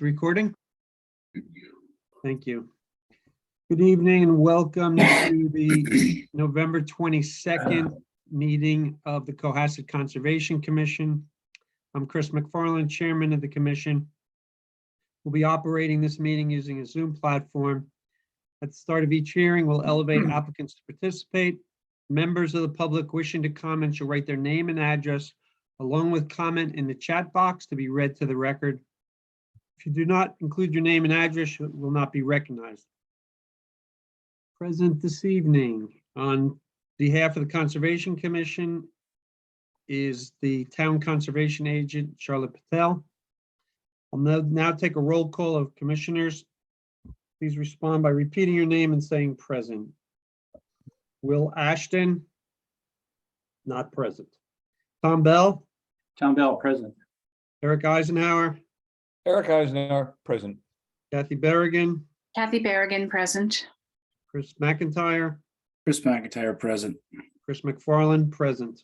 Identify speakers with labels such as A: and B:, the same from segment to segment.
A: the recording? Thank you. Good evening and welcome to the November 22nd meeting of the Cohasset Conservation Commission. I'm Chris McFarland, Chairman of the Commission. We'll be operating this meeting using a Zoom platform. At the start of each hearing, we'll elevate applicants to participate. Members of the public wishing to comment should write their name and address along with comment in the chat box to be read to the record. If you do not include your name and address, you will not be recognized. Present this evening on behalf of the Conservation Commission is the Town Conservation Agent, Charlotte Patel. I'll now take a roll call of commissioners. Please respond by repeating your name and saying present. Will Ashton, not present. Tom Bell.
B: Tom Bell, present.
A: Eric Eisenhower.
C: Eric Eisenhower, present.
A: Kathy Berrigan.
D: Kathy Berrigan, present.
A: Chris McIntyre.
B: Chris McIntyre, present.
A: Chris McFarland, present.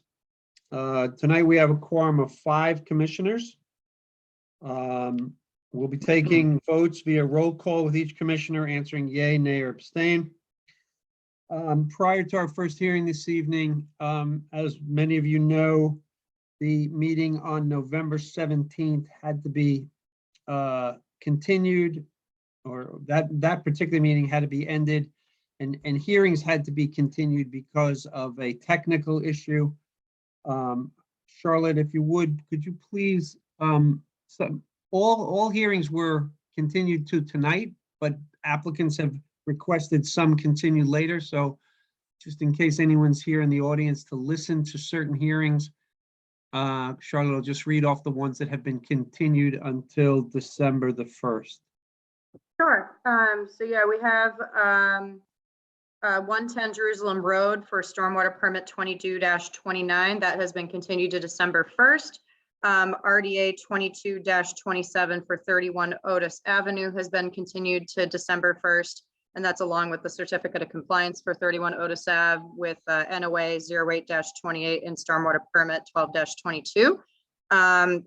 A: Tonight we have a quorum of 5 commissioners. We'll be taking votes via roll call with each commissioner answering yay, nay, or abstain. Prior to our first hearing this evening, as many of you know, the meeting on November 17th had to be continued, or that particular meeting had to be ended, and hearings had to be continued because of a technical issue. Charlotte, if you would, could you please, all hearings were continued to tonight, but applicants have requested some continued later. So just in case anyone's here in the audience to listen to certain hearings, Charlotte will just read off the ones that have been continued until December the 1st.
E: Sure. So yeah, we have 110 Jerusalem Road for stormwater permit 22-29 that has been continued to December 1st. RDA 22-27 for 31 Otis Avenue has been continued to December 1st. And that's along with the certificate of compliance for 31 Otis Ave with NOA 08-28 and stormwater permit 12-22.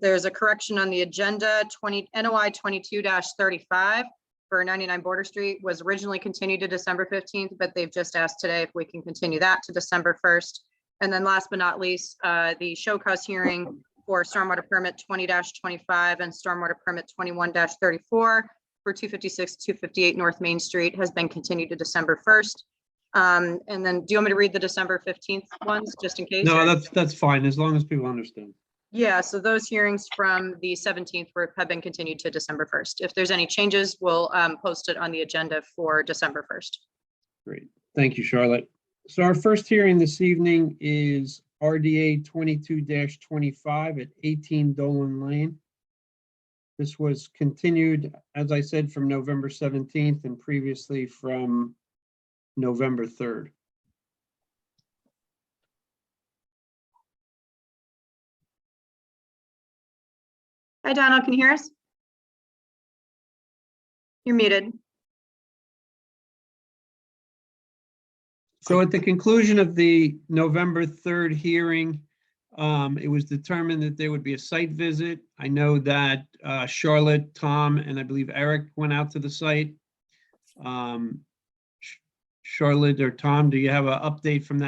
E: There's a correction on the agenda. NOI 22-35 for 99 Border Street was originally continued to December 15th, but they've just asked today if we can continue that to December 1st. And then last but not least, the show cause hearing for stormwater permit 20-25 and stormwater permit 21-34 for 256-258 North Main Street has been continued to December 1st. And then do you want me to read the December 15th ones just in case?
A: No, that's fine, as long as people understand.
E: Yeah, so those hearings from the 17th have been continued to December 1st. If there's any changes, we'll post it on the agenda for December 1st.
A: Great, thank you, Charlotte. So our first hearing this evening is RDA 22-25 at 18 Dolan Lane. This was continued, as I said, from November 17th and previously from November 3rd.
E: Hi, Donald, can you hear us? You're muted.
A: So at the conclusion of the November 3rd hearing, it was determined that there would be a site visit. I know that Charlotte, Tom, and I believe Eric went out to the site. Charlotte or Tom, do you have an update from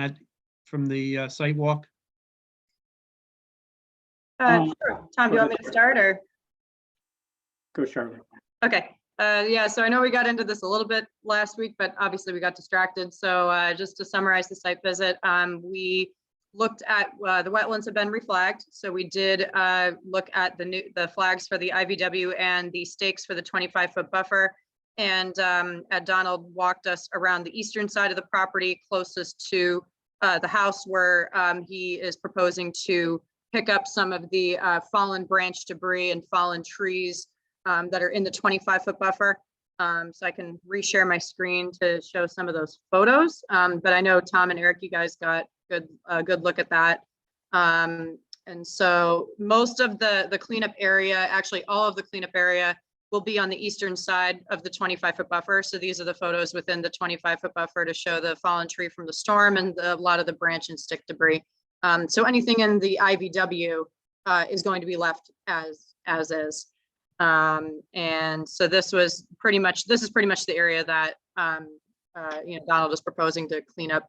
A: the site walk?
E: Sure. Tom, do you want me to start or?
B: Go, Charlotte.
E: Okay. Yeah, so I know we got into this a little bit last week, but obviously we got distracted. So just to summarize the site visit, we looked at the wetlands have been reflagged. So we did look at the flags for the IVW and the stakes for the 25-foot buffer. And Donald walked us around the eastern side of the property closest to the house where he is proposing to pick up some of the fallen branch debris and fallen trees that are in the 25-foot buffer. So I can reshare my screen to show some of those photos. But I know Tom and Eric, you guys got a good look at that. And so most of the cleanup area, actually all of the cleanup area will be on the eastern side of the 25-foot buffer. So these are the photos within the 25-foot buffer to show the fallen tree from the storm and a lot of the branch and stick debris. So anything in the IVW is going to be left as is. And so this is pretty much the area that, Donald is proposing to clean up.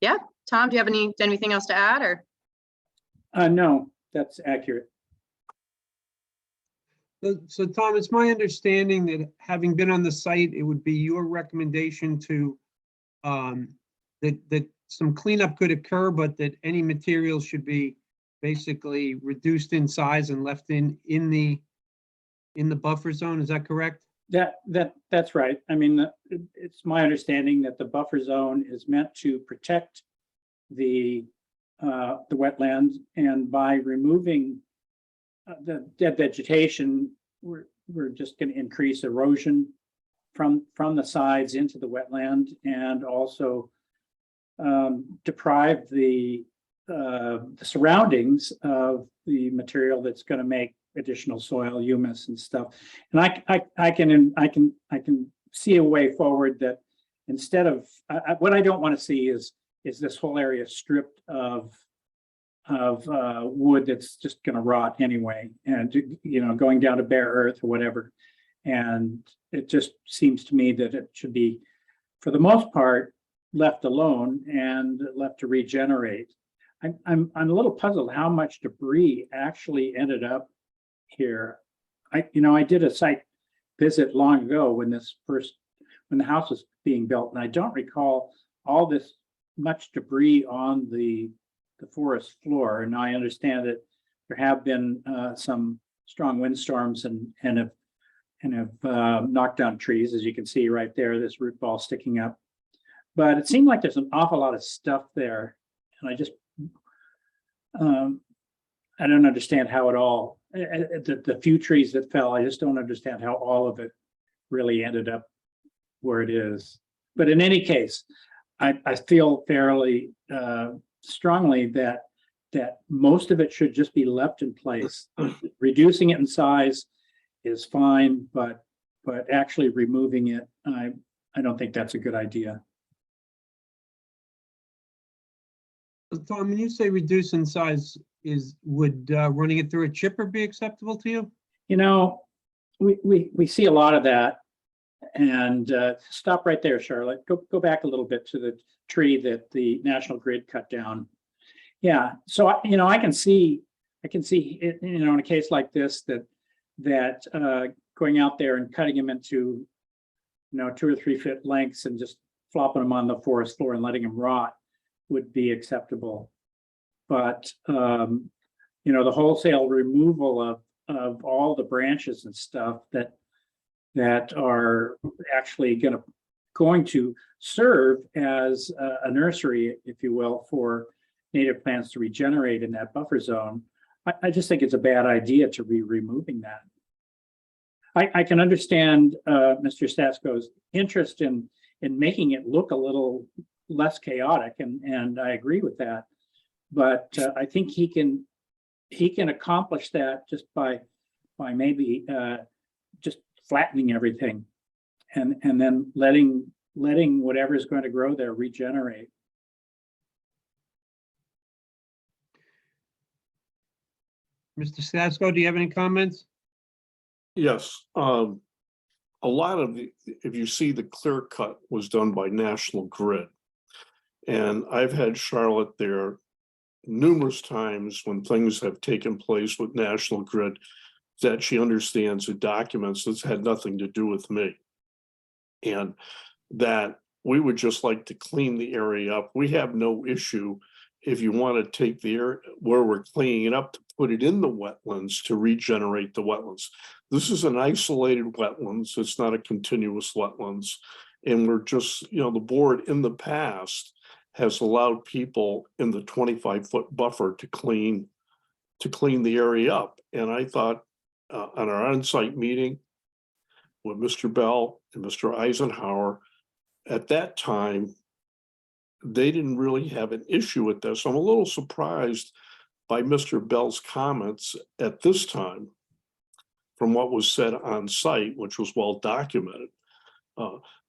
E: Yeah, Tom, do you have anything else to add, or?
B: No, that's accurate.
A: So Tom, it's my understanding that having been on the site, it would be your recommendation to that some cleanup could occur, but that any materials should be basically reduced in size and left in the buffer zone. Is that correct?
B: That's right. I mean, it's my understanding that the buffer zone is meant to protect the wetlands, and by removing the dead vegetation, we're just going to increase erosion from the sides into the wetland, and also deprive the surroundings of the material that's going to make additional soil, humus, and stuff. And I can see a way forward that instead of what I don't want to see is this whole area stripped of wood that's just going to rot anyway, and going down to bare earth or whatever. And it just seems to me that it should be, for the most part, left alone and left to regenerate. I'm a little puzzled how much debris actually ended up here. I did a site visit long ago when the house was being built, and I don't recall all this much debris on the forest floor. And I understand that there have been some strong windstorms and have knocked down trees, as you can see right there, this root ball sticking up. But it seemed like there's an awful lot of stuff there, and I just I don't understand how it all, the few trees that fell, I just don't understand how all of it really ended up where it is. But in any case, I feel fairly strongly that most of it should just be left in place. Reducing it in size is fine, but actually removing it, I don't think that's a good idea.
A: Tom, when you say reduce in size, would running it through a chipper be acceptable to you?
B: We see a lot of that. And stop right there, Charlotte. Go back a little bit to the tree that the National Grid cut down. Yeah, so I can see it, in a case like this that going out there and cutting them into 2 or 3 foot lengths and just flopping them on the forest floor and letting them rot would be acceptable. But the wholesale removal of all the branches and stuff that are actually going to serve as a nursery, if you will, for native plants to regenerate in that buffer zone, I just think it's a bad idea to be removing that. I can understand Mr. Stasko's interest in making it look a little less chaotic, and I agree with that. But I think he can accomplish that just by maybe just flattening everything and then letting whatever is going to grow there regenerate.
A: Mr. Stasko, do you have any comments?
F: Yes, a lot of if you see the clear cut was done by National Grid. And I've had Charlotte there numerous times when things have taken place with National Grid that she understands the documents. That's had nothing to do with me. And that we would just like to clean the area up. We have no issue if you want to take the area where we're cleaning it up to put it in the wetlands to regenerate the wetlands. This is an isolated wetlands. It's not a continuous wetlands. And we're just, the board in the past has allowed people in the 25-foot buffer to clean the area up. And I thought on our on-site meeting with Mr. Bell and Mr. Eisenhower, at that time, they didn't really have an issue with this. I'm a little surprised by Mr. Bell's comments at this time from what was said on site, which was well documented.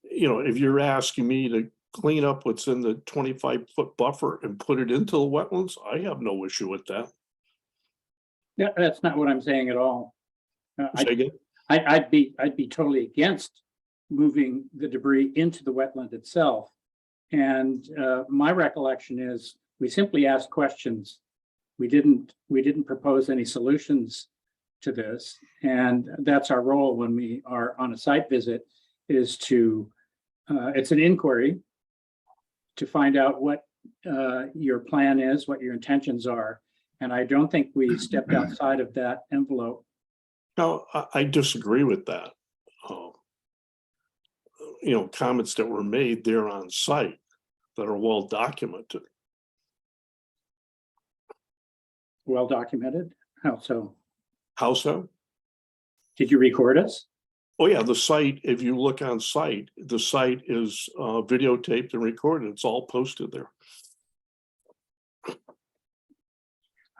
F: If you're asking me to clean up what's in the 25-foot buffer and put it into the wetlands, I have no issue with that.
B: Yeah, that's not what I'm saying at all.
F: Say again?
B: I'd be totally against moving the debris into the wetland itself. And my recollection is we simply asked questions. We didn't propose any solutions to this. And that's our role when we are on a site visit, is to, it's an inquiry to find out what your plan is, what your intentions are. And I don't think we stepped outside of that envelope.
F: No, I disagree with that. Comments that were made there on site that are well documented.
B: Well documented. How so?
F: How so?
B: Did you record us?
F: Oh, yeah, the site, if you look on site, the site is videotaped and recorded. It's all posted there.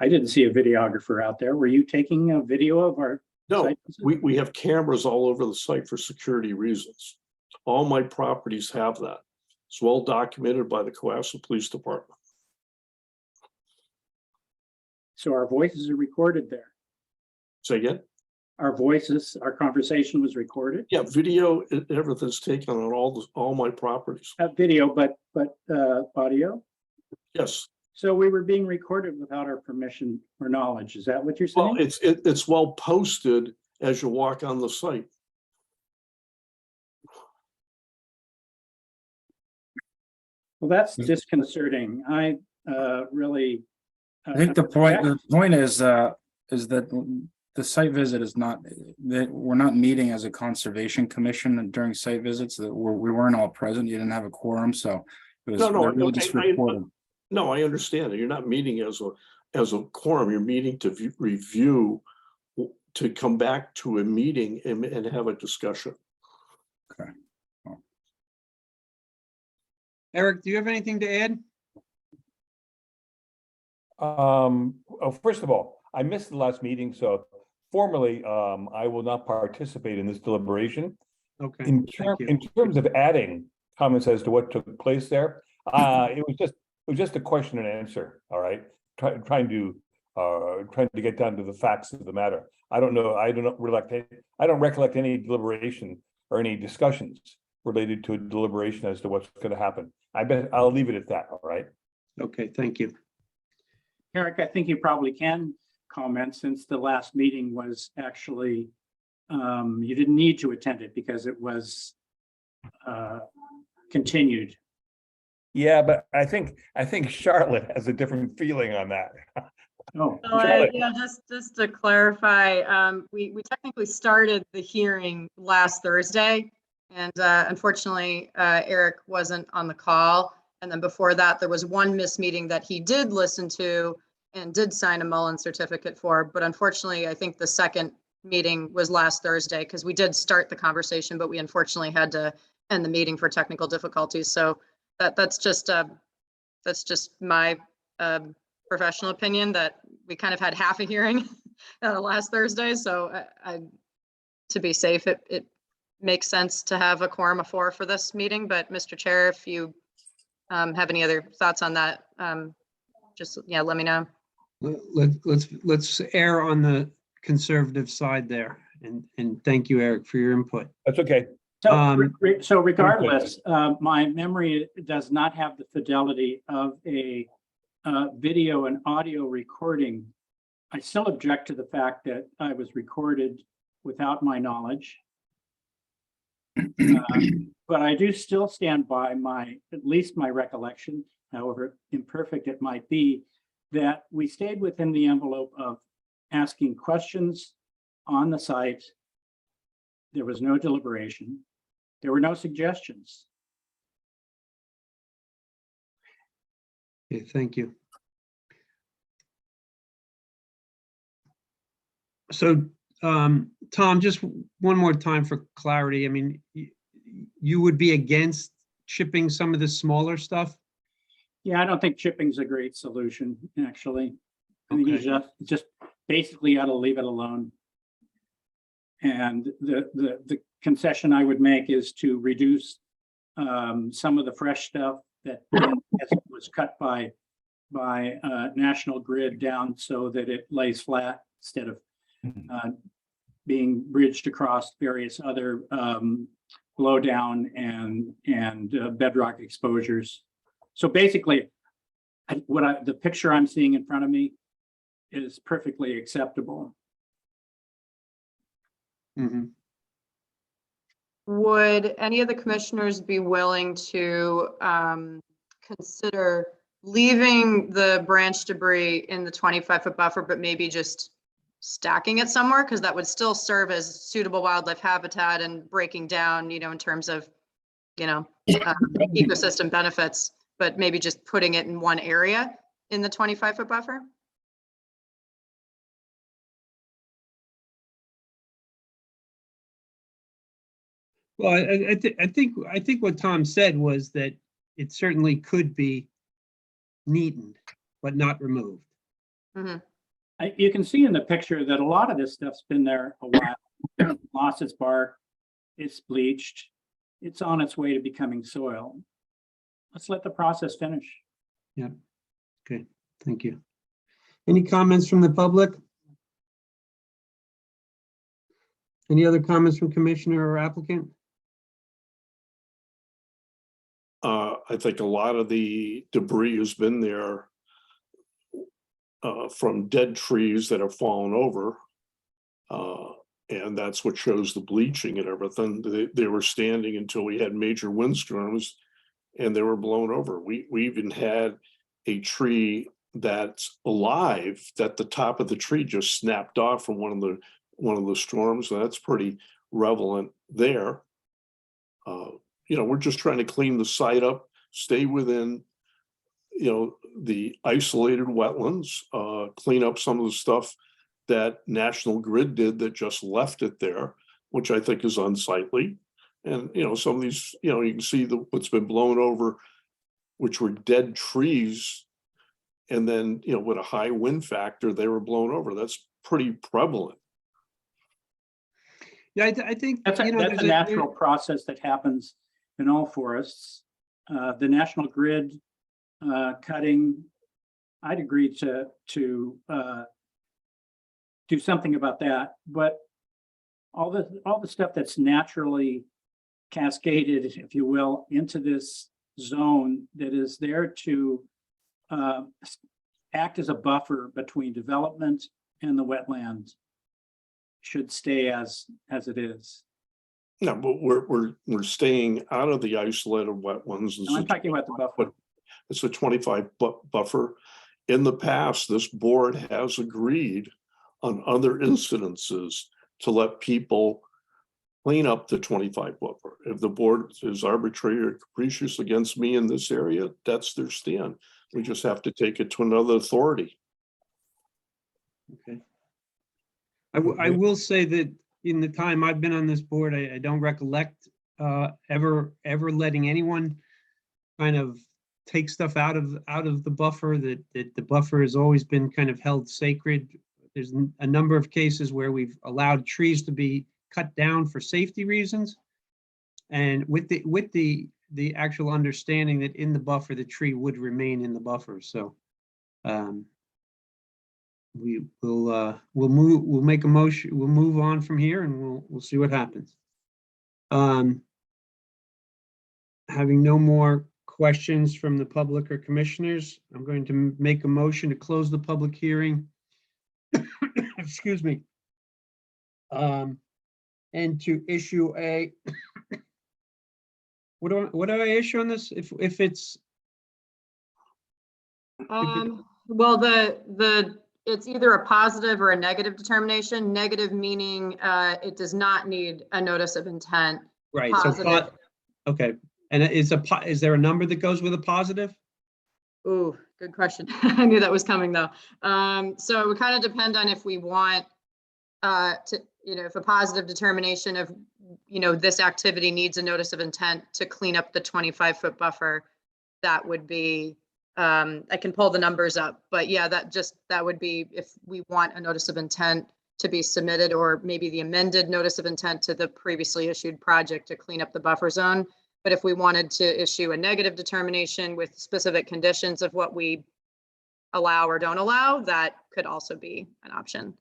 B: I didn't see a videographer out there. Were you taking a video of our
F: No,
B: site visit?
F: we have cameras all over the site for security reasons. All my properties have that. It's well documented by the Cohasset Police Department.
B: So our voices are recorded there.
F: Say again?
B: Our voices, our conversation was recorded.
F: Yeah, video, everything's taken on all my properties.
B: Video, but audio.
F: Yes,
B: So we were being recorded without our permission or knowledge. Is that what you're
F: well,
B: saying?
F: it's well posted as you walk on the site.
B: Well, that's disconcerting. I really.
G: I think the point is that the site visit is not, that we're not meeting as a conservation commission during site visits, that we weren't all present. You didn't have a quorum, so it was
F: No,
G: they're really just reported.
F: No, I understand that. You're not meeting as a quorum. You're meeting to review, to come back to a meeting and have a discussion.
A: Eric, do you have anything to add?
C: First of all, I missed the last meeting, so formally, I will not participate in this deliberation.
A: Okay,
C: In
A: thank you.
C: terms of adding comments as to what took place there, it was just a question and answer, all right? Trying to get down to the facts of the matter. I don't recollect any deliberation or any discussions related to a deliberation as to what's going to happen. I'll leave it at that, all right?
A: Okay, thank you.
B: Eric, I think you probably can comment, since the last meeting was actually, you didn't need to attend it because it was continued.
C: Yeah, but I think Charlotte has a different feeling on that.
B: Oh,
E: Yeah, just to clarify, we technically started the hearing last Thursday. And unfortunately, Eric wasn't on the call. And then before that, there was one missed meeting that he did listen to and did sign a Mullen certificate for. But unfortunately, I think the second meeting was last Thursday, because we did start the conversation, but we unfortunately had to end the meeting for technical difficulties. So that's just my professional opinion, that we kind of had half a hearing last Thursday. So to be safe, it makes sense to have a quorum of 4 for this meeting. But Mr. Chair, if you have any other thoughts on that, let me know.
A: Let's err on the conservative side there. And thank you, Eric, for your input.
C: That's okay.
B: So regardless, my memory does not have the fidelity of a video and audio recording. I still object to the fact that I was recorded without my knowledge. But I do still stand by at least my recollection, however imperfect it might be, that we stayed within the envelope of asking questions on the site. There was no deliberation. There were no suggestions.
A: Okay, thank you. So, Tom, just one more time for clarity. I mean, you would be against chipping some of the smaller stuff?
B: Yeah, I don't think chipping's a great solution, actually. I think you
A: Okay.
B: just basically ought to leave it alone. And the concession I would make is to reduce some of the fresh stuff that was cut by National Grid down so that it lays flat instead of being bridged across various other blowdown and bedrock exposures. So basically, the picture I'm seeing in front of me is perfectly acceptable.
A: Mhm.
E: Would any of the commissioners be willing to consider leaving the branch debris in the 25-foot buffer, but maybe just stacking it somewhere? Because that would still serve as suitable wildlife habitat and breaking down, in terms of, ecosystem benefits, but maybe just putting it in one area in the 25-foot buffer?
A: Well, I think what Tom said was that it certainly could be neatened, but not removed.
E: Mhm.
B: You can see in the picture that a lot of this stuff's been there a while, lost its bark, it's bleached, it's on its way to becoming soil. Let's let the process finish.
A: Okay, thank you. Any comments from the public? Any other comments from commissioner or applicant?
F: I think a lot of the debris has been there from dead trees that have fallen over. And that's what shows the bleaching and everything. They were standing until we had major windstorms and they were blown over. We even had a tree that's alive that the top of the tree just snapped off from one of the storms. So that's pretty relevant there. We're just trying to clean the site up, stay within, the isolated wetlands, clean up some of the stuff that National Grid did that just left it there, which I think is unsightly. And, some of these, you can see what's been blown over, which were dead trees. And then, with a high wind factor, they were blown over. That's pretty prevalent.
A: Yeah, I think,
B: That's a
A: there's
B: natural process that happens in all forests. The National Grid cutting, I'd agree to do something about that, but all the stuff that's naturally cascaded, if you will, into this zone that is there to act as a buffer between development and the wetland should stay as it is.
F: No, but we're staying out of the isolated wetlands.
B: And I'm talking about the buffer.
F: It's a 25 buffer. In the past, this board has agreed on other incidences to let people clean up the 25 buffer. If the board is arbitrary or capricious against me in this area, that's their stand. We just have to take it to another authority.
A: Okay. I will say that in the time I've been on this board, I don't recollect ever letting anyone kind of take stuff out of the buffer, that the buffer has always been kind of held sacred. There's a number of cases where we've allowed trees to be cut down for safety reasons. And with the actual understanding that in the buffer, the tree would remain in the buffer. So we'll make a motion, we'll move on from here and we'll see what happens. Having no more questions from the public or commissioners, I'm going to make a motion to close the public hearing. Excuse me. And to issue a what do I issue on this? If it's
E: Well, it's either a positive or a negative determination. Negative meaning it does not need a notice of intent.
A: right,
E: Positive.
A: okay. And is there a number that goes with a positive?
E: Ooh, good question. I knew that was coming though. So it would kind of depend on if we want if a positive determination of, this activity needs a notice of intent to clean up the 25-foot buffer, that would be, I can pull the numbers up, but yeah, that would be if we want a notice of intent to be submitted, or maybe the amended notice of intent to the previously issued project to clean up the buffer zone. But if we wanted to issue a negative determination with specific conditions of what we allow or don't allow, that could also be an option.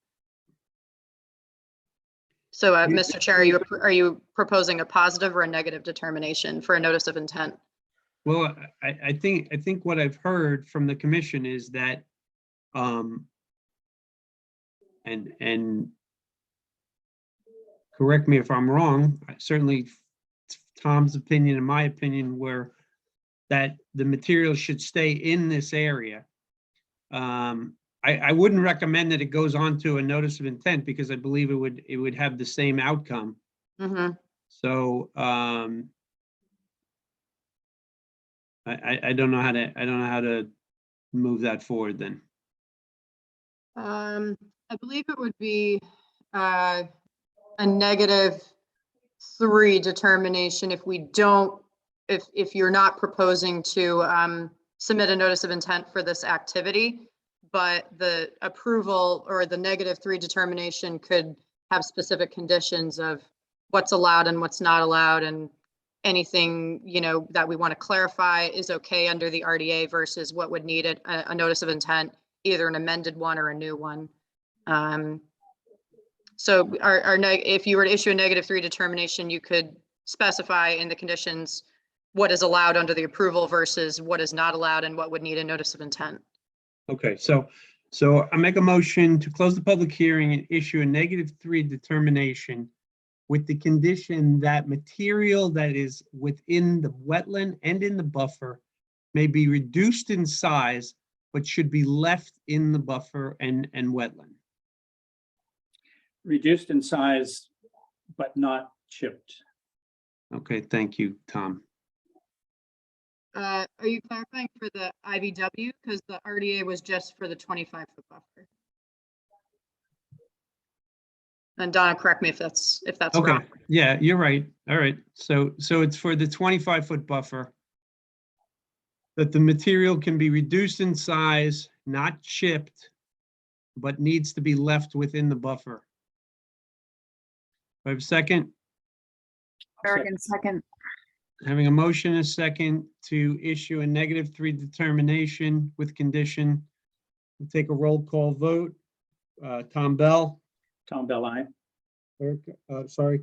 E: So,
A: You-
E: Mr. Chair, are you proposing a positive or a negative determination for a notice of intent?
A: Well, I think what I've heard from the commission is that, and correct me if I'm wrong, certainly Tom's opinion and my opinion were that the material should stay in this area. I wouldn't recommend that it goes on to a notice of intent because I believe it would have the same outcome.
E: Mm-hmm.
A: So, I don't know how to move that forward then.
E: I believe it would be a -3 determination if we don't, if you're not proposing to submit a notice of intent for this activity, but the approval or the -3 determination could have specific conditions of what's allowed and what's not allowed, and anything, that we want to clarify is okay under the RDA versus what would need a notice of intent, either an amended one or a new one. So if you were to issue a -3 determination, you could specify in the conditions what is allowed under the approval versus what is not allowed and what would need a notice of intent.
A: Okay, so I make a motion to close the public hearing and issue a -3 determination with the condition that material that is within the wetland and in the buffer may be reduced in size, but should be left in the buffer and wetland.
B: Reduced in size, but not chipped.
A: Okay, thank you, Tom.
E: Are you clarifying for the IBW? Because the RDA was just for the 25-foot buffer. And Donna, correct me if that's
A: Okay,
E: wrong.
A: yeah, you're right. All right, so it's for the 25-foot buffer that the material can be reduced in size, not chipped, but needs to be left within the buffer. Do I have a second?
D: Bergen, second.
A: Having a motion and a second to issue a -3 determination with condition. We'll take a roll call vote. Tom Bell,
B: Tom Bell, aye.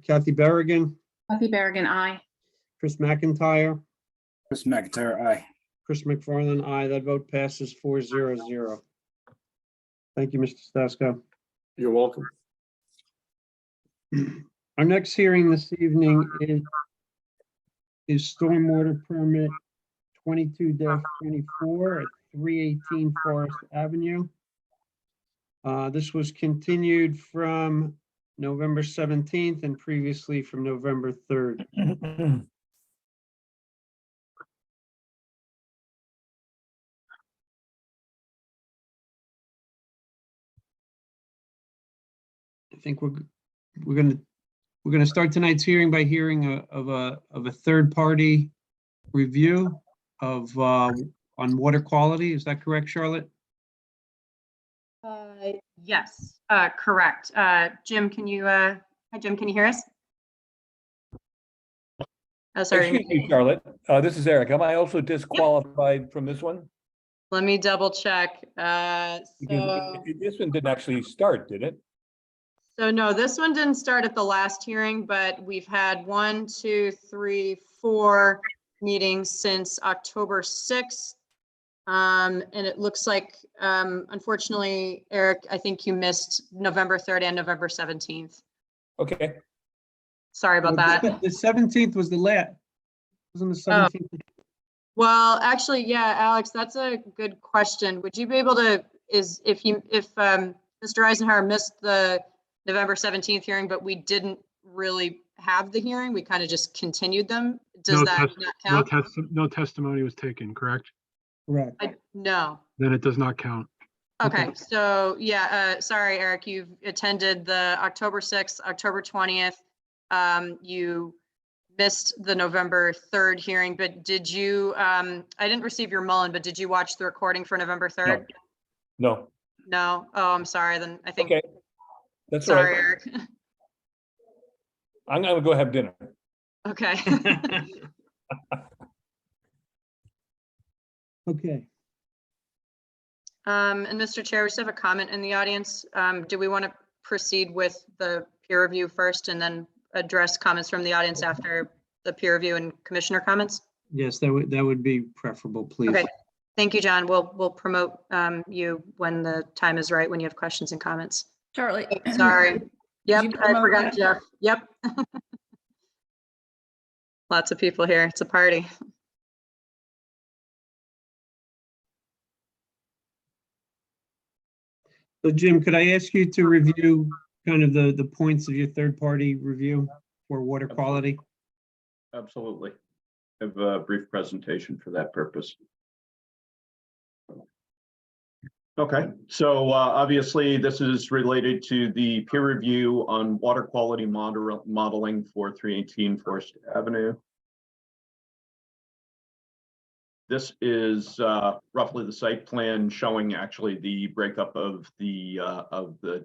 A: Kathy Berrigan,
D: Kathy Bergen, aye.
A: Chris McIntyre,
G: Chris McIntyre, aye.
A: Chris McFarland, aye. That vote passes 4-0-0. Thank you, Mr. Stasko.
F: You're welcome.
A: Our next hearing this evening is stormwater permit 22-24 at 318 Forest Avenue. This was continued from November 17th and previously from November 3rd. I think we're gonna start tonight's hearing by hearing of a third-party review of on water quality. Is that correct, Charlotte?
E: Yes, correct. Jim, can you, hi, Jim, can you hear us? Sorry,
C: Excuse me, Charlotte. This is Eric. Am I also disqualified from this one?
E: let me double check.
C: Because
E: So,
C: this one didn't actually start, did it?
E: no, this one didn't start at the last hearing, but we've had 1, 2, 3, 4 meetings since October 6th. And it looks like, unfortunately, Eric, I think you missed November 3rd and November 17th.
C: Okay.
E: Sorry about that.
A: The 17th was the last. Wasn't the 17th?
E: Well, actually, yeah, Alex, that's a good question. Would you be able to, if Mr. Eisenhower missed the November 17th hearing, but we didn't really have the hearing, we kind of just continued them? Does that not count?
H: No testimony was taken, correct?
A: Correct.
E: No.
H: Then it does not count.
E: Okay, so yeah, sorry, Eric, you've attended the October 6th, October 20th. You missed the November 3rd hearing, but did you, I didn't receive your Mullen, but did you watch the recording for November 3rd?
C: No.
E: No? Oh, I'm sorry, then I think,
C: Okay. That's all
E: sorry,
C: right.
E: Eric.
C: I'm gonna go have dinner.
E: Okay.
A: Okay.
E: And Mr. Chair, we just have a comment in the audience. Do we want to proceed with the peer review first and then address comments from the audience after the peer review and commissioner comments?
A: Yes, that would be preferable, please.
E: Okay, thank you, John. We'll promote you when the time is right, when you have questions and comments.
I: Charlotte.
E: Sorry. Yep,
I: you
E: I
I: promote
E: forgot
I: that?
E: Jeff. Yep. Lots of people here. It's a party.
A: So Jim, could I ask you to review kind of the points of your third-party review for water quality?
J: Absolutely. I have a brief presentation for that purpose. Okay, so obviously this is related to the peer review on water quality modeling for 318 Forest Avenue. This is roughly the site plan showing actually the breakup of the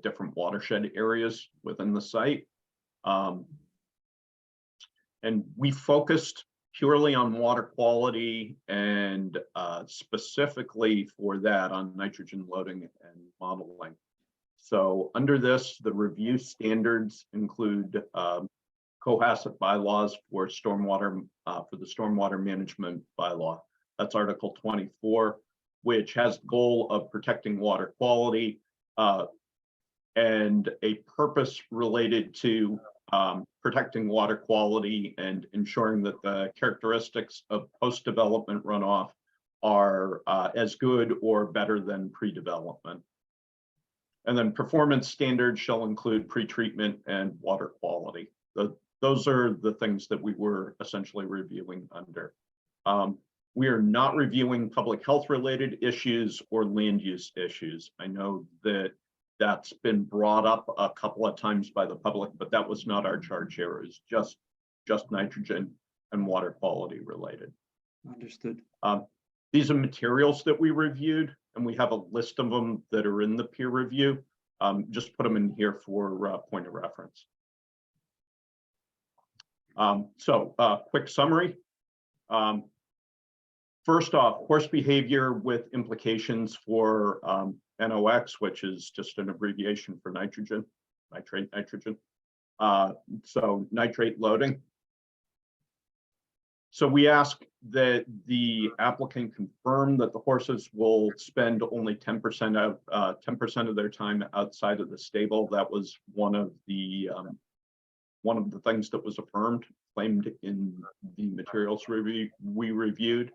J: different watershed areas within the site. And we focused purely on water quality and specifically for that on nitrogen loading and modeling. So under this, the review standards include Cohasset bylaws for stormwater, for the stormwater management bylaw. That's Article 24, which has the goal of protecting water quality and a purpose related to protecting water quality and ensuring that the characteristics of post-development runoff are as good or better than pre-development. And then performance standards shall include pretreatment and water quality. Those are the things that we were essentially reviewing under. We are not reviewing public health related issues or land use issues. I know that that's been brought up a couple of times by the public, but that was not our charge here. It was just nitrogen and water quality related.
A: Understood.
J: These are materials that we reviewed, and we have a list of them that are in the peer review. Just put them in here for point of reference. Quick summary. First off, horse behavior with implications for NOx, which is just an abbreviation for nitrogen, nitrate nitrogen. So nitrate loading. So we ask that the applicant confirm that the horses will spend only 10% of their time outside of the stable. That was one of the things that was affirmed, claimed in the materials review we reviewed.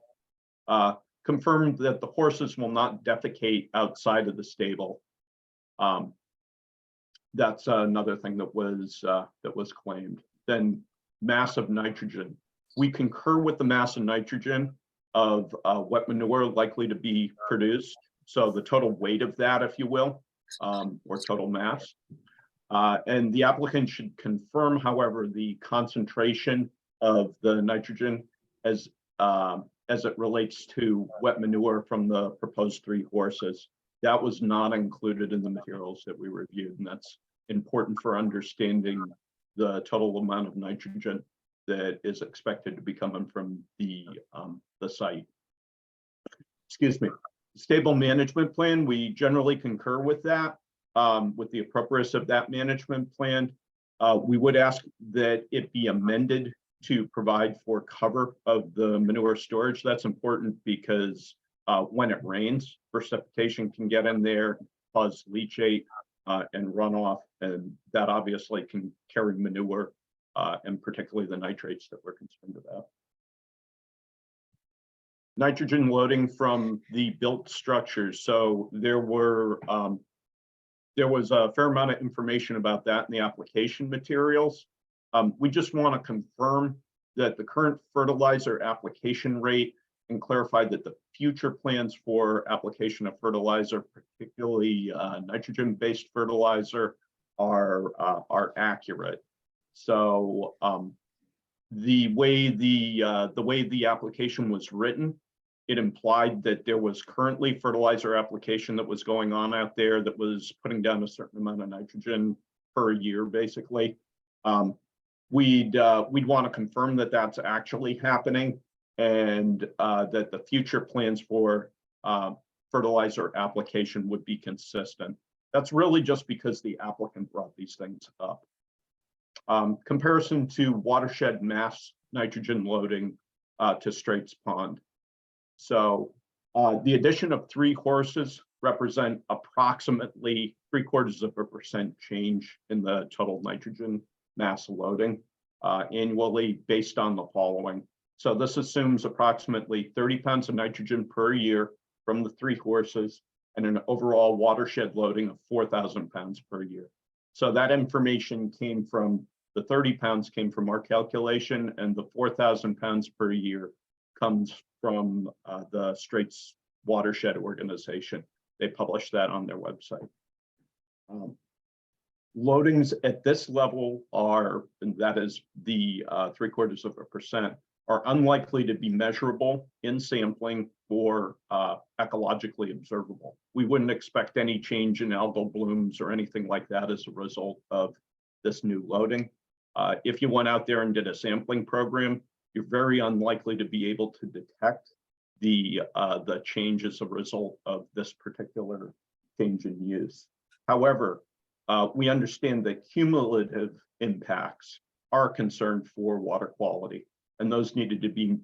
J: Confirmed that the horses will not defecate outside of the stable. That's another thing that was claimed. Then mass of nitrogen. We concur with the mass of nitrogen of wet manure likely to be produced. So the total weight of that, if you will, or total mass. And the applicant should confirm, however, the concentration of the nitrogen as it relates to wet manure from the proposed 3 horses. That was not included in the materials that we reviewed, and that's important for understanding the total amount of nitrogen that is expected to be coming from the site. Excuse me. Stable management plan, we generally concur with that, with the appropriateness of that management plan. We would ask that it be amended to provide for cover of the manure storage. That's important because when it rains, precipitation can get in there, cause leachate and runoff, and that obviously can carry manure and particularly the nitrates that we're concerned about. Nitrogen loading from the built structures. So there was a fair amount of information about that in the application materials. We just want to confirm that the current fertilizer application rate and clarify that the future plans for application of fertilizer, particularly nitrogen-based fertilizer, are accurate. So the way the application was written, it implied that there was currently fertilizer application that was going on out there that was putting down a certain amount of nitrogen per year, basically. We'd want to confirm that that's actually happening and that the future plans for fertilizer application would be consistent. That's really just because the applicant brought these things up. Comparison to watershed mass nitrogen loading to Straits Pond. So the addition of 3 horses represent approximately 0.75% change in the total nitrogen mass loading annually based on the following. So this assumes approximately 30 pounds of nitrogen per year from the 3 horses and an overall watershed loading of 4,000 pounds per year. So that information came from, the 30 pounds came from our calculation, and the 4,000 pounds per year comes from the Straits Watershed Organization. They publish that on their website. Loadings at this level are, and that is the 0.75%, are unlikely to be measurable in sampling or ecologically observable. We wouldn't expect any change in algal blooms or anything like that as a result of this new loading. If you went out there and did a sampling program, you're very unlikely to be able to detect the change as a result of this particular change in use. However, we understand that cumulative impacts are a concern for water quality, and those needed to be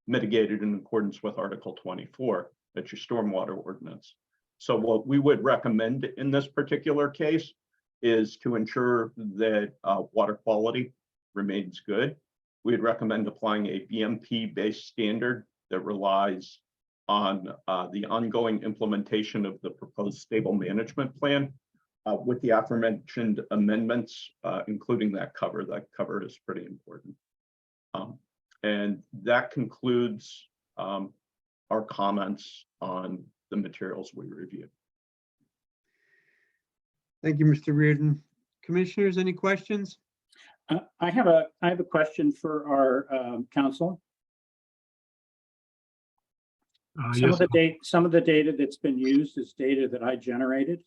J: mitigated in accordance with Article 24, that's your stormwater ordinance. So what we would recommend in this particular case is to ensure that water quality remains good. We'd recommend applying a BMP-based standard that relies on the ongoing implementation of the proposed stable management plan with the aforementioned amendments, including that cover. That cover is pretty important. And that concludes our comments on the materials we reviewed.
A: Thank you, Mr. Reardon. Commissioners, any questions?
B: I have a question for our council. Some of the data that's been used is data that I generated.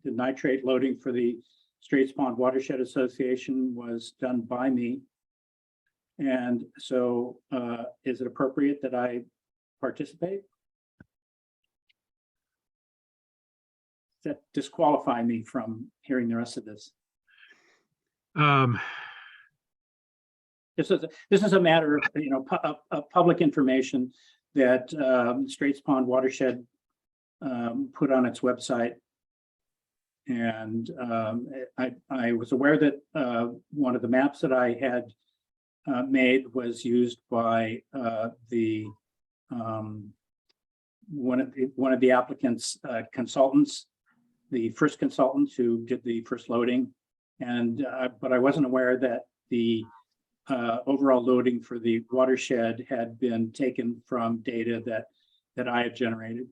B: The nitrate loading for the Straits Pond Watershed Association was done by me. And so is it appropriate that I participate? Does that disqualify me from hearing the rest of this? This is a matter of, of public information that Straits Pond Watershed put on its website. And I was aware that one of the maps that I had made was used by one of the applicants' consultants, the first consultant who did the first loading, and but I wasn't aware that the overall loading for the watershed had been taken from data that I had generated,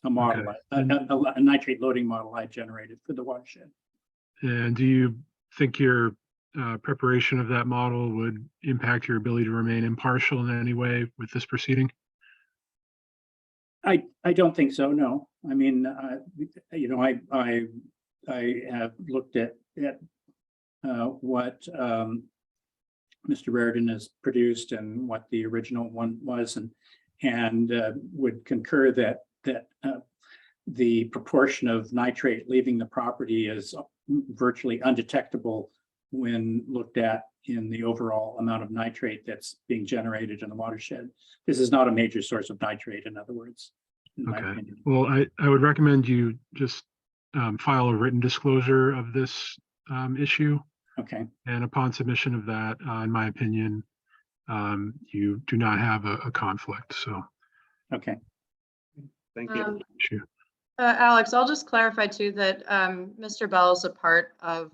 B: a model,
H: Okay.
B: a nitrate loading model I generated for the watershed.
H: And do you think your preparation of that model would impact your ability to remain impartial in any way with this proceeding?
B: I don't think so. No, I mean, I have looked at what Mr. Reardon has produced and what the original one was, and would concur that the proportion of nitrate leaving the property is virtually undetectable when looked at in the overall amount of nitrate that's being generated in the watershed. This is not a major source of nitrate, in other words, in my
H: Okay.
B: opinion.
H: Well, I would recommend you just file a written disclosure of this issue.
B: Okay.
H: And upon submission of that, in my opinion, you do not have a conflict. So,
B: Okay.
A: Thank you.
H: issue.
E: Alex, I'll just clarify too that Mr. Bell is a part of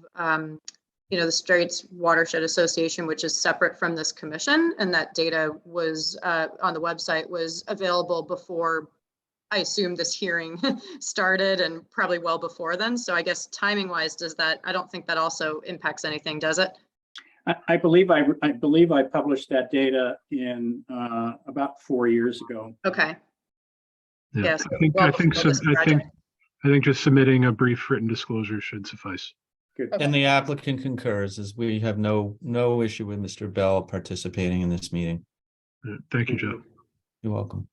E: the Straits Watershed Association, which is separate from this commission, and that data was on the website was available before, I assume, this hearing started, and probably well before then. So I guess timing wise, I don't think that also impacts anything, does it?
B: I believe I published that data in about 4 years ago.
E: Okay.
H: Yeah,
E: Yes.
H: I think just submitting a brief written disclosure should suffice.
B: Good.
E: Okay.
I: And the applicant concurs, as we have no issue with Mr. Bell participating in this meeting.
H: Thank you, Joe.
I: You're welcome.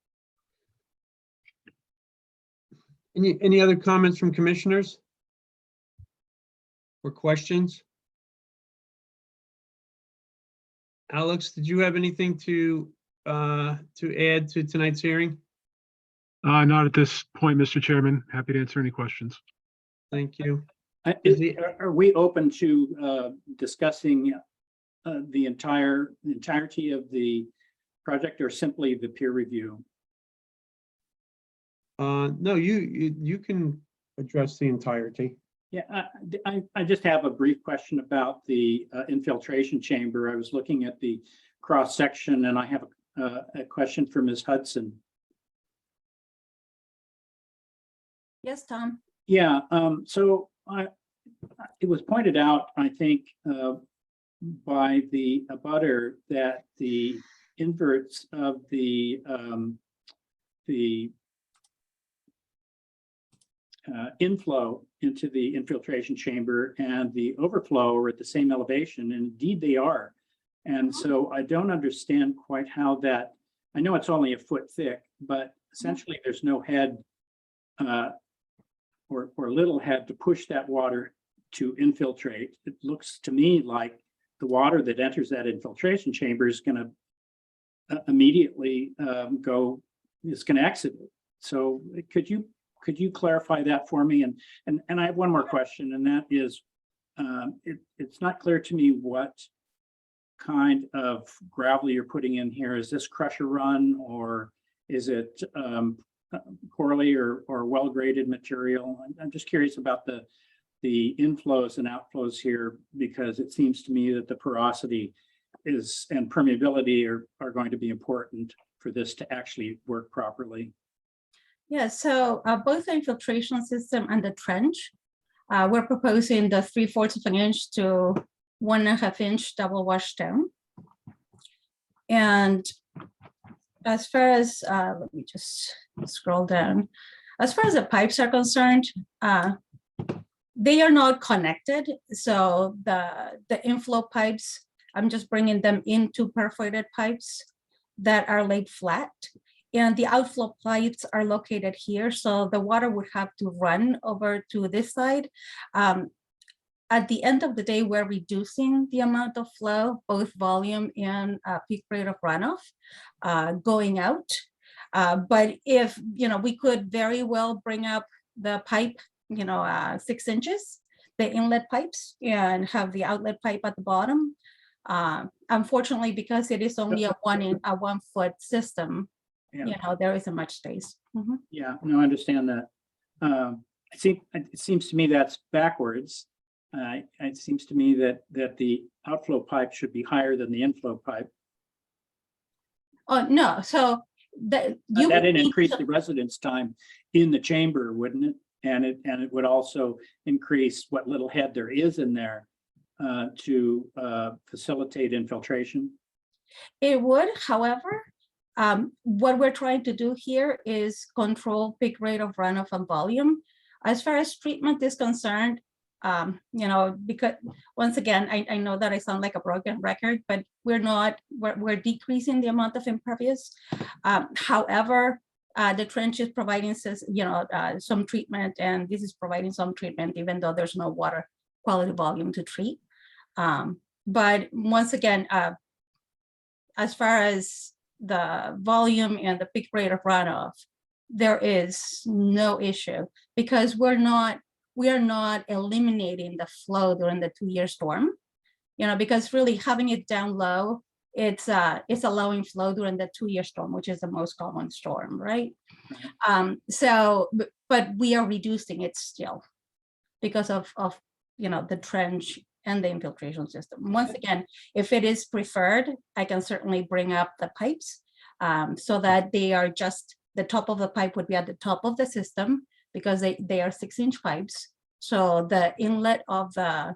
A: Any other comments from commissioners? Or questions? Alex, did you have anything to add to tonight's hearing?
H: Not at this point, Mr. Chairman. Happy to answer any questions.
A: Thank you.
B: Is are we open to discussing the entirety of the project or simply the peer review?
A: No, you can address the entirety.
B: Yeah, I just have a brief question about the infiltration chamber. I was looking at the cross section and I have a question for Ms. Hudson.
K: Yes, Tom.
B: Yeah, so it was pointed out, I think, by the abutter that the inverts of the inflow into the infiltration chamber and the overflow are at the same elevation, and indeed they are. And so I don't understand quite how that, I know it's only a foot thick, but essentially there's no head or little head to push that water to infiltrate. It looks to me like the water that enters that infiltration chamber is going to immediately it's going to exit it. So could you clarify that for me? And I have one more question, and that is, it's not clear to me what kind of gravel you're putting in here. Is this crusher run, or is it poorly or well-graded material? I'm just curious about the inflows and outflows here, because it seems to me that the porosity and permeability are going to be important for this to actually work properly.
K: Yeah, so both the infiltration system and the trench, we're proposing the 3/4 of an inch to 1.5 inch double wash stone. And as far as, let me just scroll down. As far as the pipes are concerned, they are not connected. So the inflow pipes, I'm just bringing them into perforated pipes that are laid flat. And the outflow pipes are located here. So the water would have to run over to this side. At the end of the day, we're reducing the amount of flow, both volume and peak rate of runoff going out. But if, we could very well bring up the pipe, 6 inches, the inlet pipes, and have the outlet pipe at the bottom. Unfortunately, because it is only a 1 foot system,
B: Yeah.
K: there isn't much space. Mhm.
B: Yeah, no, I understand that. It seems to me that's backwards. It seems to me that the outflow pipe should be higher than the inflow pipe.
K: Oh, no, so
B: That'd increase the residence time in the chamber, wouldn't it? And it would also increase what little head there is in there to facilitate infiltration.
K: It would, however, what we're trying to do here is control peak rate of runoff and volume. As far as treatment is concerned, because once again, I know that I sound like a broken record, but we're decreasing the amount of impervious. However, the trench is providing some treatment, and this is providing some treatment, even though there's no water quality volume to treat. But once again, as far as the volume and the peak rate of runoff, there is no issue, because we are not eliminating the flow during the 2-year storm, because really having it down low, it's allowing flow during the 2-year storm, which is the most common storm, right? But we are reducing it still because of the trench and the infiltration system. Once again, if it is preferred, I can certainly bring up the pipes so that they are just, the top of the pipe would be at the top of the system, because they are 6-inch pipes. So the inlet of the,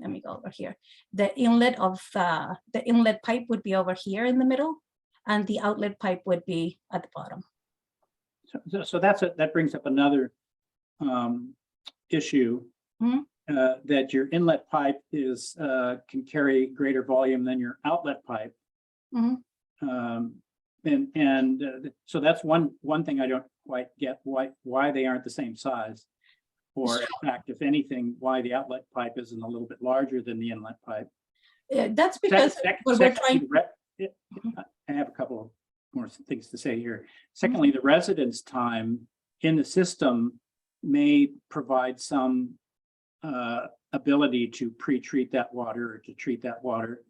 K: let me go over here. The inlet of the inlet pipe would be over here in the middle, and the outlet pipe would be at the bottom.
B: So that brings up another issue. That your inlet pipe can carry greater volume than your outlet pipe. So that's one thing I don't quite get, why they aren't the same size, or in fact, if anything, why the outlet pipe isn't a little bit larger than the inlet pipe.
K: That's because what we're trying,
B: I have a couple of more things to say here. Secondly, the residence time in the system may provide some ability to pre-treat that water or to treat that water.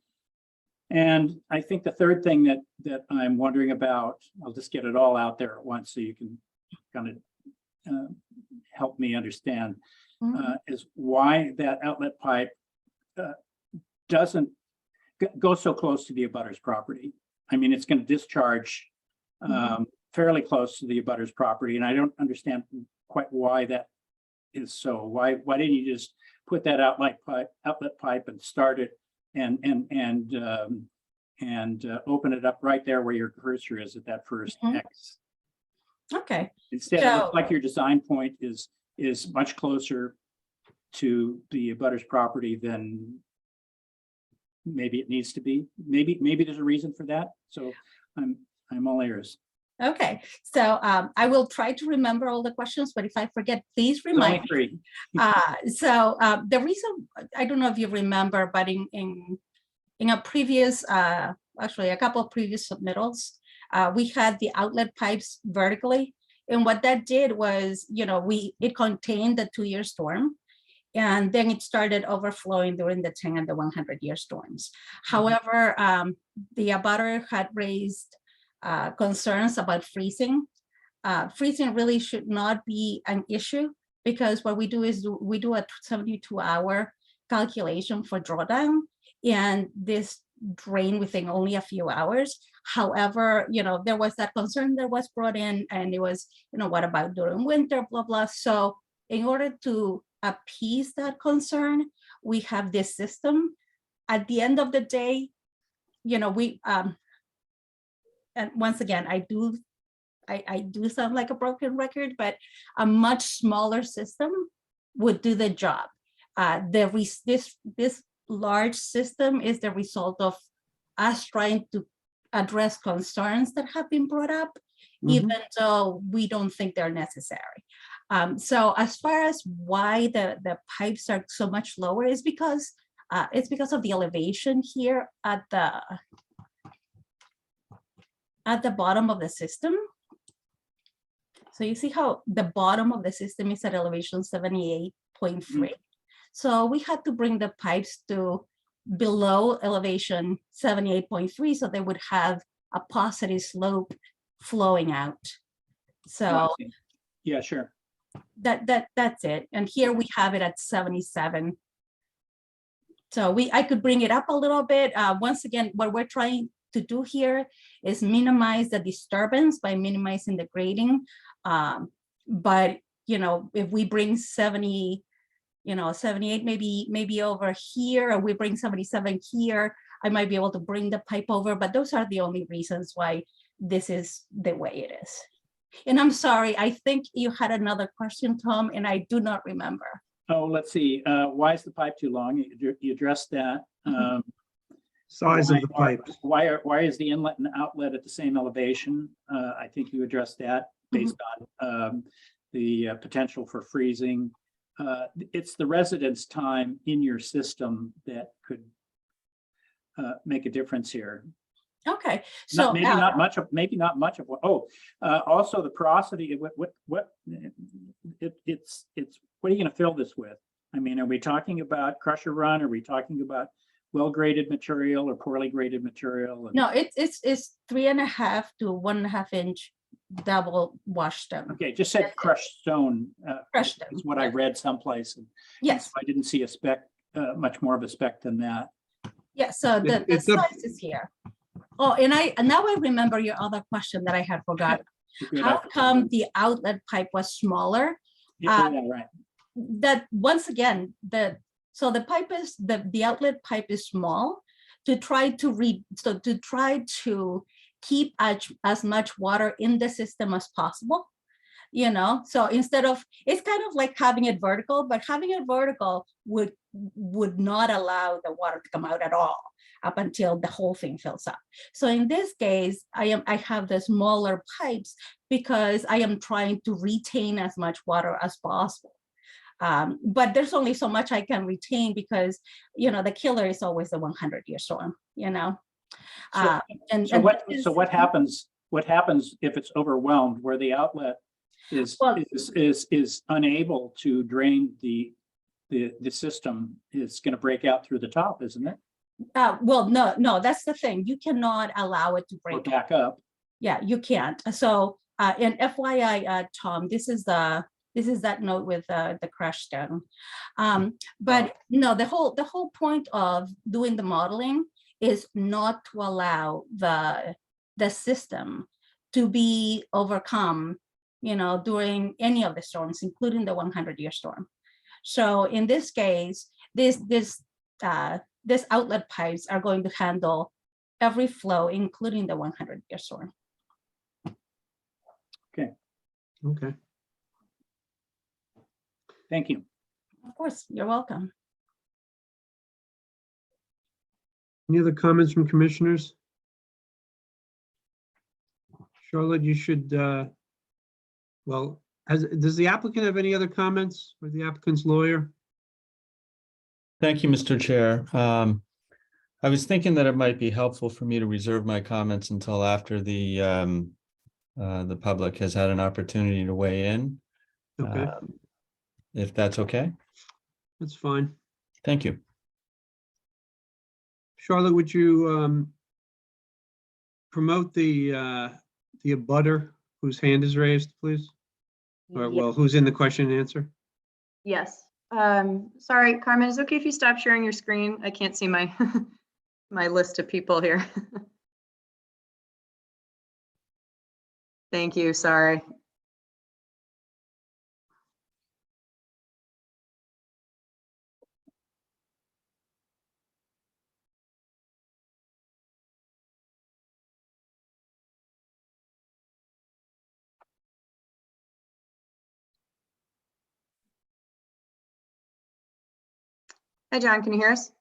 B: And I think the third thing that I'm wondering about, I'll just get it all out there at once so you can kind of help me understand, is why that outlet pipe doesn't go so close to the abutter's property. I mean, it's going to discharge fairly close to the abutter's property, and I don't understand quite why that is so. Why didn't you just put that outlet pipe and start it and open it up right there where your cursor is at that first X?
K: okay.
B: Instead, it looks like your design point is much closer to the abutter's property than maybe it needs to be. Maybe there's a reason for that. So I'm all ears.
K: Okay, so I will try to remember all the questions, but if I forget, please remind me. So the reason, I don't know if you remember, but in a previous, actually a couple of previous submittals, we had the outlet pipes vertically. And what that did was, it contained the 2-year storm. And then it started overflowing during the 10 and the 100-year storms. However, the abutter had raised concerns about freezing. Freezing really should not be an issue because what we do is we do a 72-hour calculation for drawdown, and this drained within only a few hours. However, there was that concern that was brought in, and it was, what about during winter, blah, blah. So in order to appease that concern, we have this system. At the end of the day, we and once again, I do sound like a broken record, but a much smaller system would do the job. This large system is the result of us trying to address concerns that have been brought up, even though we don't think they're necessary. So as far as why the pipes are so much lower is because it's because of the elevation here at the bottom of the system. So you see how the bottom of the system is at elevation 78.3. So we had to bring the pipes to below elevation 78.3 so they would have a positive slope flowing out. So
B: yeah, sure.
K: That's it. And here we have it at 77. So I could bring it up a little bit. Once again, what we're trying to do here is minimize the disturbance by minimizing the grading. But if we bring 70, 78 maybe over here, or we bring 77 here, I might be able to bring the pipe over, but those are the only reasons why this is the way it is. And I'm sorry, I think you had another question, Tom, and I do not remember.
B: Oh, let's see. Why is the pipe too long? You addressed that.
A: Size of the pipe.
B: Why is the inlet and outlet at the same elevation? I think you addressed that based on the potential for freezing. It's the residence time in your system that could make a difference here.
K: Okay, so
B: maybe not much of what. Oh, also the porosity. What what are you going to fill this with? I mean, are we talking about crusher run? Are we talking about well-graded material or poorly graded material?
K: No, it's 3.5 to 1.5 inch double wash stone.
B: Okay, just said crushed stone.
K: Crushed stone
B: is what I read someplace. And
K: yes,
B: I didn't see a spec, much more of a spec than that.
K: Yeah, so the size is here. Oh, and now I remember your other question that I had forgotten. How come the outlet pipe was smaller?
B: Yeah, right.
K: That once again, the pipe is the outlet pipe is small to try to keep as much water in the system as possible. So instead of, it's kind of like having it vertical, but having it vertical would not allow the water to come out at all up until the whole thing fills up. So in this case, I have the smaller pipes because I am trying to retain as much water as possible. But there's only so much I can retain because, the killer is always the 100-year storm,
B: So-
K: and
B: So what,
K: this
B: so
K: is-
B: what happens if it's overwhelmed, where the outlet
K: Well-
B: is unable to drain the system? It's going to break out through the top, isn't it?
K: Well, no, that's the thing. You cannot allow it to
B: Or
K: break.
B: back up?
K: Yeah, you can't. So, and FYI, Tom, this is that note with the crash down. But no, the whole point of doing the modeling is not to allow the system to be overcome, during any of the storms, including the 100-year storm. So in this case, this outlet pipes are going to handle every flow, including the 100-year storm.
A: Okay.
B: Thank you.
K: Of course, you're welcome.
A: Any other comments from commissioners? Charlotte, you should, does the applicant have any other comments, or the applicant's lawyer?
I: Thank you, Mr. Chair. I was thinking that it might be helpful for me to reserve my comments until after the public has had an opportunity to weigh in.
A: Okay,
I: If that's okay.
A: that's fine.
I: Thank you.
A: Charlotte, would you promote the abutter whose hand is raised, please? Or, well, who's in the question and answer?
E: Yes. Sorry, Carmen, is it okay if you stop sharing your screen? I can't see my my list of people here. Thank you, sorry. Hi, John, can you hear us?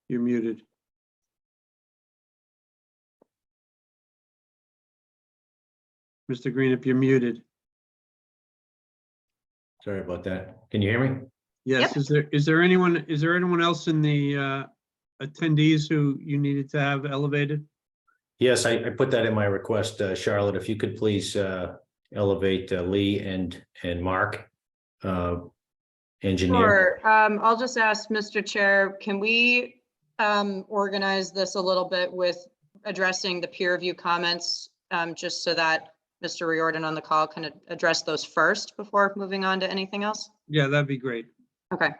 A: You're muted. Mr. Green, if you're muted.
L: Sorry about that. Can you hear me?
A: Yes, is there anyone else in the attendees who you needed to have elevated?
L: Yes, I put that in my request, Charlotte, if you could please elevate Lee and Mark, engineer.
E: Sure. I'll just ask Mr. Chair, can we organize this a little bit with addressing the peer review comments, just so that Mr. Riordan on the call can address those first before moving on to anything else?
A: Yeah, that'd be great.
E: Okay.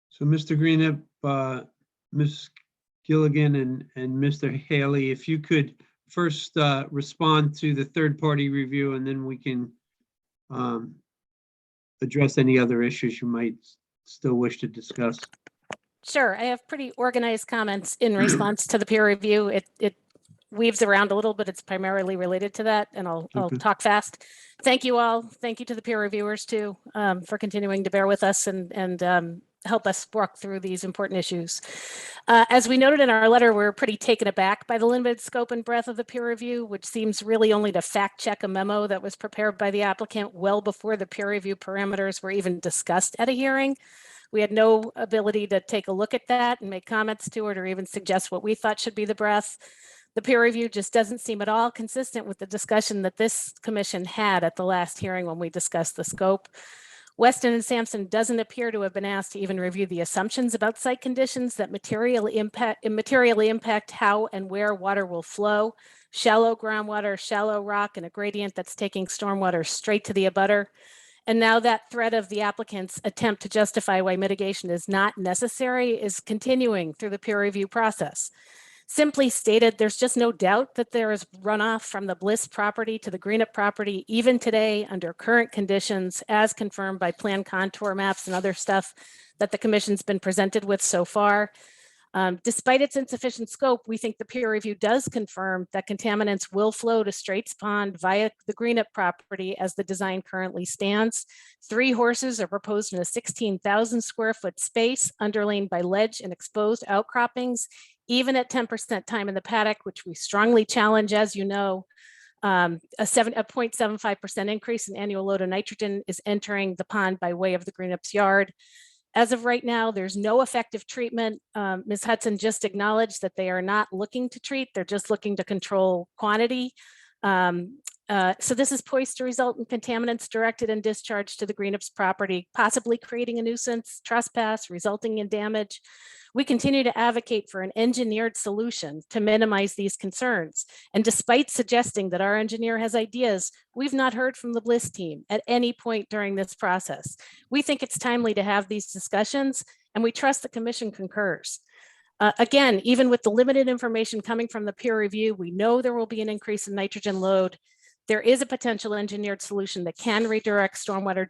A: So Mr. Greenup, Ms. Gilligan and Mr. Haley, if you could first respond to the third-party review, and then we can address any other issues you might still wish to discuss.
M: Sure, I have pretty organized comments in response to the peer review. It weaves around a little, but it's primarily related to that, and I'll
A: Okay.
M: talk fast. Thank you all. Thank you to the peer reviewers too, for continuing to bear with us and help us walk through these important issues. As we noted in our letter, we're pretty taken aback by the limited scope and breadth of the peer review, which seems really only to fact check a memo that was prepared by the applicant well before the peer review parameters were even discussed at a hearing. We had no ability to take a look at that and make comments to it or even suggest what we thought should be the breadth. The peer review just doesn't seem at all consistent with the discussion that this commission had at the last hearing when we discussed the scope. Weston and Sampson doesn't appear to have been asked to even review the assumptions about site conditions that materially impact how and where water will flow, shallow groundwater, shallow rock, and a gradient that's taking stormwater straight to the abutter. And now that thread of the applicant's attempt to justify why mitigation is not necessary is continuing through the peer review process. Simply stated, there's just no doubt that there is runoff from the Bliss property to the Greenup property, even today under current conditions, as confirmed by plan contour maps and other stuff that the commission's been presented with so far. Despite its insufficient scope, we think the peer review does confirm that contaminants will flow to Straits Pond via the Greenup property as the design currently stands. 3 horses are proposed in a 16,000 square foot space underlain by ledge and exposed outcroppings, even at 10% time in the paddock, which we strongly challenge, as you know. A 0.75% increase in annual load of nitrogen is entering the pond by way of the Greenup's yard. As of right now, there's no effective treatment. Ms. Hudson just acknowledged that they are not looking to treat, they're just looking to control quantity. So this is poised to result in contaminants directed and discharged to the Greenup's property, possibly creating a nuisance, trespass, resulting in damage. We continue to advocate for an engineered solution to minimize these concerns. And despite suggesting that our engineer has ideas, we've not heard from the Bliss team at any point during this process. We think it's timely to have these discussions, and we trust the commission concurs. Again, even with the limited information coming from the peer review, we know there will be an increase in nitrogen load. There is a potential engineered solution that can redirect stormwater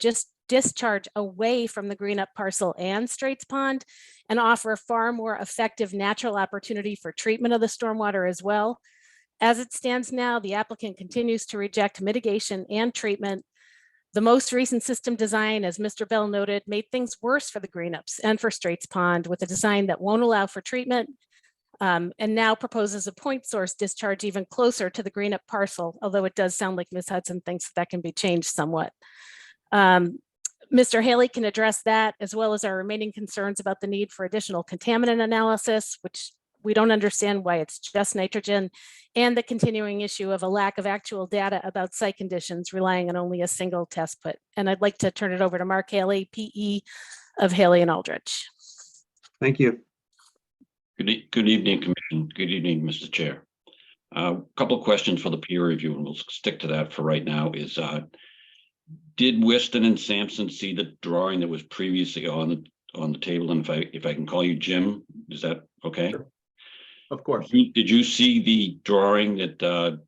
M: discharge away from the Greenup parcel and Straits Pond and offer a far more effective natural opportunity for treatment of the stormwater as well. As it stands now, the applicant continues to reject mitigation and treatment. The most recent system design, as Mr. Bell noted, made things worse for the Greenups and for Straits Pond with a design that won't allow for treatment and now proposes a point source discharge even closer to the Greenup parcel, although it does sound like Ms. Hudson thinks that can be changed somewhat. Mr. Haley can address that, as well as our remaining concerns about the need for additional contaminant analysis, which we don't understand why it's just nitrogen, and the continuing issue of a lack of actual data about site conditions relying on only a single test put. And I'd like to turn it over to Mark Haley, PE of Haley and Aldrich.
A: Thank you.
N: Good evening, Commission. Good evening, Mr. Chair. A couple of questions for the peer review, and we'll stick to that for right now. Is did Weston and Sampson see the drawing that was previously on the table? And if I can call you Jim, is that okay?
J: Sure. Of course.
N: Did you see the drawing that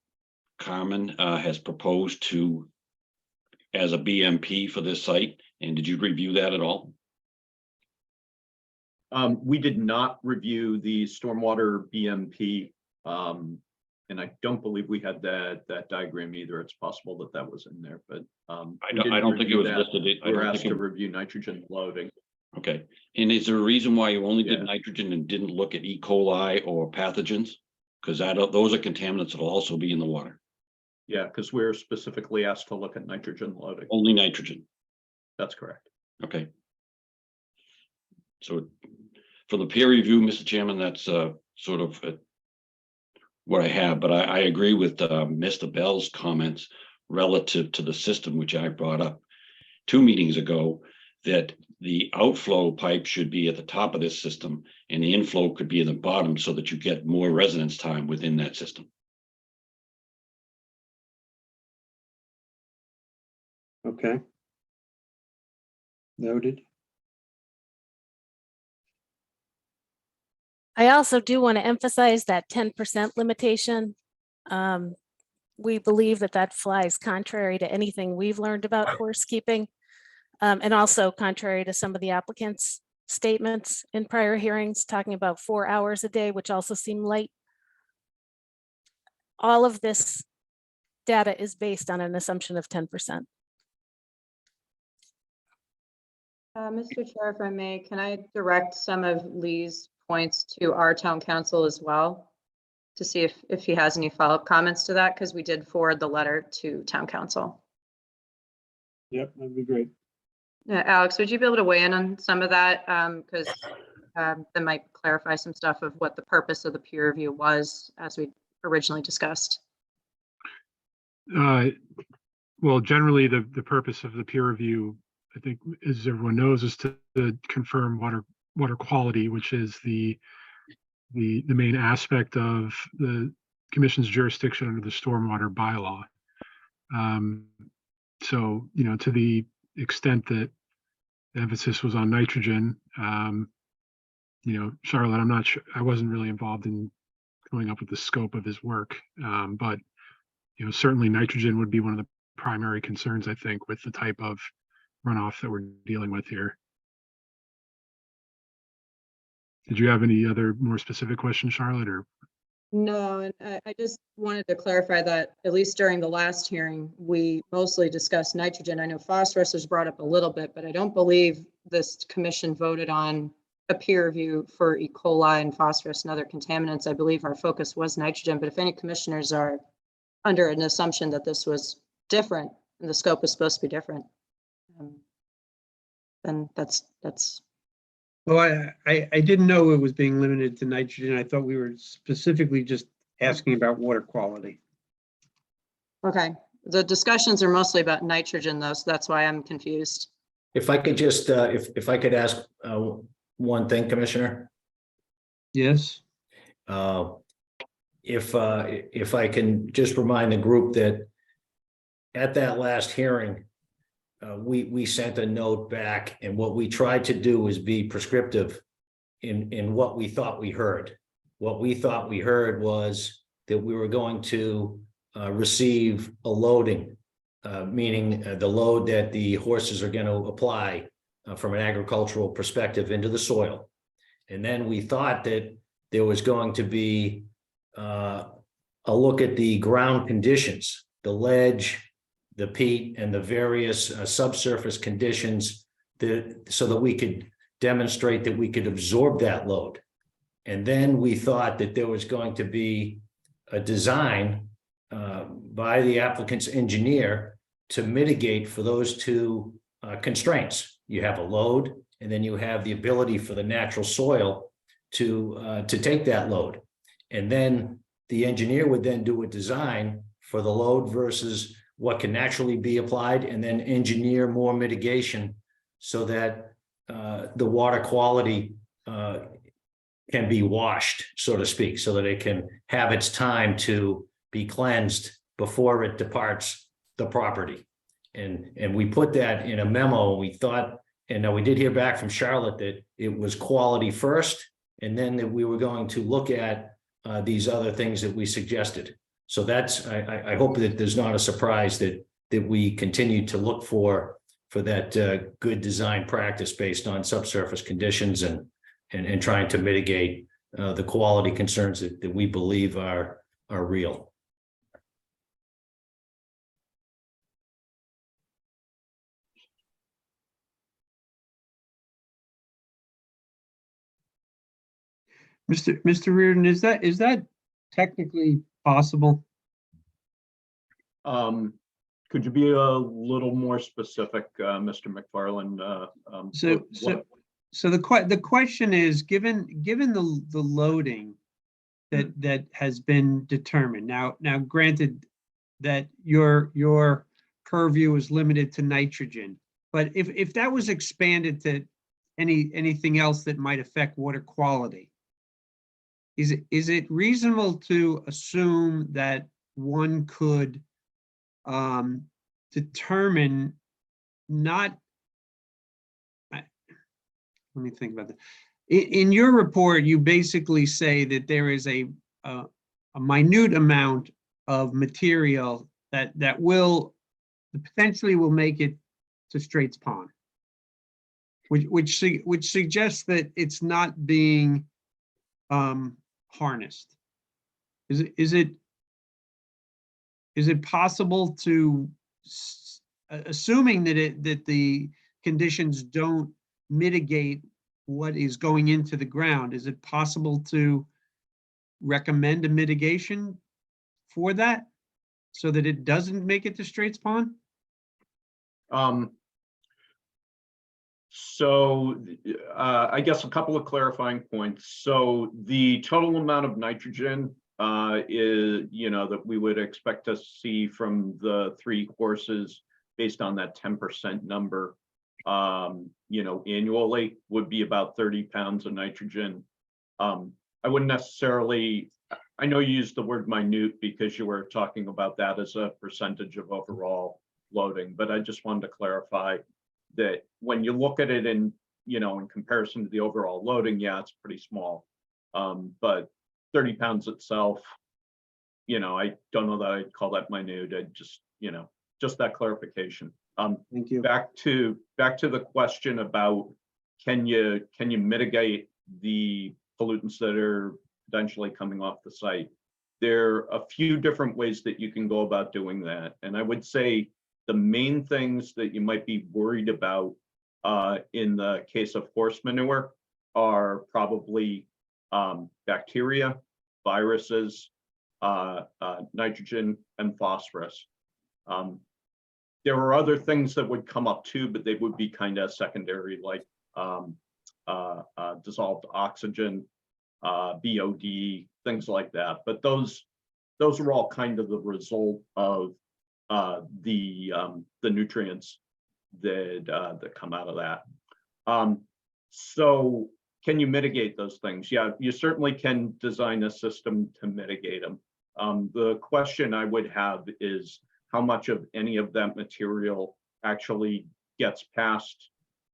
N: Carmen has proposed to as a BMP for this site? And did you review that at all?
J: We did not review the stormwater BMP, and I don't believe we had that diagram either. It's possible that that was in there, but
N: I don't think it was listed.
J: We were asked to review nitrogen loading.
N: Okay, and is there a reason why you only did nitrogen and didn't look at E. coli or pathogens? Because those are contaminants that will also be in the water.
J: Yeah, because we're specifically asked to look at nitrogen loading.
N: Only nitrogen.
J: That's correct.
N: Okay. So for the peer review, Mr. Chairman, that's sort of what I have, but I agree with Mr. Bell's comments relative to the system, which I brought up 2 meetings ago, that the outflow pipe should be at the top of this system and the inflow could be at the bottom so that you get more residence time within that system.
A: Okay. Noted.
M: I also do want to emphasize that 10% limitation. We believe that that flies contrary to anything we've learned about horsekeeping, and also contrary to some of the applicants' statements in prior hearings, talking about 4 hours a day, which also seem light. All of this data is based on an assumption of 10%.
E: Mr. Chair, if I may, can I direct some of Lee's points to our town council as well to see if he has any follow-up comments to that, because we did forward the letter to town council.
A: Yep, that'd be great.
E: Alex, would you be able to weigh in on some of that? Because that might clarify some stuff of what the purpose of the peer review was as we originally discussed.
H: Well, generally, the purpose of the peer review, I think, as everyone knows, is to confirm water quality, which is the main aspect of the commission's jurisdiction under the stormwater bylaw. So, you know, to the extent that the emphasis was on nitrogen, you know, Charlotte, I'm not sure, I wasn't really involved in coming up with the scope of his work, but, you know, certainly nitrogen would be one of the primary concerns, I think, with the type of runoff that we're dealing with here. Did you have any other more specific questions, Charlotte, or?
E: No, and I just wanted to clarify that at least during the last hearing, we mostly discussed nitrogen. I know phosphorus was brought up a little bit, but I don't believe this commission voted on a peer review for E. coli and phosphorus and other contaminants. I believe our focus was nitrogen, but if any commissioners are under an assumption that this was different and the scope is supposed to be different, then that's.
A: Well, I didn't know it was being limited to nitrogen. I thought we were specifically just asking about water quality.
E: Okay, the discussions are mostly about nitrogen though, so that's why I'm confused.
L: If I could just, if I could ask one thing, Commissioner?
A: Yes,
L: If I can just remind the group that at that last hearing, we sent a note back, and what we tried to do is be prescriptive in what we thought we heard. What we thought we heard was that we were going to receive a loading, meaning the load that the horses are going to apply from an agricultural perspective into the soil. And then we thought that there was going to be a look at the ground conditions, the ledge, the peat, and the various subsurface conditions so that we could demonstrate that we could absorb that load. And then we thought that there was going to be a design by the applicant's engineer to mitigate for those two constraints. You have a load, and then you have the ability for the natural soil to take that load. And then the engineer would then do a design for the load versus what can naturally be applied, and then engineer more mitigation so that the water quality can be washed, so to speak, so that it can have its time to be cleansed before it departs the property. And we put that in a memo. We thought, and we did hear back from Charlotte that it was quality first, and then that we were going to look at these other things that we suggested. So that's, I hope that there's not a surprise that we continue to look for that good design practice based on subsurface conditions and trying to mitigate the quality concerns that we believe are real.
A: Mr. Reardon, is that technically possible?
J: Could you be a little more specific, Mr. McFarland?
A: So the question is, given the loading that has been determined, now granted that your purview is limited to nitrogen, but if that was expanded to anything else that might affect water quality, is it reasonable to assume that one could determine not, let me think about that. In your report, you basically say that there is a minute amount of material that will potentially will make it to Straits Pond, which suggests that it's not being harnessed. Is it possible to, assuming that the conditions don't mitigate what is going into the ground, is it possible to recommend a mitigation for that so that it doesn't make it to Straits Pond?
J: So I guess a couple of clarifying points. So the total amount of nitrogen is, that we would expect to see from the three horses based on that 10% number, annually would be about 30 pounds of nitrogen. I wouldn't necessarily, I know you used the word minute because you were talking about that as a percentage of overall loading, but I just wanted to clarify that when you look at it in comparison to the overall loading, yeah, it's pretty small. But 30 pounds itself, I don't know that I'd call that minute. I just that clarification.
A: Thank you.
J: Back to the question about can you mitigate the pollutants that are potentially coming off the site. There are a few different ways that you can go about doing that. And I would say the main things that you might be worried about in the case of horse manure are probably bacteria, viruses, nitrogen, and phosphorus. There are other things that would come up too, but they would be kind of secondary, like dissolved oxygen, BOD, things like that. But those are all kind of the result of the nutrients that come out of that. So can you mitigate those things? Yeah, you certainly can design a system to mitigate them. The question I would have is how much of any of that material actually gets past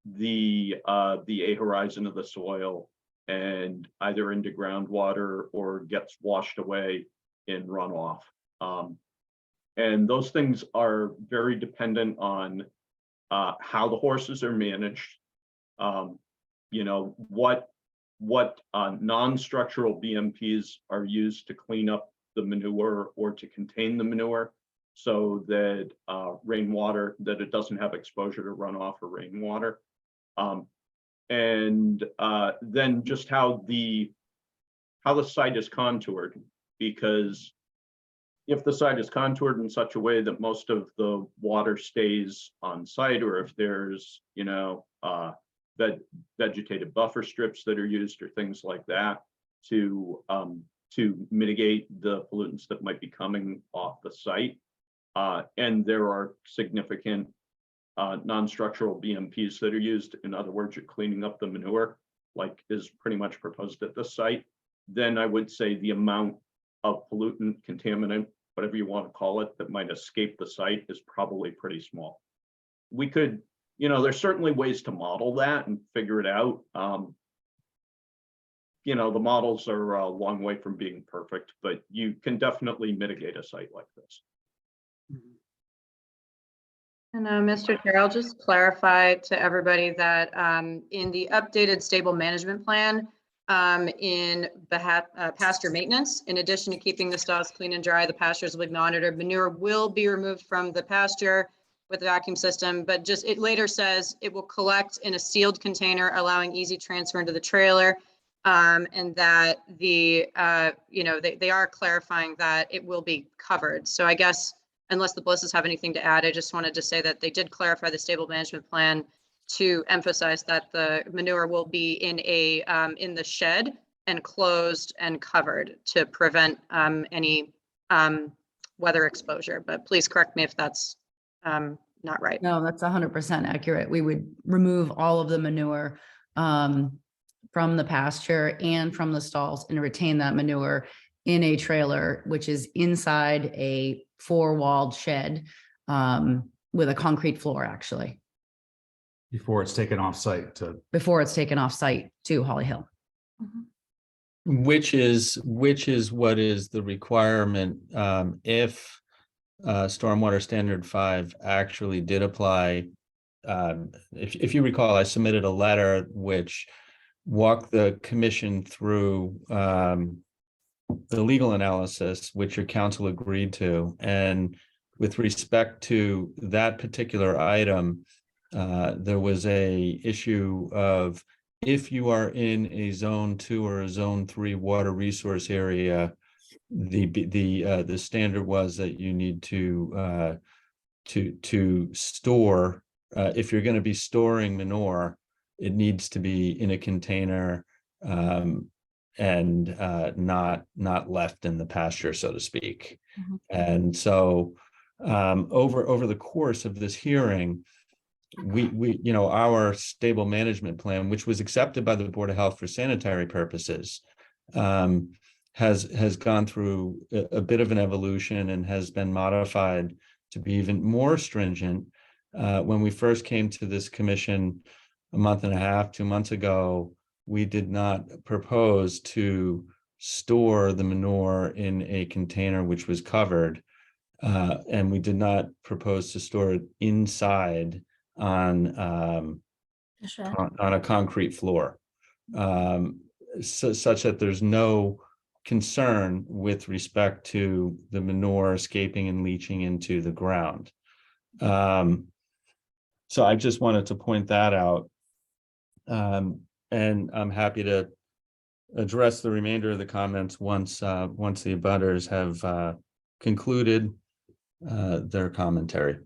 J: the A horizon of the soil and either into groundwater or gets washed away in runoff. And those things are very dependent on how the horses are managed. You know, what non-structural BMPs are used to clean up the manure or to contain the manure, so that rainwater, that it doesn't have exposure to runoff or rainwater. And then just how the site is contoured, because if the site is contoured in such a way that most of the water stays on site, or if there's, you know, vegetative buffer strips that are used or things like that to mitigate the pollutants that might be coming off the site. And there are significant non-structural BMPs that are used. In other words, you're cleaning up the manure, like is pretty much proposed at this site. Then I would say the amount of pollutant, contaminant, whatever you want to call it, that might escape the site is probably pretty small. We could, you know, there's certainly ways to model that and figure it out. You know, the models are a long way from being perfect, but you can definitely mitigate a site like this.
E: And Mr. Chair, I'll just clarify to everybody that in the updated stable management plan, in pasture maintenance, in addition to keeping the stalls clean and dry, the pastures will be monitored. Manure will be removed from the pasture with the vacuum system, but just it later says it will collect in a sealed container, allowing easy transfer into the trailer. And that the, you know, they are clarifying that it will be covered. So I guess unless the Blisses have anything to add, I just wanted to say that they did clarify the stable management plan to emphasize that the manure will be in the shed and closed and covered to prevent any weather exposure. But please correct me if that's not right.
O: No, that's 100% accurate. We would remove all of the manure from the pasture and from the stalls and retain that manure in a trailer, which is inside a 4-walled shed with a concrete floor, actually.
P: Before it's taken off site
O: Before it's taken off site to Holly Hill.
I: Which is what is the requirement if Stormwater Standard 5 actually did apply. If you recall, I submitted a letter which walked the commission through the legal analysis, which your council agreed to. And with respect to that particular item, there was a issue of if you are in a zone 2 or a zone 3 water resource area, the standard was that you need to store, if you're going to be storing manure, it needs to be in a container and not left in the pasture, so to speak. And so over the course of this hearing, we you know, our stable management plan, which was accepted by the Board of Health for sanitary purposes, has gone through a bit of an evolution and has been modified to be even more stringent. When we first came to this commission a month and a half, 2 months ago, we did not propose to store the manure in a container which was covered, and we did not propose to store it inside on a concrete floor. such that there's no concern with respect to the manure escaping and leaching into the ground. So I just wanted to point that out. And I'm happy to address the remainder of the comments once the abutters have concluded their commentary.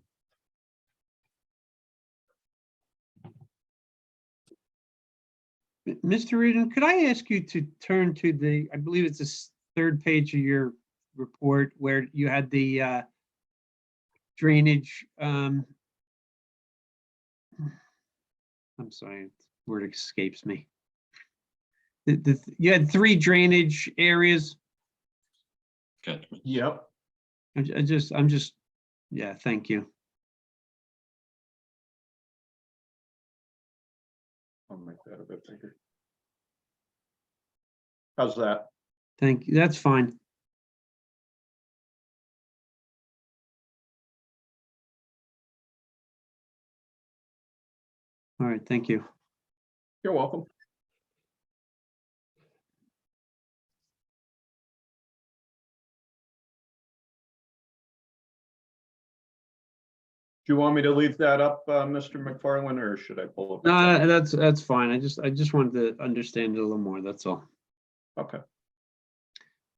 A: Mr. Reardon, could I ask you to turn to the, I believe it's the third page of your report where you had the drainage. I'm sorry, word escapes me. You had 3 drainage areas.
J: Yep.
A: I'm just, yeah, thank you.
J: I'll make that a bit bigger. How's that?
A: Thank you. That's fine. All right, thank you.
J: You're welcome. Do you want me to leave that up, Mr. McFarland, or should I pull it? back
A: No,
J: up?
A: that's fine. I just wanted to understand it a little more. That's all.
J: Okay.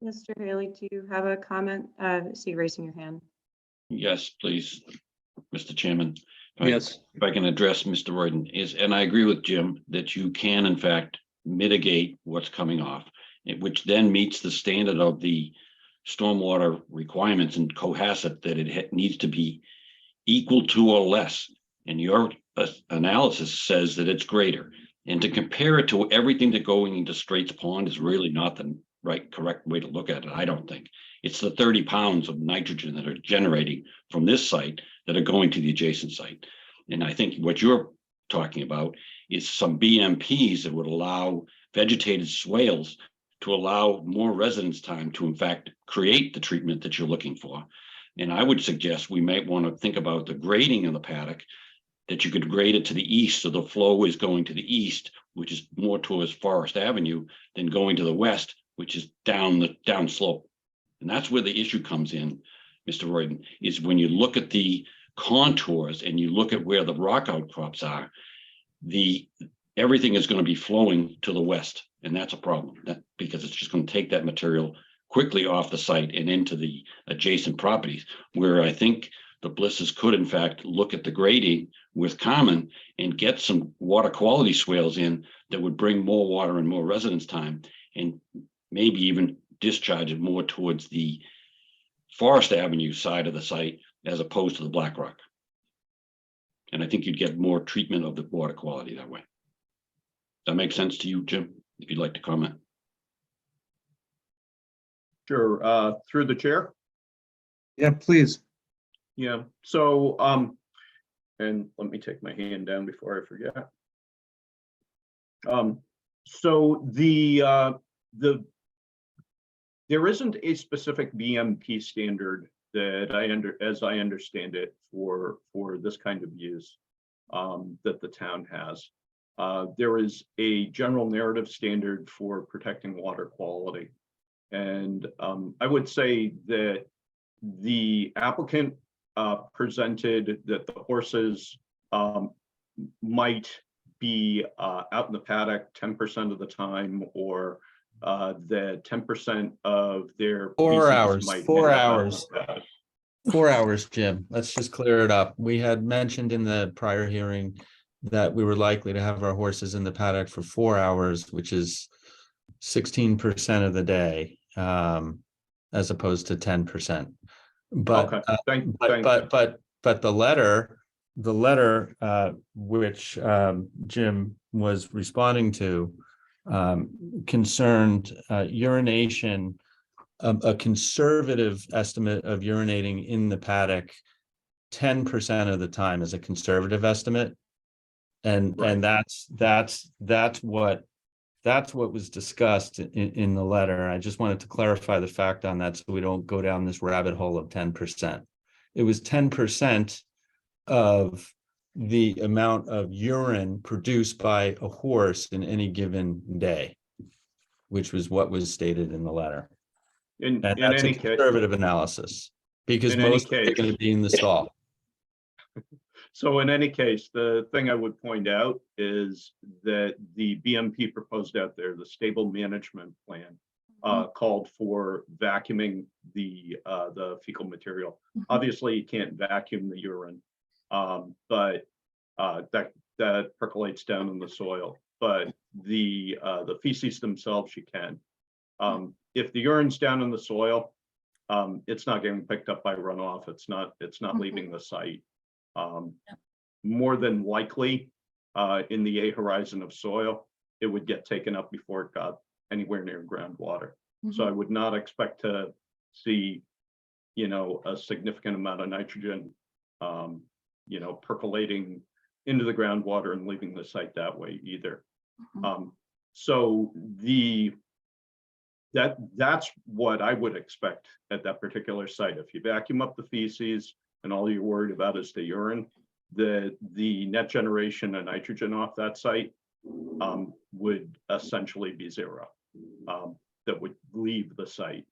E: Mr. Haley, do you have a comment? See you raising your hand.
N: Yes, please, Mr. Chairman.
A: Yes.
N: If I can address Mr. Royden and I agree with Jim that you can in fact mitigate what's coming off, which then meets the standard of the stormwater requirements in Cohasset that it needs to be equal to or less. And your analysis says that it's greater. And to compare it to everything that going into Straits Pond is really not the correct way to look at it, I don't think. It's the 30 pounds of nitrogen that are generating from this site that are going to the adjacent site. And I think what you're talking about is some BMPs that would allow vegetated swales to allow more residence time to in fact create the treatment that you're looking for. And I would suggest we might want to think about the grading of the paddock, that you could grade it to the east, so the flow is going to the east, which is more towards Forest Avenue, than going to the west, which is down the down slope. And that's where the issue comes in, Mr. Royden, is when you look at the contours and you look at where the rock outcrops are, everything is going to be flowing to the west. And that's a problem, because it's just going to take that material quickly off the site and into the adjacent properties, where I think the Blisses could in fact look at the grading with Carmen and get some water quality swales in that would bring more water and more residence time, and maybe even discharge it more towards the Forest Avenue side of the site as opposed to the Black Rock. And I think you'd get more treatment of the water quality that way. That makes sense to you, Jim, if you'd like to comment?
J: Sure, through the chair.
A: Yeah, please.
J: Yeah, so, and let me take my hand down before I forget. So there isn't a specific BMP standard that as I understand it for this kind of use that the town has. There is a general narrative standard for protecting water quality. And I would say that the applicant presented that the horses might be out in the paddock 10% of the time, or that 10% of their
I: 4
J: feces
I: hours,
J: might
I: 4
J: end up out in
I: hours.
J: the paddock.
I: 4 hours, Jim. Let's just clear it up. We had mentioned in the prior hearing that we were likely to have our horses in the paddock for 4 hours, which is 16% of the day, as opposed to 10%. But
J: Okay, thank you.
I: but the letter which Jim was responding to concerned urination, a conservative estimate of urinating in the paddock 10% of the time is a conservative estimate. And that's what was discussed in the letter. I just wanted to clarify the fact on that so we don't go down this rabbit hole of 10%. It was 10% of the amount of urine produced by a horse in any given day, which was what was stated in the letter.
J: In
I: And that's a
J: any case,
I: conservative analysis, because
J: in any
I: most are going to be in the stall.
J: so in any case, the thing I would point out is that the BMP proposed out there, the stable management plan, called for vacuuming the fecal material. Obviously, you can't vacuum the urine, but that percolates down in the soil. But the feces themselves, you can. If the urine's down in the soil, it's not getting picked up by runoff. It's not leaving the site. More than likely, in the A horizon of soil, it would get taken up before it got anywhere near groundwater. So I would not expect to see, a significant amount of nitrogen, percolating into the groundwater and leaving the site that way either. So that's what I would expect at that particular site. If you vacuum up the feces and all you're worried about is the urine, the net generation of nitrogen off that site would essentially be zero. That would leave the site.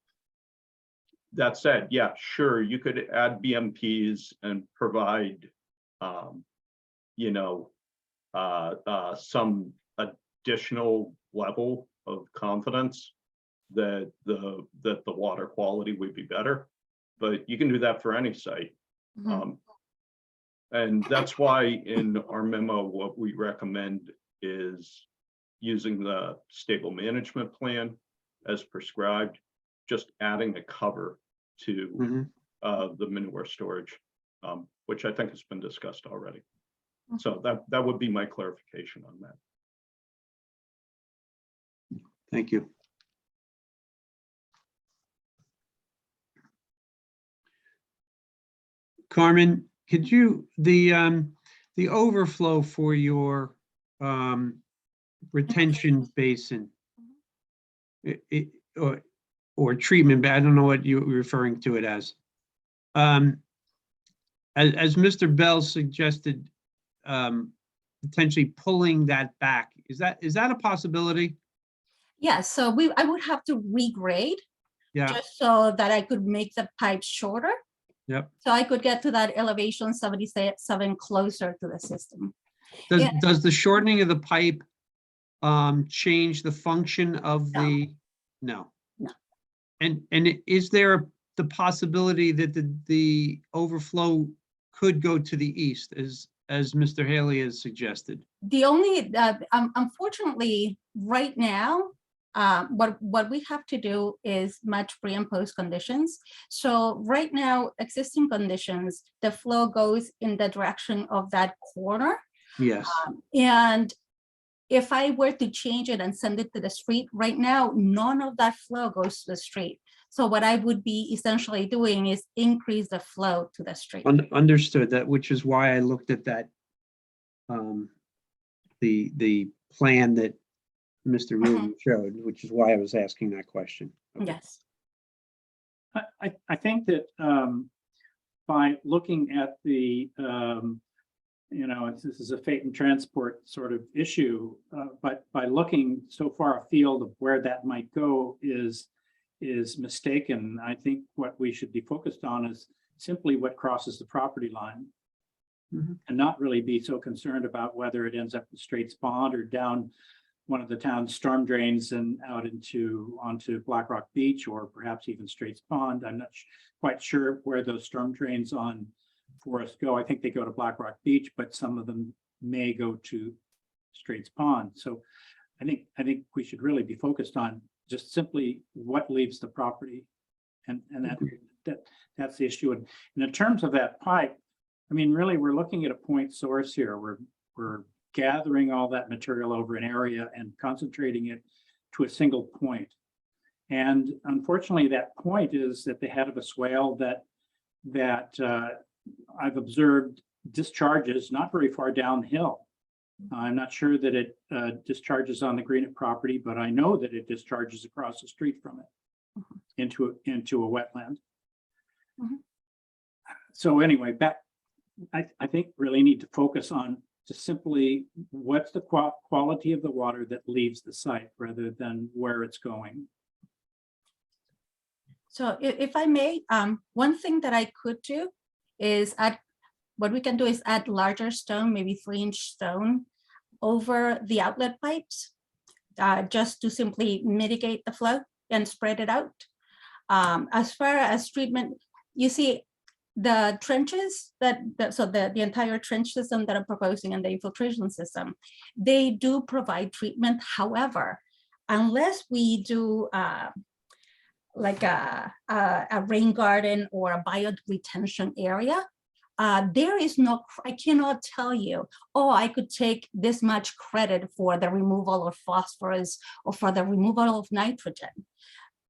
J: That said, yeah, sure, you could add BMPs and provide, some additional level of confidence that the water quality would be better, but you can do that for any site. And that's why in our memo, what we recommend is using the stable management plan as prescribed, just adding a cover to the manure storage, which I think has been discussed already. So that would be my clarification on that.
A: Thank you. Carmen, could you, the overflow for your retention basin or treatment, but I don't know what you're referring to it as. As Mr. Bell suggested, potentially pulling that back, is that a possibility?
K: Yeah, so I would have to regrade
A: Yeah.
K: just so that I could make the pipe shorter.
A: Yep.
K: So I could get to that elevation 77 closer to the system. Yeah.
A: Does the shortening of the pipe change the function of the? No.
K: No.
A: And is there the possibility that the overflow could go to the east, as Mr. Haley has suggested?
K: The only, unfortunately, right now, what we have to do is match pre and post conditions. So right now, existing conditions, the flow goes in the direction of that corner.
A: Yes.
K: And if I were to change it and send it to the street, right now, none of that flow goes to the street. So what I would be essentially doing is increase the flow to the street.
A: Understood that, which is why I looked at that, the plan that Mr. Rubin showed, which is why I was asking that question. Okay.
K: Yes.
B: I think that by looking at the, this is a fate and transport sort of issue, but by looking so far afield of where that might go is mistaken. I think what we should be focused on is simply what crosses the property line, and not really be so concerned about whether it ends up in Straits Pond or down one of the town's storm drains and out onto Black Rock Beach, or perhaps even Straits Pond. I'm not quite sure where those storm drains on Forest go. I think they go to Black Rock Beach, but some of them may go to Straits Pond. So I think we should really be focused on just simply what leaves the property, and that's the issue. And in terms of that pipe, I mean, really, we're looking at a point source here. We're gathering all that material over an area and concentrating it to a single point. And unfortunately, that point is at the head of a swale that I've observed discharges not very far downhill. I'm not sure that it discharges on the Greenup property, but I know that it discharges across the street from it into a wetland. So anyway, I think really need to focus on just simply what's the quality of the water that leaves the site rather than where it's going.
K: So if I may, one thing that I could do is what we can do is add larger stone, maybe 3-inch stone over the outlet pipes, just to simply mitigate the flow and spread it out. As far as treatment, you see the trenches so the entire trench system that I'm proposing and the infiltration system, they do provide treatment. However, unless we do like a rain garden or a bio retention area, there is no, I cannot tell you, oh, I could take this much credit for the removal of phosphorus or for the removal of nitrogen.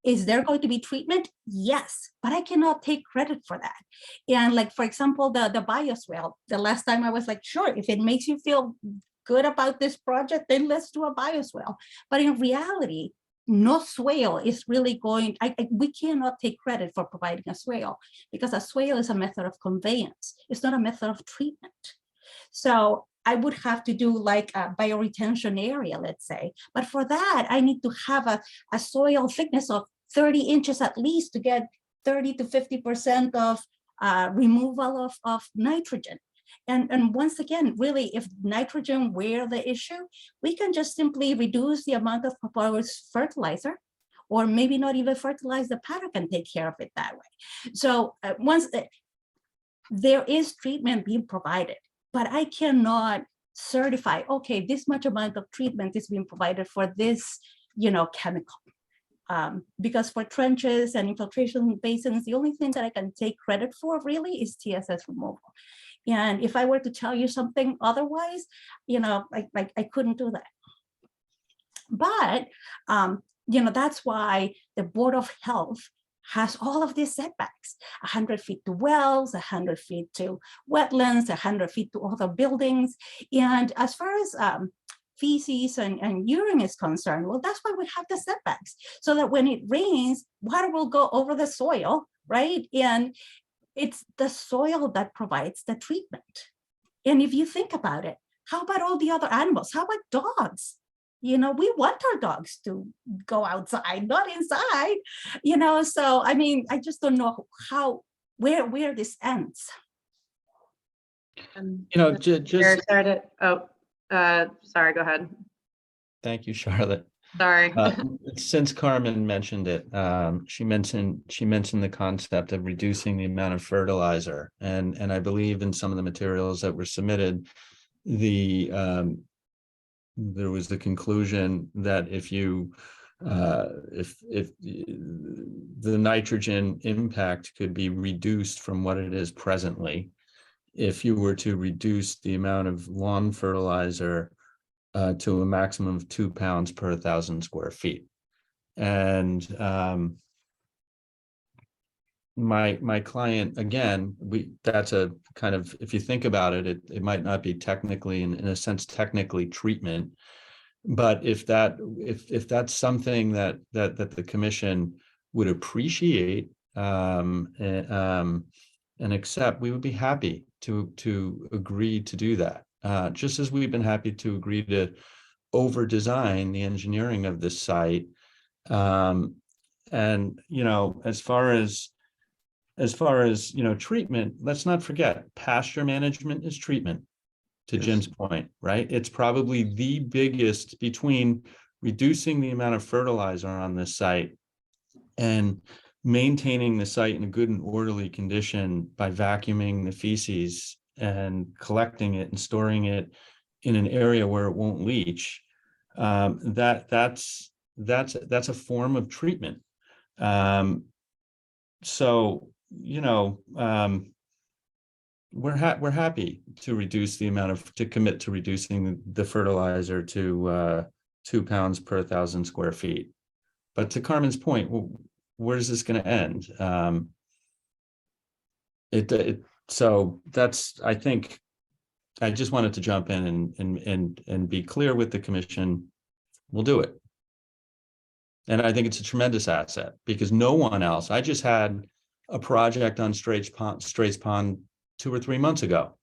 K: Is there going to be treatment? Yes, but I cannot take credit for that. And like, for example, the bioswale, the last time I was like, sure, if it makes you feel good about this project, then let's do a bioswale. But in reality, no swale is really going, we cannot take credit for providing a swale because a swale is a method of conveyance. It's not a method of treatment. So I would have to do like a bioretention area, let's say. But for that, I need to have a soil thickness of 30 inches at least to get 30 to 50% of removal of nitrogen. And once again, really, if nitrogen were the issue, we can just simply reduce the amount of proposed fertilizer, or maybe not even fertilize the paddock and take care of it that way. So once there is treatment being provided, but I cannot certify, okay, this much amount of treatment is being provided for this, chemical. Because for trenches and infiltration basins, the only thing that I can take credit for really is TSS removal. And if I were to tell you something otherwise, I couldn't do that. But, that's why the Board of Health has all of these setbacks, 100 feet to wells, 100 feet to wetlands, 100 feet to other buildings. And as far as feces and urine is concerned, well, that's why we have the setbacks, so that when it rains, water will go over the soil, right? And it's the soil that provides the treatment. And if you think about it, how about all the other animals? How about dogs? We want our dogs to go outside, not inside, so I mean, I just don't know where this ends.
I: Just,
E: Sorry, go ahead.
I: thank you, Charlotte.
E: Sorry.
I: Since Carmen mentioned it, she mentioned the concept of reducing the amount of fertilizer, and I believe in some of the materials that were submitted, there was the conclusion that if the nitrogen impact could be reduced from what it is presently, if you were to reduce the amount of lawn fertilizer to a maximum of 2 pounds per 1,000 square feet. And my client, again, that's a kind of, if you think about it, it might not be technically, in a sense, technically treatment, but if that's something that the commission would appreciate and accept, we would be happy to agree to do that. Just as we've been happy to agree to over-design the engineering of this site. And, as far as treatment, let's not forget, pasture management is treatment, to Jim's point, right? It's probably the biggest, between reducing the amount of fertilizer on this site and maintaining the site in a good and orderly condition by vacuuming the feces and collecting it and storing it in an area where it won't leach. That's a form of treatment. So, we're happy to reduce the amount to commit to reducing the fertilizer to 2 pounds per 1,000 square feet. But to Carmen's point, where is this going to end? So that's, I think, I just wanted to jump in and be clear with the commission. We'll do it. And I think it's a tremendous asset because no one else, I just had a project on Straits Pond 2 or 3 months ago.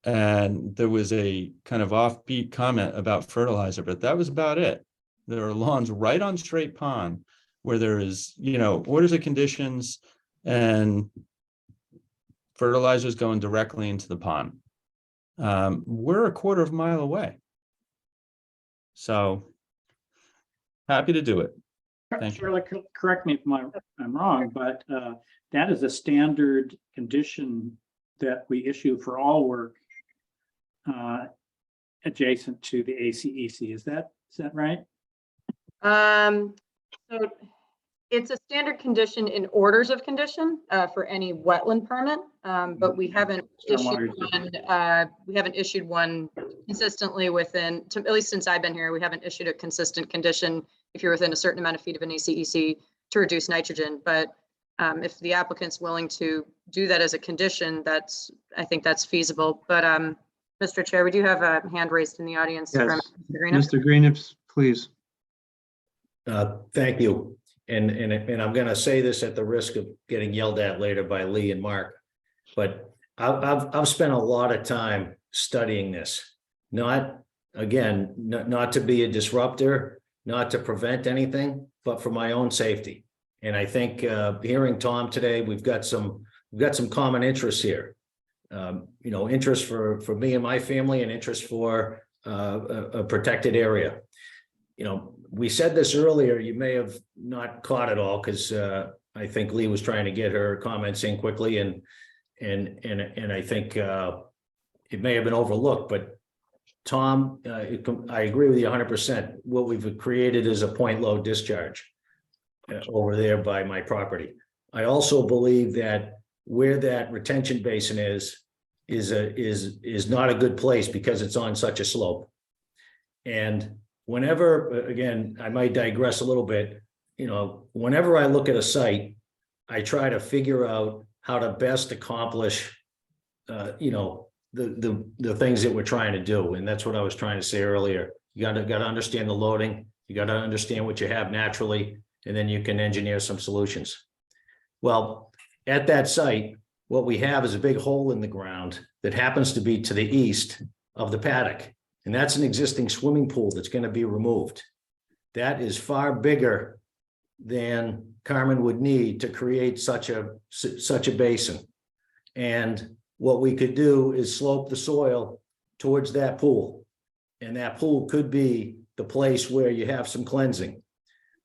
I: And there was a kind of offbeat comment about fertilizer, but that was about it. There are lawns right on Strait Pond where there is, orders of conditions and fertilizers going directly into the pond. We're a quarter of a mile away. So happy to do it. Thank you.
B: Charlotte, correct me if I'm wrong, but that is a standard condition that we issue for all work adjacent to the ACEC. Is that right?
E: So it's a standard condition in orders of condition for any wetland permit, but we haven't issued one consistently within, at least since I've been here, we haven't issued a consistent condition if you're within a certain amount of feet of an ACEC to reduce nitrogen. But if the applicant's willing to do that as a condition, I think that's feasible. But Mr. Chair, we do have a hand raised in the audience.
A: Yes.
E: From Mr. Greeniff.
A: Mr. Greeniff, please.
L: Thank you. And I'm going to say this at the risk of getting yelled at later by Lee and Mark, but I've spent a lot of time studying this, not to be a disruptor, not to prevent anything, but for my own safety. And I think hearing Tom today, we've got some common interests here. Interest for me and my family, and interest for a protected area. We said this earlier, you may have not caught it all because I think Lee was trying to get her comments in quickly, and I think it may have been overlooked, but Tom, I agree with you 100%. What we've created is a point load discharge over there by my property. I also believe that where that retention basin is not a good place because it's on such a slope. And whenever, again, I might digress a little bit, whenever I look at a site, I try to figure out how to best accomplish, the things that we're trying to do. And that's what I was trying to say earlier. You got to understand the loading. You got to understand what you have naturally, and then you can engineer some solutions. Well, at that site, what we have is a big hole in the ground that happens to be to the east of the paddock. And that's an existing swimming pool that's going to be removed. That is far bigger than Carmen would need to create such a basin. And what we could do is slope the soil towards that pool. And that pool could be the place where you have some cleansing.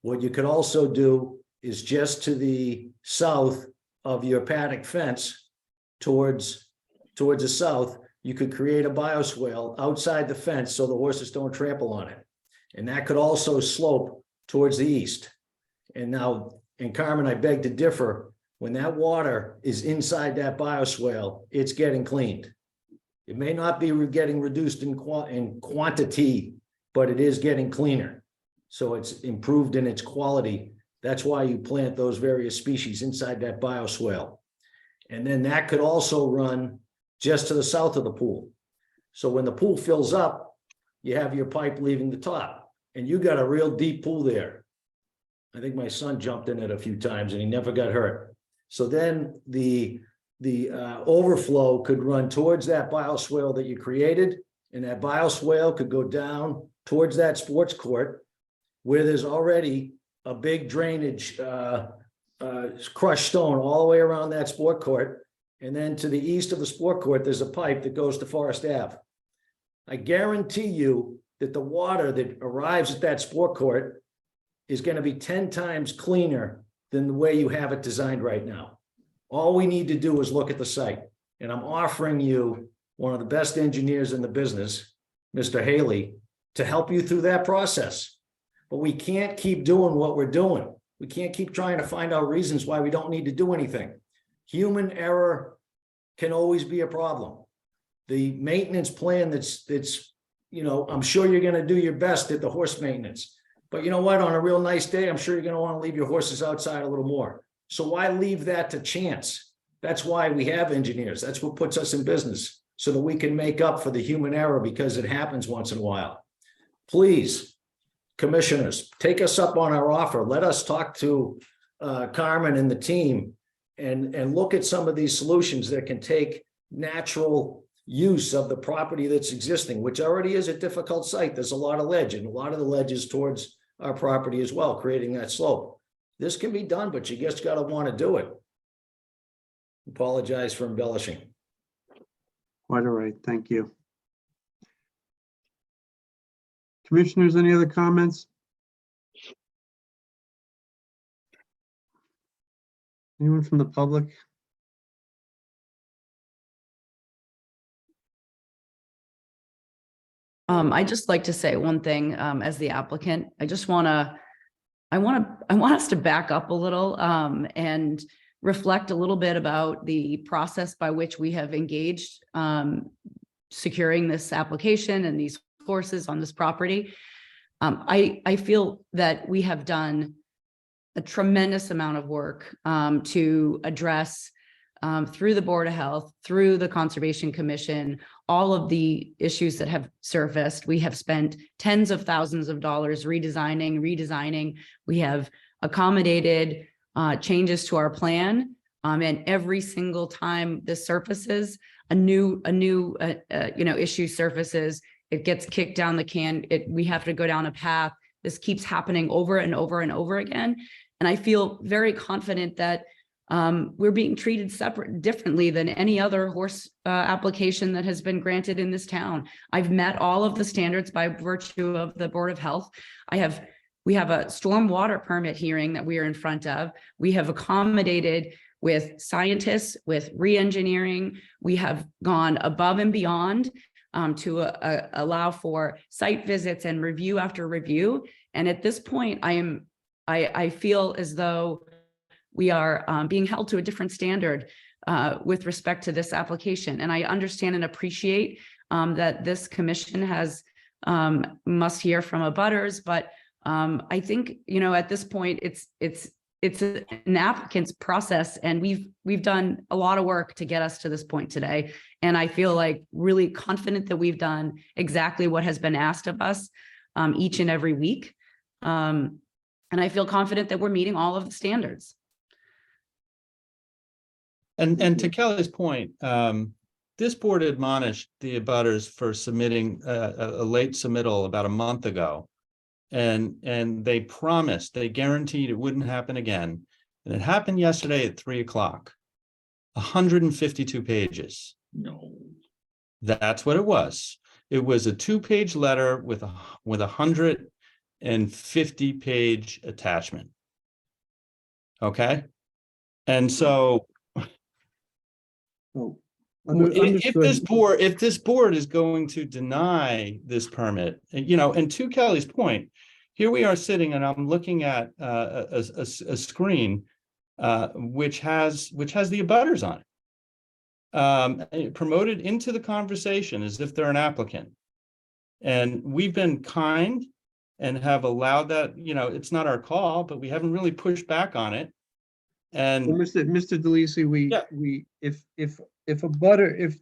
L: What you could also do is just to the south of your paddock fence, towards the south, you could create a bioswale outside the fence so the horses don't trample on it. And that could also slope towards the east. And now, and Carmen, I beg to differ, when that water is inside that bioswale, it's getting cleaned. It may not be getting reduced in quantity, but it is getting cleaner. So it's improved in its quality. That's why you plant those various species inside that bioswale. And then that could also run just to the south of the pool. So when the pool fills up, you have your pipe leaving the top, and you got a real deep pool there. I think my son jumped in it a few times and he never got hurt. So then the overflow could run towards that bioswale that you created, and that bioswale could go down towards that sports court where there's already a big drainage, crushed stone all the way around that sport court. And then to the east of the sport court, there's a pipe that goes to Forest Ave. I guarantee you that the water that arrives at that sport court is going to be 10 times cleaner than the way you have it designed right now. All we need to do is look at the site. And I'm offering you one of the best engineers in the business, Mr. Haley, to help you through that process. But we can't keep doing what we're doing. We can't keep trying to find out reasons why we don't need to do anything. Human error can always be a problem. The maintenance plan that's I'm sure you're going to do your best at the horse maintenance. But you know what? On a real nice day, I'm sure you're going to want to leave your horses outside a little more. So why leave that to chance? That's why we have engineers. That's what puts us in business, so that we can make up for the human error, because it happens once in a while. Please, commissioners, take us up on our offer. Let us talk to Carmen and the team and look at some of these solutions that can take natural use of the property that's existing, which already is a difficult site. There's a lot of ledge, and a lot of the ledge is towards our property as well, creating that slope. This can be done, but you just gotta want to do it. Apologize for embellishing.
A: Quite all right, thank you. Commissioners, any other comments? Anyone from the public?
O: I'd just like to say one thing, as the applicant, I want us to back up a little, and reflect a little bit about the process by which we have engaged, securing this application and these forces on this property. I feel that we have done a tremendous amount of work, to address, through the Board of Health, through the Conservation Commission, all of the issues that have surfaced. We have spent tens of thousands of dollars redesigning. We have accommodated changes to our plan. And every single time this surfaces, a new issue surfaces, it gets kicked down the can. We have to go down a path. This keeps happening over and over and over again. And I feel very confident that we're being treated differently than any other horse application that has been granted in this town. I've met all of the standards by virtue of the Board of Health. We have a stormwater permit hearing that we are in front of. We have accommodated with scientists, with re-engineering. We have gone above and beyond to allow for site visits and review after review. And at this point, I feel as though we are being held to a different standard with respect to this application. And I understand and appreciate that this commission must hear from abutters, but I think, at this point, it's an applicant's process, and we've done a lot of work to get us to this point today. And I feel like really confident that we've done exactly what has been asked of us each and every week. And I feel confident that we're meeting all of the standards.
I: And to Kelly's point, this board admonished the abutters for submitting a late submittal about a month ago. And they promised, they guaranteed it wouldn't happen again. And it happened yesterday at 3:00, 152 pages.
N: No.
I: That's what it was. It was a 2-page letter with a 150-page attachment. Okay. And so if this board is going to deny this permit, and to Kelly's point, here we are sitting and I'm looking at a screen which has the abutters on it, promoted into the conversation as if they're an applicant. And we've been kind and have allowed that, it's not our call, but we haven't really pushed back on it. And
A: Well, Mr. DeLisi, if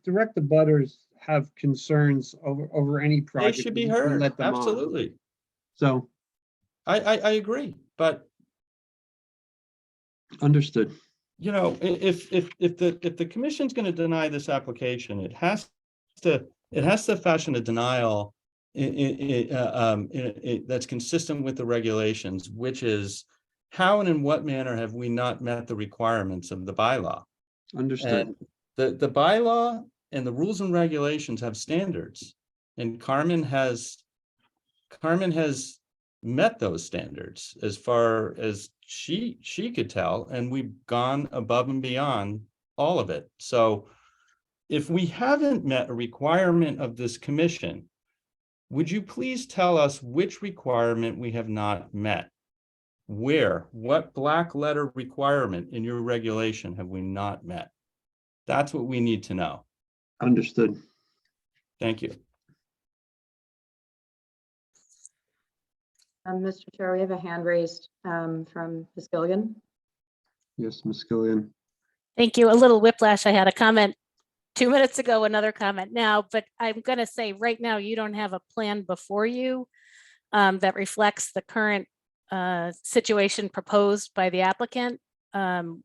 A: direct abutters have concerns over any
I: they
A: project,
I: should
A: we
I: be
A: can
I: heard.
A: let them on.
I: Absolutely.
A: So,
I: I agree, but
A: understood.
I: if the commission's going to deny this application, it has to fashion a denial that's consistent with the regulations, which is how and in what manner have we not met the requirements of the bylaw?
A: Understood.
I: And the bylaw and the rules and regulations have standards, and Carmen has met those standards as far as she could tell, and we've gone above and beyond all of it. So if we haven't met a requirement of this commission, would you please tell us which requirement we have not met? What black letter requirement in your regulation have we not met? That's what we need to know.
A: Understood.
I: Thank you.
E: Mr. Chair, we have a hand raised from Ms. Gilligan.
A: Yes, Ms. Gillian.
M: Thank you. A little whiplash. I had a comment 2 minutes ago, another comment now, but I'm going to say right now, you don't have a plan before you that reflects the current situation proposed by the applicant. And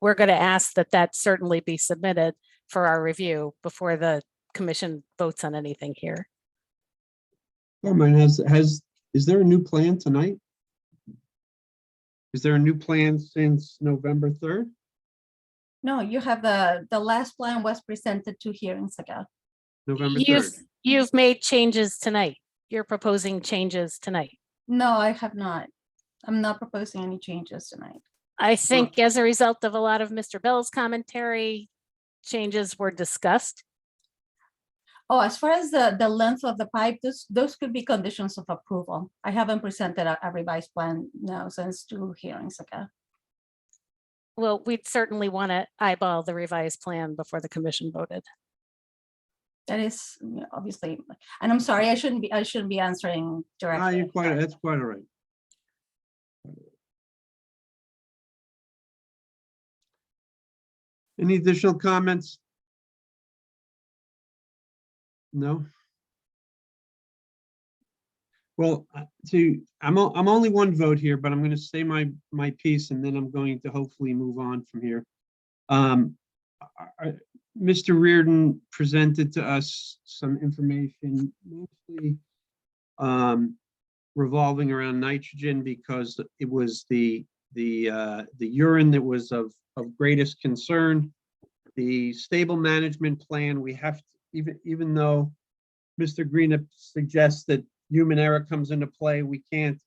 M: we're going to ask that certainly be submitted for our review before the commission votes on anything here.
A: Carmine, is there a new plan tonight? Is there a new plan since November 3rd?
K: No, you have the last plan was presented 2 hearings ago.
A: November
M: You've,
A: 3rd?
M: you've made changes tonight. You're proposing changes tonight.
K: No, I have not. I'm not proposing any changes tonight.
M: I think as a result of a lot of Mr. Bell's commentary, changes were discussed.
K: Oh, as far as the length of the pipe, those could be conditions of approval. I haven't presented a revised plan now since 2 hearings ago.
M: Well, we'd certainly want to eyeball the revised plan before the commission voted.
K: That is obviously, and I'm sorry, I shouldn't be answering directly.
A: That's quite all right. Any additional comments? No? Well, I'm only one vote here, but I'm going to say my piece and then I'm going to hopefully move on from here. Mr. Reardon presented to us some information, mostly revolving around nitrogen, because it was the urine that was of greatest concern. The stable management plan, we have to, even though Mr. Greenup suggests that human error comes into play, we can't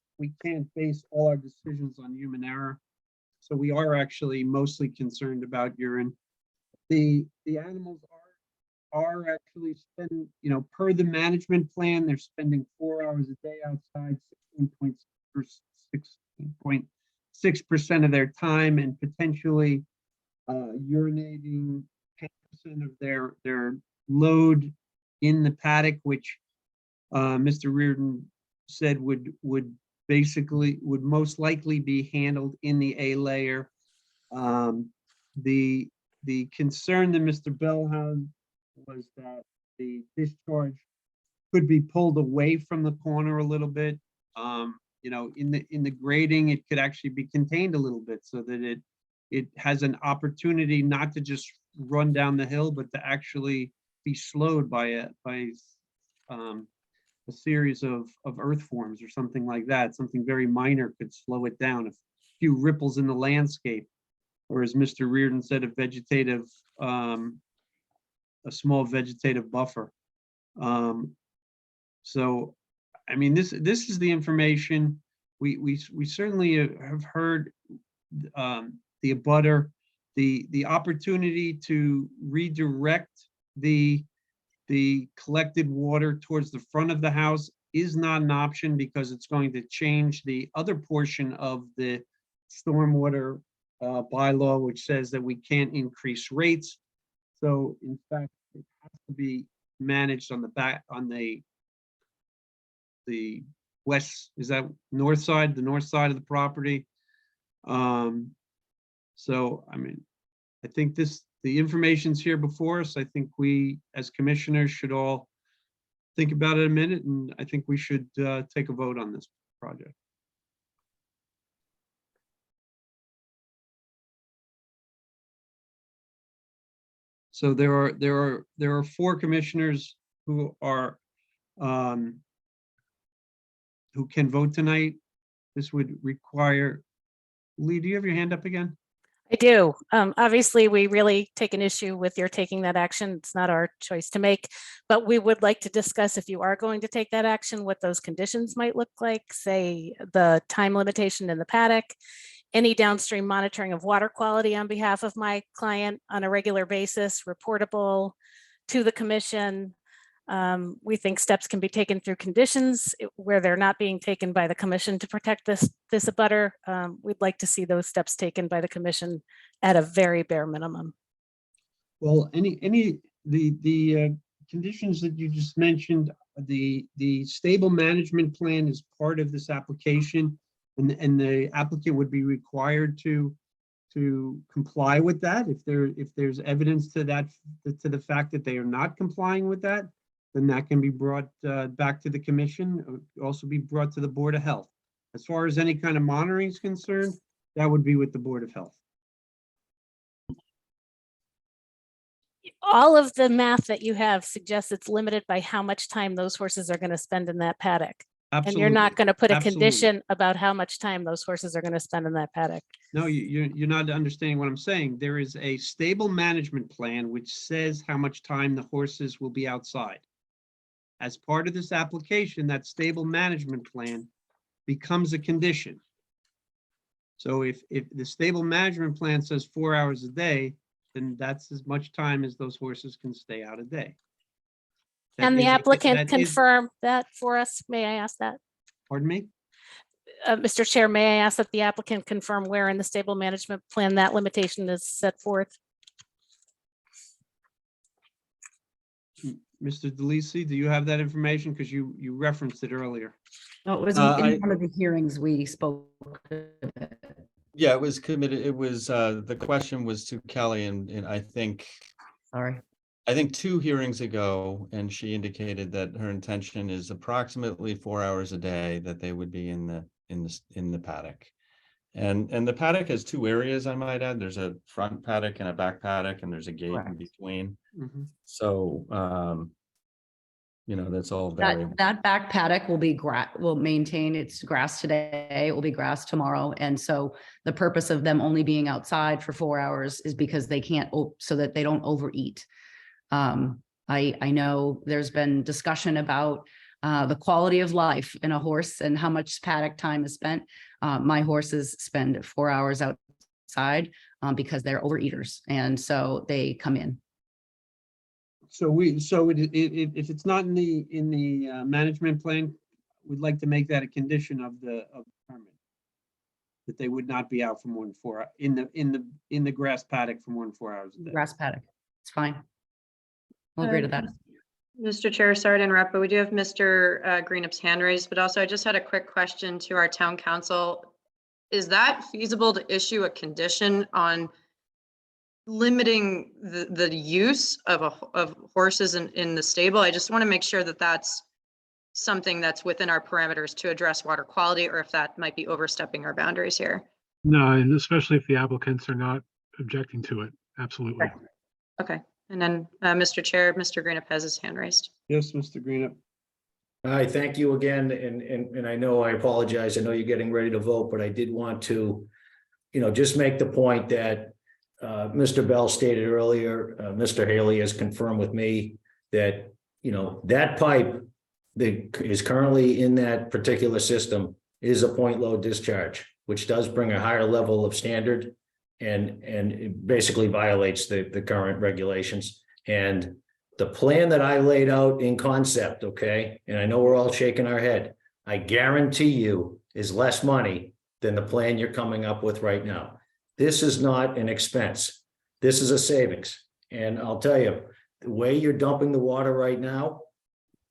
A: base all our decisions on human error. So we are actually mostly concerned about urine. The animals are actually spending, per the management plan, they're spending 4 hours a day outside, 16.6% of their time, and potentially urinating 10% of their load in the paddock, which Mr. Reardon said would most likely be handled in the A layer. The concern that Mr. Bell had was that the discharge could be pulled away from the corner a little bit. In the grading, it could actually be contained a little bit so that it has an opportunity not to just run down the hill, but to actually be slowed by a series of earth forms or something like that. Something very minor could slow it down. A few ripples in the landscape, or as Mr. Reardon said, a small vegetative buffer. So, I mean, this is the information we certainly have heard. The abutter, the opportunity to redirect the collected water towards the front of the house is not an option, because it's going to change the other portion of the stormwater bylaw, which says that we can't increase rates. So in fact, it has to be managed on the back, on the west, is that north side, the north side of the property. So, I mean, I think the information's here before us. I think we, as commissioners, should all think about it a minute, and I think we should take a vote on this project. So there are 4 commissioners who are who can vote tonight. This would require, Lee, do you have your hand up again?
M: I do. Obviously, we really take an issue with your taking that action. It's not our choice to make, but we would like to discuss, if you are going to take that action, what those conditions might look like, say the time limitation in the paddock, any downstream monitoring of water quality on behalf of my client on a regular basis, reportable to the commission. We think steps can be taken through conditions where they're not being taken by the commission to protect this abutter. We'd like to see those steps taken by the commission at a very bare minimum.
A: Well, the conditions that you just mentioned, the stable management plan is part of this application, and the applicant would be required to comply with that. If there's evidence to the fact that they are not complying with that, then that can be brought back to the commission, also be brought to the Board of Health. As far as any kind of monitoring is concerned, that would be with the Board of Health.
M: all of the math that you have suggests it's limited by how much time those horses are going to spend in that paddock. And you're not
A: Absolutely.
M: going to put a
A: Absolutely.
M: condition about how much time those horses are going to spend in that paddock.
A: No, you're not understanding what I'm saying. There is a stable management plan which says how much time the horses will be outside. As part of this application, that stable management plan becomes a condition. So if the stable management plan says 4 hours a day, then that's as much time as those horses can stay out a day. That
M: And the
A: is a-
M: applicant
A: that is-
M: confirm that for us? May I ask that?
A: Pardon me?
M: Mr. Chair, may I ask that the applicant confirm where in the stable management plan that limitation is set forth?
A: Mr. DeLisi, do you have that information? Because you referenced it earlier.
O: No, it was
I: I-
O: in one of the hearings we spoke.
I: Yeah, it was committed. It was, the question was to Kelly and I think,
O: Sorry.
I: I think 2 hearings ago, and she indicated that her intention is approximately 4 hours a day that they would be in the paddock. And the paddock has 2 areas, I might add. There's a front paddock and a back paddock, and there's a gate in
O: Correct.
I: between.
A: Mhm.
I: So, that's all variable.
O: That back paddock will maintain its grass today. It will be grass tomorrow. And so the purpose of them only being outside for 4 hours is because they can't, so that they don't overeat. I know there's been discussion about the quality of life in a horse and how much paddock time is spent. My horses spend 4 hours outside because they're overeaters, and so they come in.
A: So if it's not in the management plan, we'd like to make that a condition of the permit. That they would not be out for more than 4 in the grass paddock for more than 4 hours a day.
O: Grass paddock, it's fine. We'll agree to that.
E: Mr. Chair, sorry to interrupt, but we do have Mr. Greenup's hand raised, but also I just had a quick question to our town council. Is that feasible to issue a condition on limiting the use of horses in the stable? I just want to make sure that that's something that's within our parameters to address water quality, or if that might be overstepping our boundaries here.
H: No, and especially if the applicants are not objecting to it. Absolutely.
E: Okay, and then Mr. Chair, Mr. Greenup has his hand raised.
A: Yes, Mr. Greenup.
L: Hi, thank you again, and I know I apologize, I know you're getting ready to vote, but I did want to, just make the point that Mr. Bell stated earlier, Mr. Haley has confirmed with me that, that pipe that is currently in that particular system is a point load discharge, which does bring a higher level of standard and it basically violates the current regulations. And the plan that I laid out in concept, okay, and I know we're all shaking our head, I guarantee you is less money than the plan you're coming up with right now. This is not an expense. This is a savings. And I'll tell you, the way you're dumping the water right now,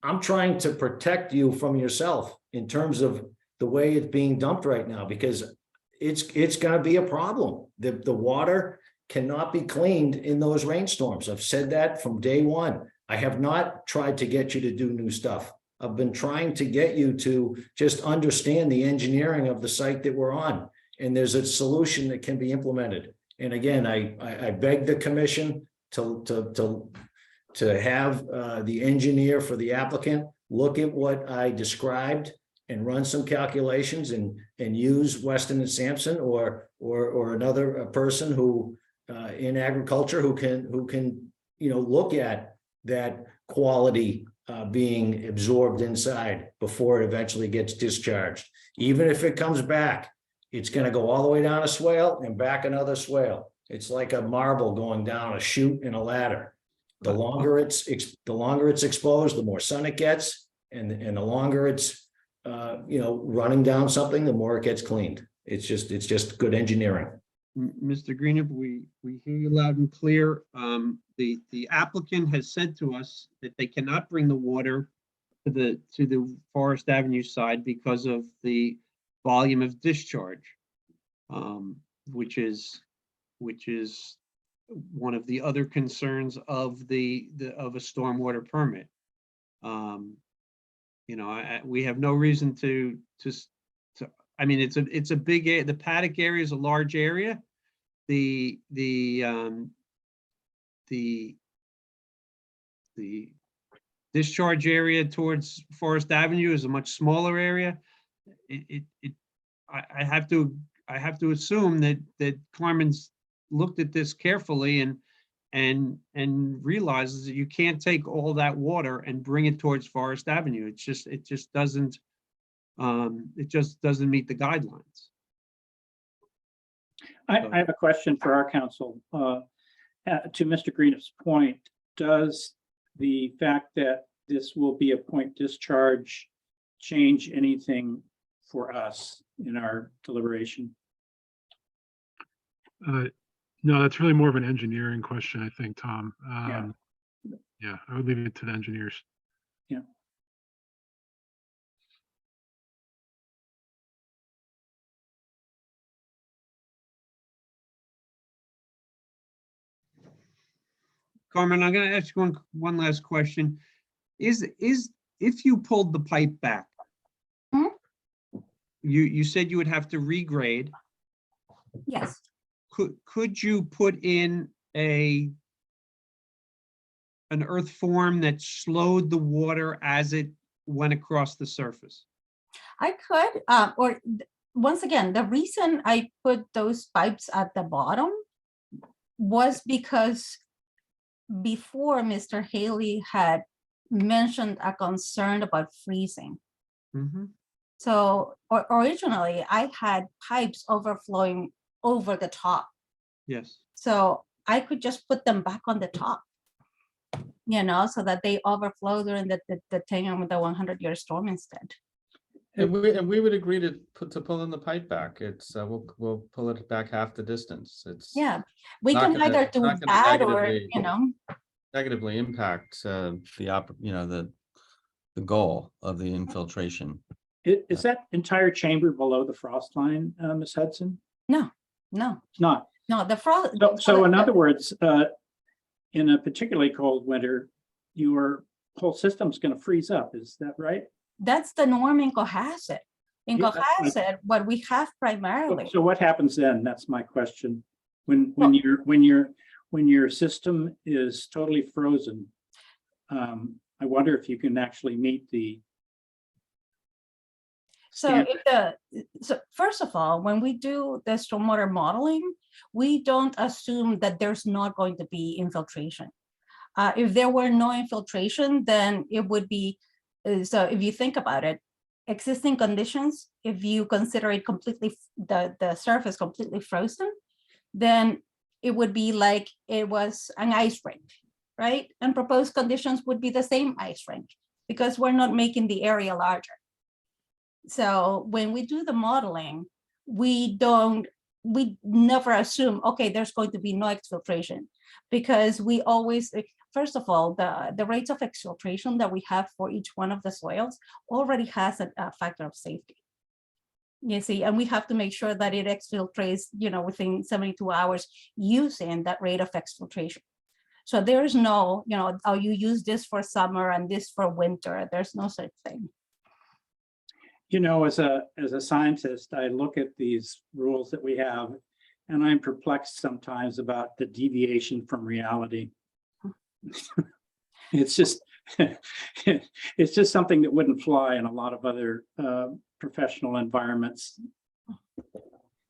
L: I'm trying to protect you from yourself in terms of the way it's being dumped right now, because it's going to be a problem. The water cannot be cleaned in those rainstorms. I've said that from day one. I have not tried to get you to do new stuff. I've been trying to get you to just understand the engineering of the site that we're on. And there's a solution that can be implemented. And again, I beg the commission to have the engineer for the applicant look at what I described and run some calculations and use Weston and Sampson or another person who in agriculture who can look at that quality being absorbed inside before it eventually gets discharged. Even if it comes back, it's going to go all the way down a swale and back another swale. It's like a marble going down a chute in a ladder. The longer it's exposed, the more sun it gets, and the longer it's running down something, the more it gets cleaned. It's just good engineering.
A: Mr. Greenup, we hear you loud and clear. The applicant has said to us that they cannot bring the water to the Forest Avenue side because of the volume of discharge, which is one of the other concerns of a stormwater permit. We have no reason to. I mean, it's a big area. The paddock area is a large area. The the discharge area towards Forest Avenue is a much smaller area. I have to assume that Carmen's looked at this carefully and realizes that you can't take all that water and bring it towards Forest Avenue. It just doesn't meet the guidelines.
B: I have a question for our council. To Mr. Greenup's point, does the fact that this will be a point discharge change anything for us in our deliberation?
H: No, that's really more of an engineering question, I think, Tom.
B: Yeah.
H: Yeah, I would leave it to the engineers.
B: Yeah.
A: Carmen, I'm going to ask you one last question. Is if you pulled the pipe back, you said you would have to regrade.
K: Yes.
A: Could you put in an earth form that slowed the water as it went across the surface?
K: I could, once again, the reason I put those pipes at the bottom was because before Mr. Haley had mentioned a concern about freezing.
A: Mm-hmm.
K: So originally I had pipes overflowing over the top.
A: Yes.
K: So I could just put them back on the top, so that they overflow during the 10 with the 100-year storm instead.
I: And we would agree to pull in the pipe back. It's we'll pull it back half the distance. It's
K: We
I: not
K: can
I: gonna-
K: either do
I: not gonna
K: that or,
I: negatively- negatively impact the goal of the infiltration.
B: Is that entire chamber below the frost line, Ms. Hudson?
K: No,
B: It's not.
K: no, the frost.
B: So in other words, in a particularly cold winter, your whole system's going to freeze up. Is that right?
K: That's the norm in Cohasset. In
B: Yeah, that's like-
K: Cohasset, what we have primarily.
B: So what happens then? That's my question. When your system is totally frozen, I wonder if you can actually meet the.
K: So first of all, when we do the stormwater modeling, we don't assume that there's not going to be infiltration. If there were no infiltration, then it would be, so if you think about it, existing conditions, if you consider it completely, the surface completely frozen, then it would be like it was an ice rink, right? And proposed conditions would be the same ice rink because we're not making the area larger. So when we do the modeling, we never assume, okay, there's going to be no exfiltration, because we always, first of all, the rates of exfiltration that we have for each one of the soils already has a factor of safety. You see, and we have to make sure that it exfiltrates, within 72 hours using that rate of exfiltration. So there's no, oh, you use this for summer and this for winter. There's no such thing.
B: As a scientist, I look at these rules that we have, and I'm perplexed sometimes about the deviation from reality. It's just something that wouldn't fly in a lot of other professional environments.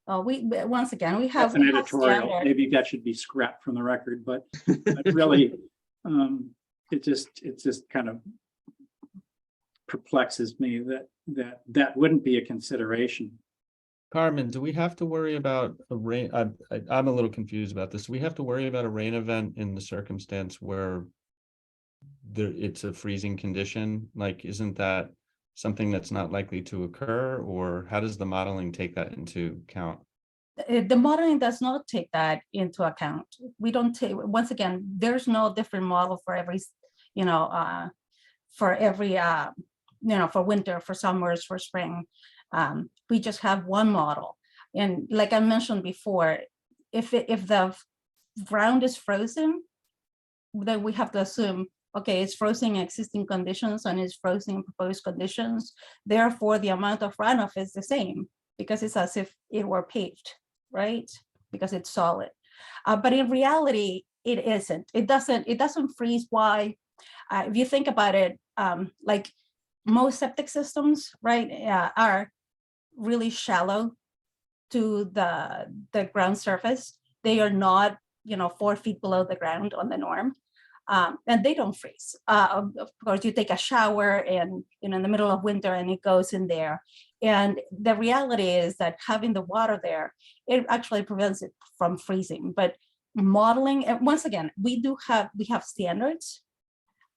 K: Once again, we have.
B: That's an editorial. Maybe that should be scrapped from the record, but really, it just kind of perplexes me that wouldn't be a consideration.
I: Carmen, do we have to worry about a rain? I'm a little confused about this. Do we have to worry about a rain event in the circumstance where it's a freezing condition? Like, isn't that something that's not likely to occur, or how does the modeling take that into account?
K: The modeling does not take that into account. We don't take, once again, there's no different model for every, for winter, for summers, for spring. We just have one model. And like I mentioned before, if the ground is frozen, then we have to assume, okay, it's frozen in existing conditions and it's frozen in proposed conditions. Therefore, the amount of runoff is the same because it's as if it were paved, right? Because it's solid. But in reality, it isn't. It doesn't freeze. Why? if you think about it, like most septic systems, right, are really shallow to the ground surface. They are not, 4 feet below the ground on the norm. And they don't freeze. Of course, you take a shower and in the middle of winter and it goes in there. And the reality is that having the water there, it actually prevents it from freezing. But modeling, and once again, we have standards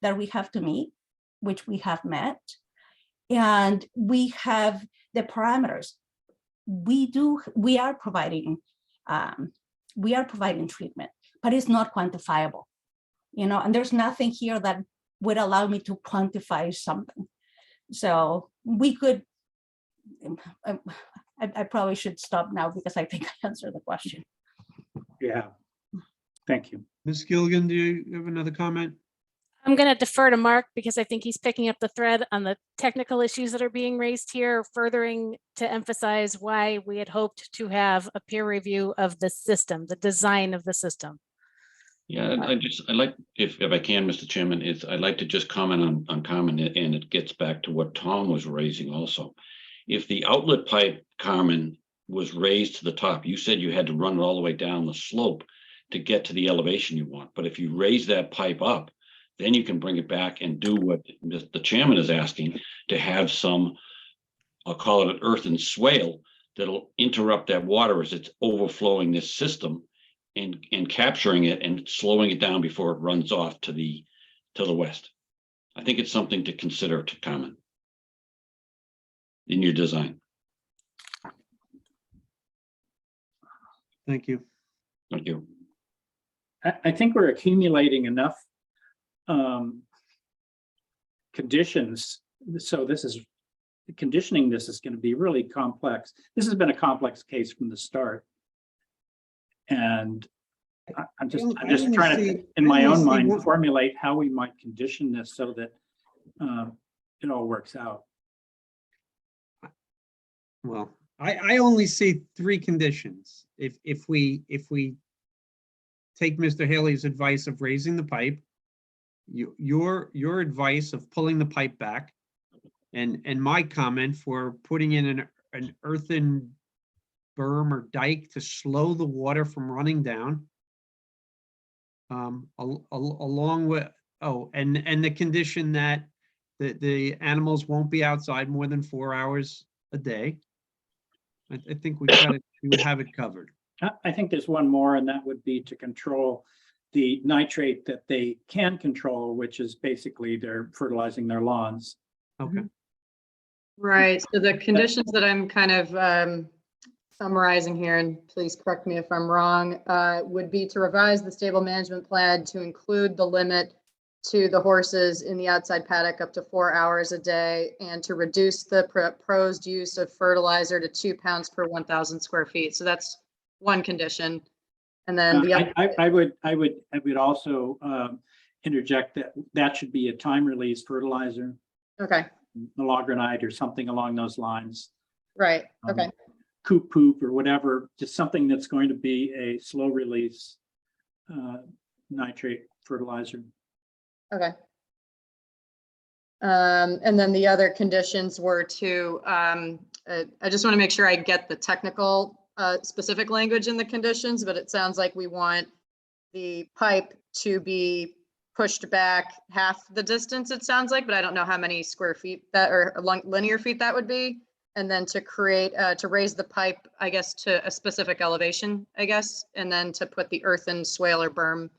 K: that we have to meet, which we have met. And we have the parameters. We are providing treatment, but it's not quantifiable. And there's nothing here that would allow me to quantify something. So we could, I probably should stop now because I think I answered the question.
B: Yeah. Thank you.
A: Ms. Gilligan, do you have another comment?
M: I'm going to defer to Mark because I think he's picking up the thread on the technical issues that are being raised here, furthering to emphasize why we had hoped to have a peer review of the system, the design of the system.
N: Yeah, I'd like, if I can, Mr. Chairman, I'd like to just comment on Carmen, and it gets back to what Tom was raising also. If the outlet pipe, Carmen, was raised to the top, you said you had to run it all the way down the slope to get to the elevation you want. But if you raise that pipe up, then you can bring it back and do what the chairman is asking, to have some, I'll call it an earthen swale that'll interrupt that water as it's overflowing this system and capturing it and slowing it down before it runs off to the west. I think it's something to consider, to comment in your design.
A: Thank you.
N: Thank you.
B: I think we're accumulating enough conditions. So conditioning this is going to be really complex. This has been a complex case from the start. And I'm just trying to, in my own mind, formulate how we might condition this so that it all works out.
A: Well, I only see 3 conditions. If we take Mr. Haley's advice of raising the pipe, your advice of pulling the pipe back, and my comment for putting in an earthen berm or dike to slow the water from running down, along with, and the condition that the animals won't be outside more than 4 hours a day. I think we would have it covered.
B: I think there's one more, and that would be to control the nitrate that they can control, which is basically they're fertilizing their lawns.
A: Okay.
E: Right, so the conditions that I'm kind of summarizing here, and please correct me if I'm wrong, would be to revise the stable management plan to include the limit to the horses in the outside paddock up to 4 hours a day, and to reduce the proposed use of fertilizer to 2 pounds per 1,000 square feet. So that's one condition. And then the other,
B: I would also interject that should be a time release fertilizer,
E: okay,
B: malagranite or something along those lines.
E: right, okay.
B: Coop poop or whatever, just something that's going to be a slow release nitrate fertilizer.
E: Okay. And then the other conditions were to, I just want to make sure I get the technical specific language in the conditions, but it sounds like we want the pipe to be pushed back half the distance, it sounds like, but I don't know how many square feet that, or linear feet that would be. And then to create, to raise the pipe, I guess, to a specific elevation, I guess, and then to put the earthen swale or berm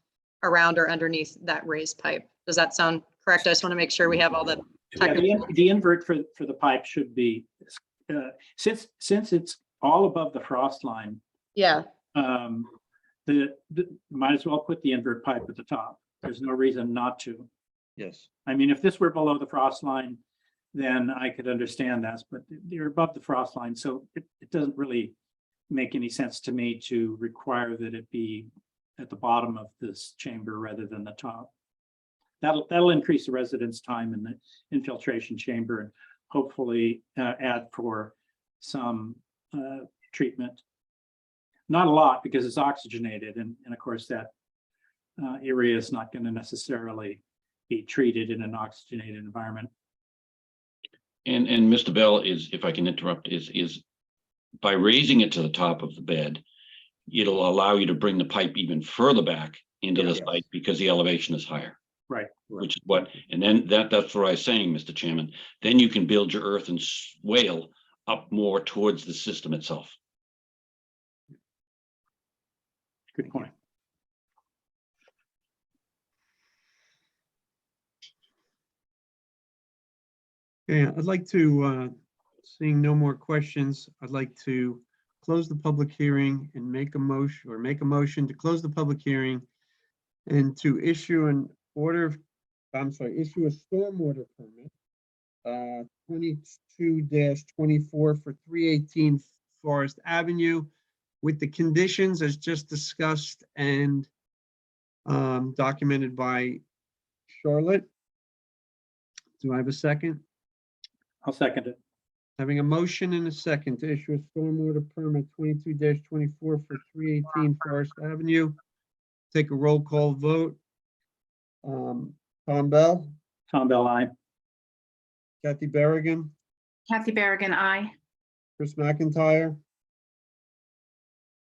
E: around or underneath that raised pipe. Does that sound correct? I just want to make sure we have all the technical.
B: The invert for the pipe should be, since it's all above the frost line.
E: Yeah.
B: Might as well put the invert pipe at the top. There's no reason not to.
A: Yes.
B: I mean, if this were below the frost line, then I could understand that, but they're above the frost line. So it doesn't really make any sense to me to require that it be at the bottom of this chamber rather than the top. That'll increase the residents' time in the infiltration chamber and hopefully add for some treatment. Not a lot because it's oxygenated, and of course that area is not going to necessarily be treated in an oxygenated environment.
N: And Mr. Bell is, if I can interrupt, is by raising it to the top of the bed, it'll allow you to bring the pipe even further back into the
B: Yes.
N: site because the elevation is higher.
B: Right.
N: Which is what, and then that's what I was saying, Mr. Chairman, then you can build your earth and swale up more towards the system itself.
B: Good point.
A: Yeah, I'd like to, seeing no more questions, I'd like to close the public hearing and make a motion to close the public hearing and to issue an order, issue a stormwater permit, 22-24 for 318 Forest Avenue with the conditions as just discussed and documented by Charlotte. Do I have a second?
B: I'll second it.
A: Having a motion and a second to issue a stormwater permit 22-24 for 318 Forest Avenue. Take a roll call vote. Tom Bell,
B: Tom Bell, aye.
A: Kathy Berrigan,
D: Kathy Berrigan, I.
A: Chris McIntyre,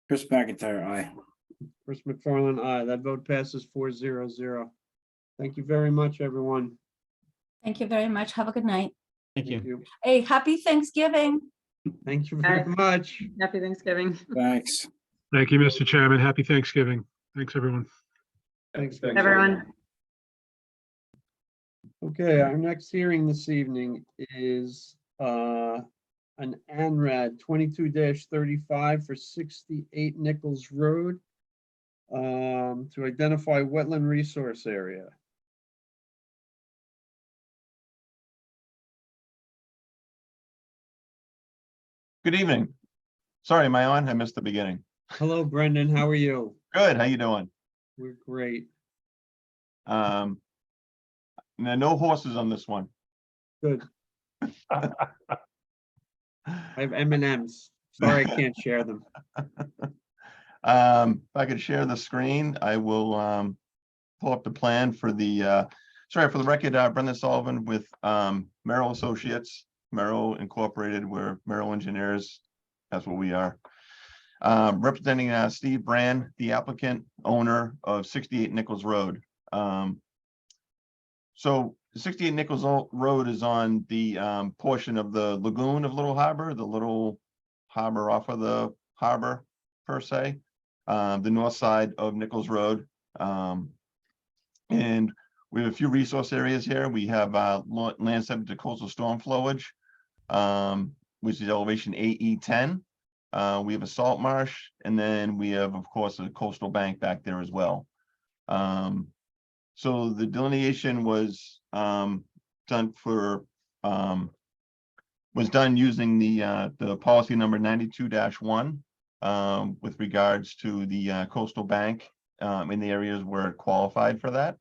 G: Chris McIntyre, aye.
A: Chris McFarland, aye. That vote passes 4-0-0. Thank you very much, everyone.
K: Thank you very much. Have a good night.
I: Thank you.
K: Hey, happy Thanksgiving.
A: Thank you very much.
E: Happy Thanksgiving.
G: Thanks.
H: Thank you, Mr. Chairman. Happy Thanksgiving. Thanks, everyone.
A: Thanks,
E: Everyone.
A: Okay, our next hearing this evening is an ANRAD 22-35 for 68 Nichols Road to identify wetland resource area.
Q: Good evening. Sorry, am I on? I missed the beginning.
A: Hello, Brendan. How are you?
Q: Good, how you doing?
A: We're great.
Q: Now, no horses on this one.
A: Good. I have M&Ms. Sorry, I can't share them.
Q: If I could share the screen, I will pull up the plan for the, sorry, for the record, Brendan Sullivan with Merrill Associates, Merrill Incorporated, we're Merrill Engineers, that's what we are. Representing Steve Brand, the applicant, owner of 68 Nichols Road. So 68 Nichols Road is on the portion of the lagoon of Little Harbor, the little harbor off of the harbor per se, the north side of Nichols Road. And we have a few resource areas here. We have land subject to coastal storm flowage, which is elevation AE10. We have a salt marsh, and then we have, of course, a coastal bank back there as well. So the delineation was done using the policy number 92-1 with regards to the coastal bank in the areas where it qualified for that,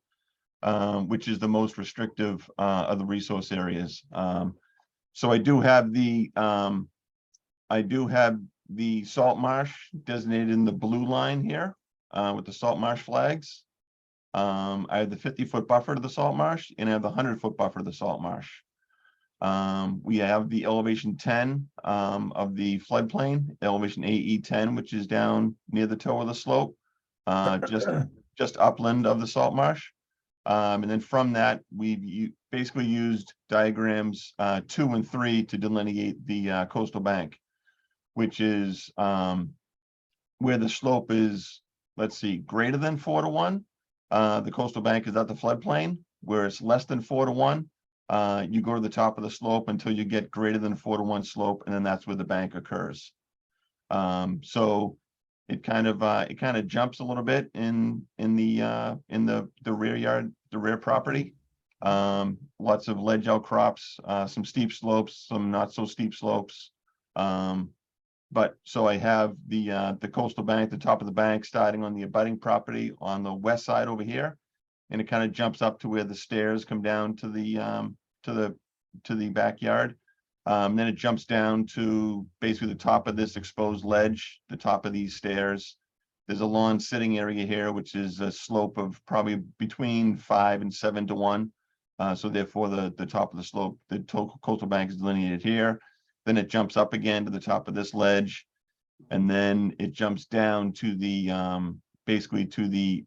Q: which is the most restrictive of the resource areas. So I do have the salt marsh designated in the blue line here with the salt marsh flags. I have the 50-foot buffer to the salt marsh, and I have the 100-foot buffer to the salt marsh. We have the elevation 10 of the floodplain, elevation AE10, which is down near the toe of the slope, just upland of the salt marsh. And then from that, we've basically used diagrams 2 and 3 to delineate the coastal bank, which is where the slope is, let's see, greater than 4-to-1. The coastal bank is at the floodplain. Where it's less than 4-to-1, you go to the top of the slope until you get greater than 4-to-1 slope, and then that's where the bank occurs. So it kind of jumps a little bit in the rear yard, the rear property. Lots of ledge outcrops, some steep slopes, some not so steep slopes. But so I have the coastal bank, the top of the bank, starting on the abutting property on the west side over here, and it kind of jumps up to where the stairs come down to the backyard. Then it jumps down to basically the top of this exposed ledge, the top of these stairs, There's a lawn sitting area here, which is a slope of probably between 5 and 7 to 1. So therefore, the top of the slope, the coastal bank is delineated here. Then it jumps up again to the top of this ledge. And then it jumps down to the, basically to the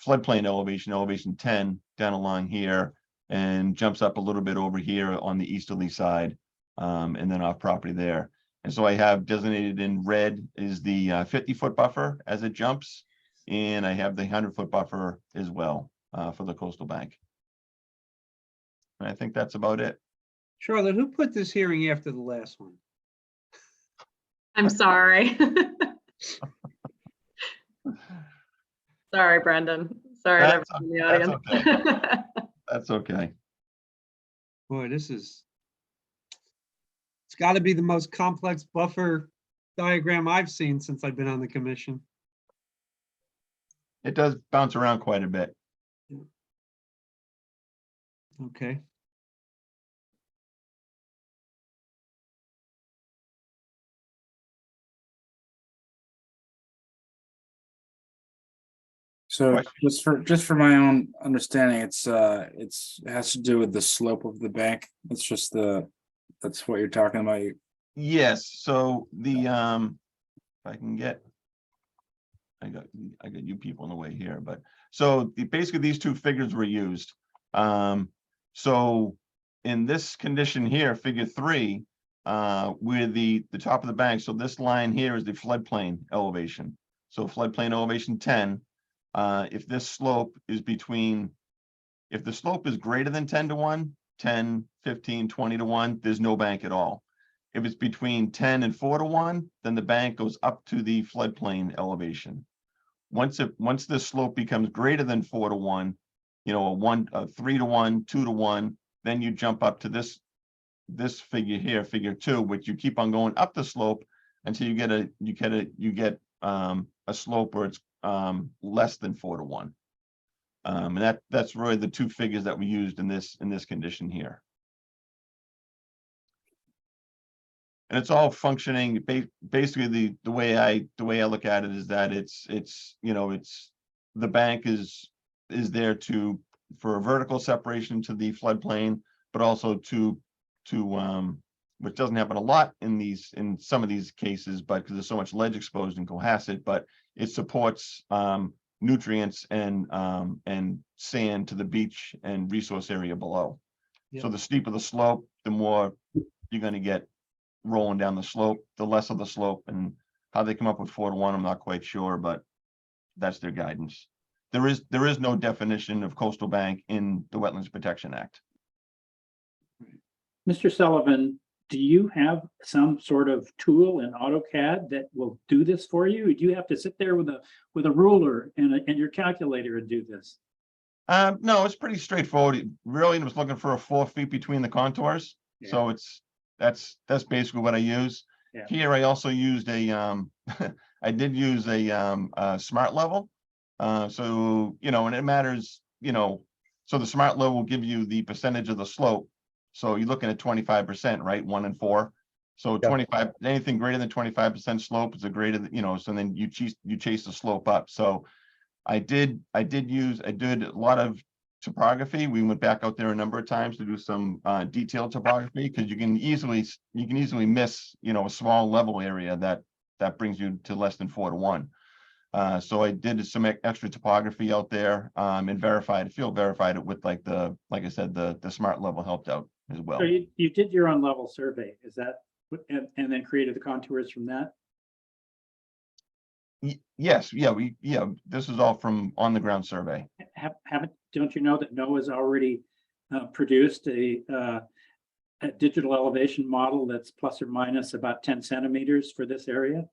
Q: floodplain elevation 10, down along here, and jumps up a little bit over here on the easterly side, and then off property there. And so I have designated in red is the 50-foot buffer as it jumps, and I have the 100-foot buffer as well for the coastal bank. And I think that's about it.
A: Charlotte, who put this hearing after the last one?
E: I'm sorry. Sorry, Brendan. Sorry to
Q: That's
E: everyone in the
Q: that's
E: audience.
Q: That's okay.
A: Boy, it's got to be the most complex buffer diagram I've seen since I've been on the commission.
Q: It does bounce around quite a bit.
A: Okay.
G: So just for my own understanding, it has to do with the slope of the bank. It's just that's what you're talking about.
Q: Yes, so the if I can get, I got you people in the way here, but so basically these two figures were used. So in this condition here, figure 3, where the top of the bank, so this line here is the floodplain elevation. So floodplain elevation 10. If this slope is if the slope is greater than 10 to 1, 10, 15, 20 to 1, there's no bank at all. If it's between 10 and 4 to 1, then the bank goes up to the floodplain elevation. Once the slope becomes greater than 4 to 1, a 3 to 1, 2 to 1, then you jump up to this figure here, figure 2, which you keep on going up the slope until you get a slope where it's less than 4 to 1. And that's really the two figures that we used in this condition here. And it's all functioning basically the way I look at it is that it's the bank is there for a vertical separation to the floodplain, but also to which doesn't happen a lot in some of these cases, but because there's so much ledge exposed in Cohasset, but it supports nutrients and sand to the beach and resource area below.
A: Yep.
Q: So the steeper the slope, the more you're going to get rolling down the slope, the less of the slope. And how they come up with 4 to 1, I'm not quite sure, but that's their guidance. There is no definition of coastal bank in the Wetlands Protection Act.
B: Mr. Sullivan, do you have some sort of tool in AutoCAD that will do this for you? Do you have to sit there with a ruler and your calculator and do this?
Q: No, it's pretty straightforward. It really was looking for 4 feet between the contours.
B: Yeah.
Q: So that's basically what I use.
B: Yeah.
Q: Here I also used a I did use a smart level. So and it matters, so the smart level will give you the percentage of the slope. So you're looking at 25%, right? 1 and 4. So 25, anything greater than 25% slope is a greater than, so then you chase the slope up. So I did a lot of topography. We went back out there a number of times to do some detailed topography, because you can easily miss, a small level area that brings you to less than 4 to 1. So I did some extra topography out there and field verified it with like I said, the smart level helped out as well.
B: So you did your own level survey, is that, and then created the contours from that?
Q: Yes, this is all from on the ground survey.
B: Don't you know that NOAA's already produced a digital elevation model that's plus or minus about 10 centimeters for this area?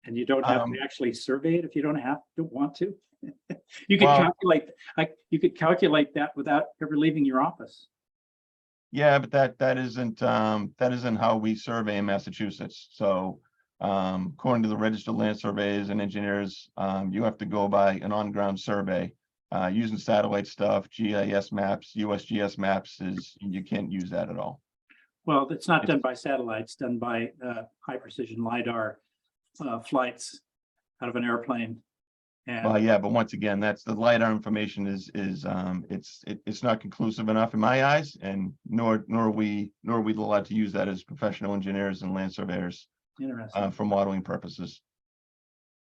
B: And you don't have to actually survey it if you don't want to. You could calculate that without ever leaving your office.
Q: Yeah, but that isn't how we survey in Massachusetts. So according to the registered land surveyors and engineers, you have to go by an on-ground survey using satellite stuff, GIS maps, USGS maps. You can't use that at all.
B: Well, it's not done by satellite, it's done by high precision LiDAR flights out of an airplane.
Q: Well,
B: And
Q: yeah, but once again, that's the LiDAR information is it's not conclusive enough in my eyes, and nor are we allowed to use that as professional engineers and land surveyors
B: interesting.
Q: for modeling purposes.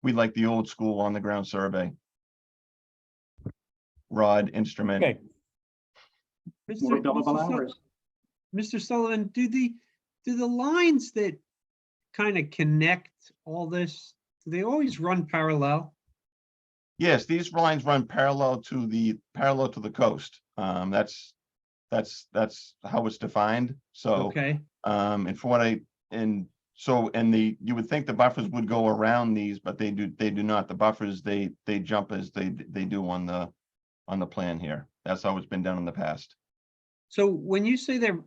Q: We like the old school on the ground survey. Rod, instrument.
C: Okay,
B: More
A: Mr.
B: billable
A: Sul-
B: hours.
A: Mr. Sullivan, do the lines that kind of connect all this, do they always run parallel?
Q: Yes, these lines run parallel to the coast. That's how it's defined. So,
A: Okay,
Q: and for what you would think the buffers would go around these, but they do not. The buffers, they jump as they do on the plan here. That's how it's been done in the past.
A: so when you say they're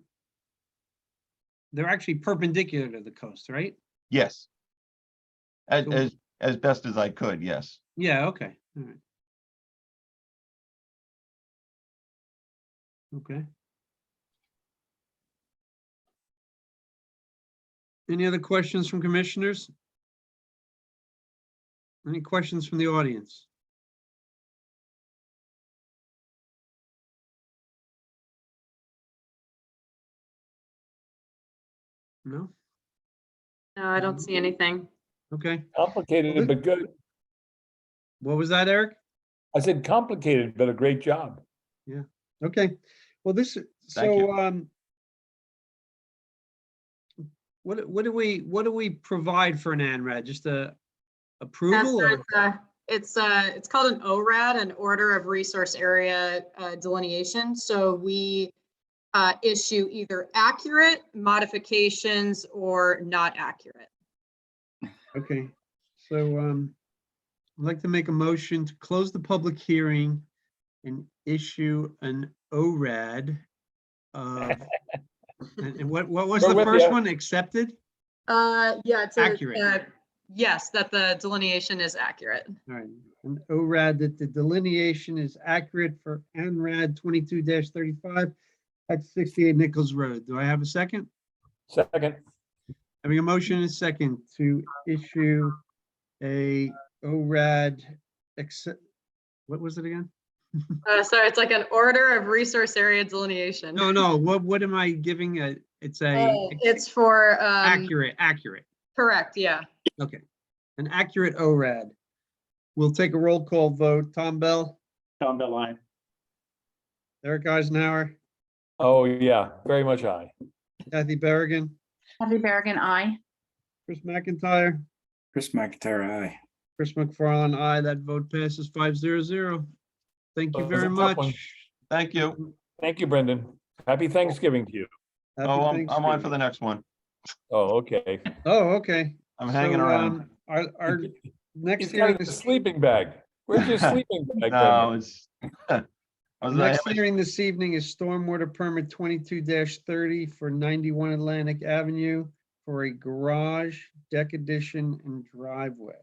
A: actually perpendicular to the coast, right?
Q: Yes.
A: So-
Q: As best as I could, yes.
A: Yeah, okay, all right. Okay. Any other questions from commissioners? Any questions from the audience? No?
E: No, I don't see anything.
A: Okay.
C: complicated, but good.
A: What was that, Eric?
C: I said complicated, but a great job.
A: Okay, well, this,
Q: Thank you.
A: so, what do we provide for an ANRAD? Just a approval
E: So
A: or?
E: it's called an ORAD, an Order of Resource Area Delineation. So we issue either accurate modifications or not accurate.
A: Okay, so, I'd like to make a motion to close the public hearing and issue an ORAD. And what was
C: We're
A: the
C: with
A: first
C: ya.
A: one? Accepted?
E: Yeah, it's
A: Accurate.
E: yes, that the delineation is accurate.
A: All right, an ORAD that the delineation is accurate for ANRAD 22-35 at 68 Nichols Road. Do I have a second?
C: Second,
A: Having a motion and a second to issue a ORAD, what was it again?
E: So it's like an Order of Resource Area Delineation.
A: No, what am I giving? It's
E: It's for
A: accurate.
E: correct, yeah.
A: Okay, an accurate ORAD. We'll take a roll call vote. Tom Bell,
B: Tom Bell line.
A: Eric Eisenhower,
C: oh yeah, very much aye.
A: Kathy Berrigan,
D: Kathy Berrigan, aye.
A: Chris McIntyre,
G: Chris McIntyre, aye.
A: Chris McFarland, aye. That vote passes 5-0. Thank you
C: That was
A: very
C: a tough one.
A: much.
Q: Thank you.
C: Thank you, Brendan. Happy Thanksgiving to you.
A: Happy
Q: Oh, I'm on
A: Thanksgiving.
Q: for the next one.
C: Oh, okay.
A: Oh, okay.
Q: I'm hanging
A: So,
Q: around.
A: Our next
C: He's
A: hearing
C: got a
A: is
C: sleeping bag. Where's your sleeping bag?
Q: No,
C: Brendan?
Q: it's. I was
A: next
Q: I-
A: hearing this evening is stormwater permit 22-30 for 91 Atlantic Avenue for a garage, deck addition, and driveway.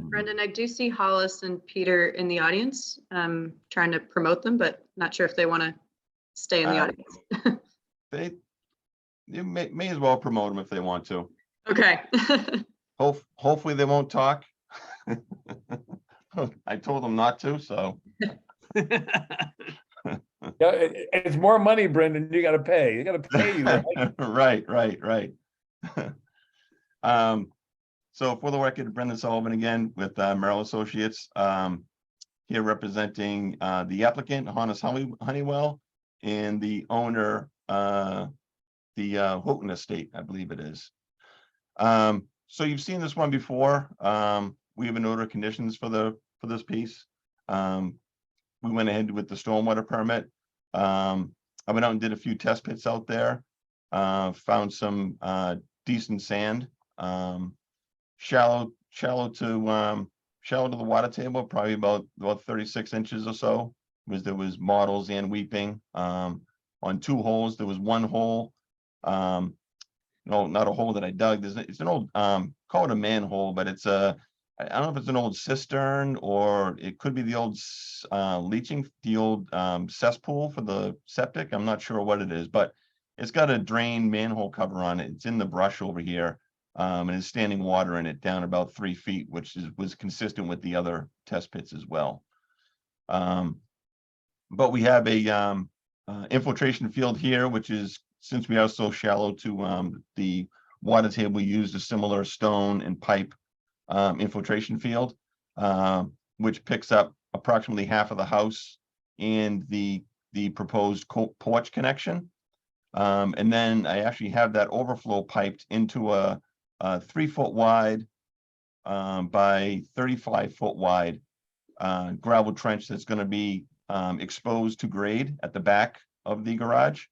E: Brendan, I do see Hollis and Peter in the audience. Trying to promote them, but not sure if they want to stay in the audience.
Q: You may as well promote them if they want to.
E: Okay.
Q: Hopefully they won't talk. I told them not to, so.
C: Yeah, it's more money, Brendan. You gotta pay. You gotta pay you. Right?
Q: Right. So for the record, Brendan Sullivan again with Merrill Associates. Here representing the applicant, Honest Honeywell, and the owner, the Houghton Estate, I believe it is. So you've seen this one before. We have an order of conditions for this piece. We went ahead with the stormwater permit. I went out and did a few test pits out there. Found some decent sand. Shallow to the water table, probably about 36 inches or so. There was models and weeping on 2 holes. There was 1 hole. No, not a hole that I dug. It's an old call it a manhole, but it's I don't know if it's an old cistern or it could be the old cesspool for the septic. I'm not sure what it is, but it's got a drain manhole cover on it. It's in the brush over here. And it's standing water in it down about 3 feet, which was consistent with the other test pits as well. But we have a infiltration field here, which is, since we are so shallow to the water table, we used a similar stone and pipe infiltration field, which picks up approximately half of the house and the proposed porch connection. And then I actually have that overflow piped into a 3-foot wide by 35-foot wide gravel trench that's going to be exposed to grade at the back of the garage.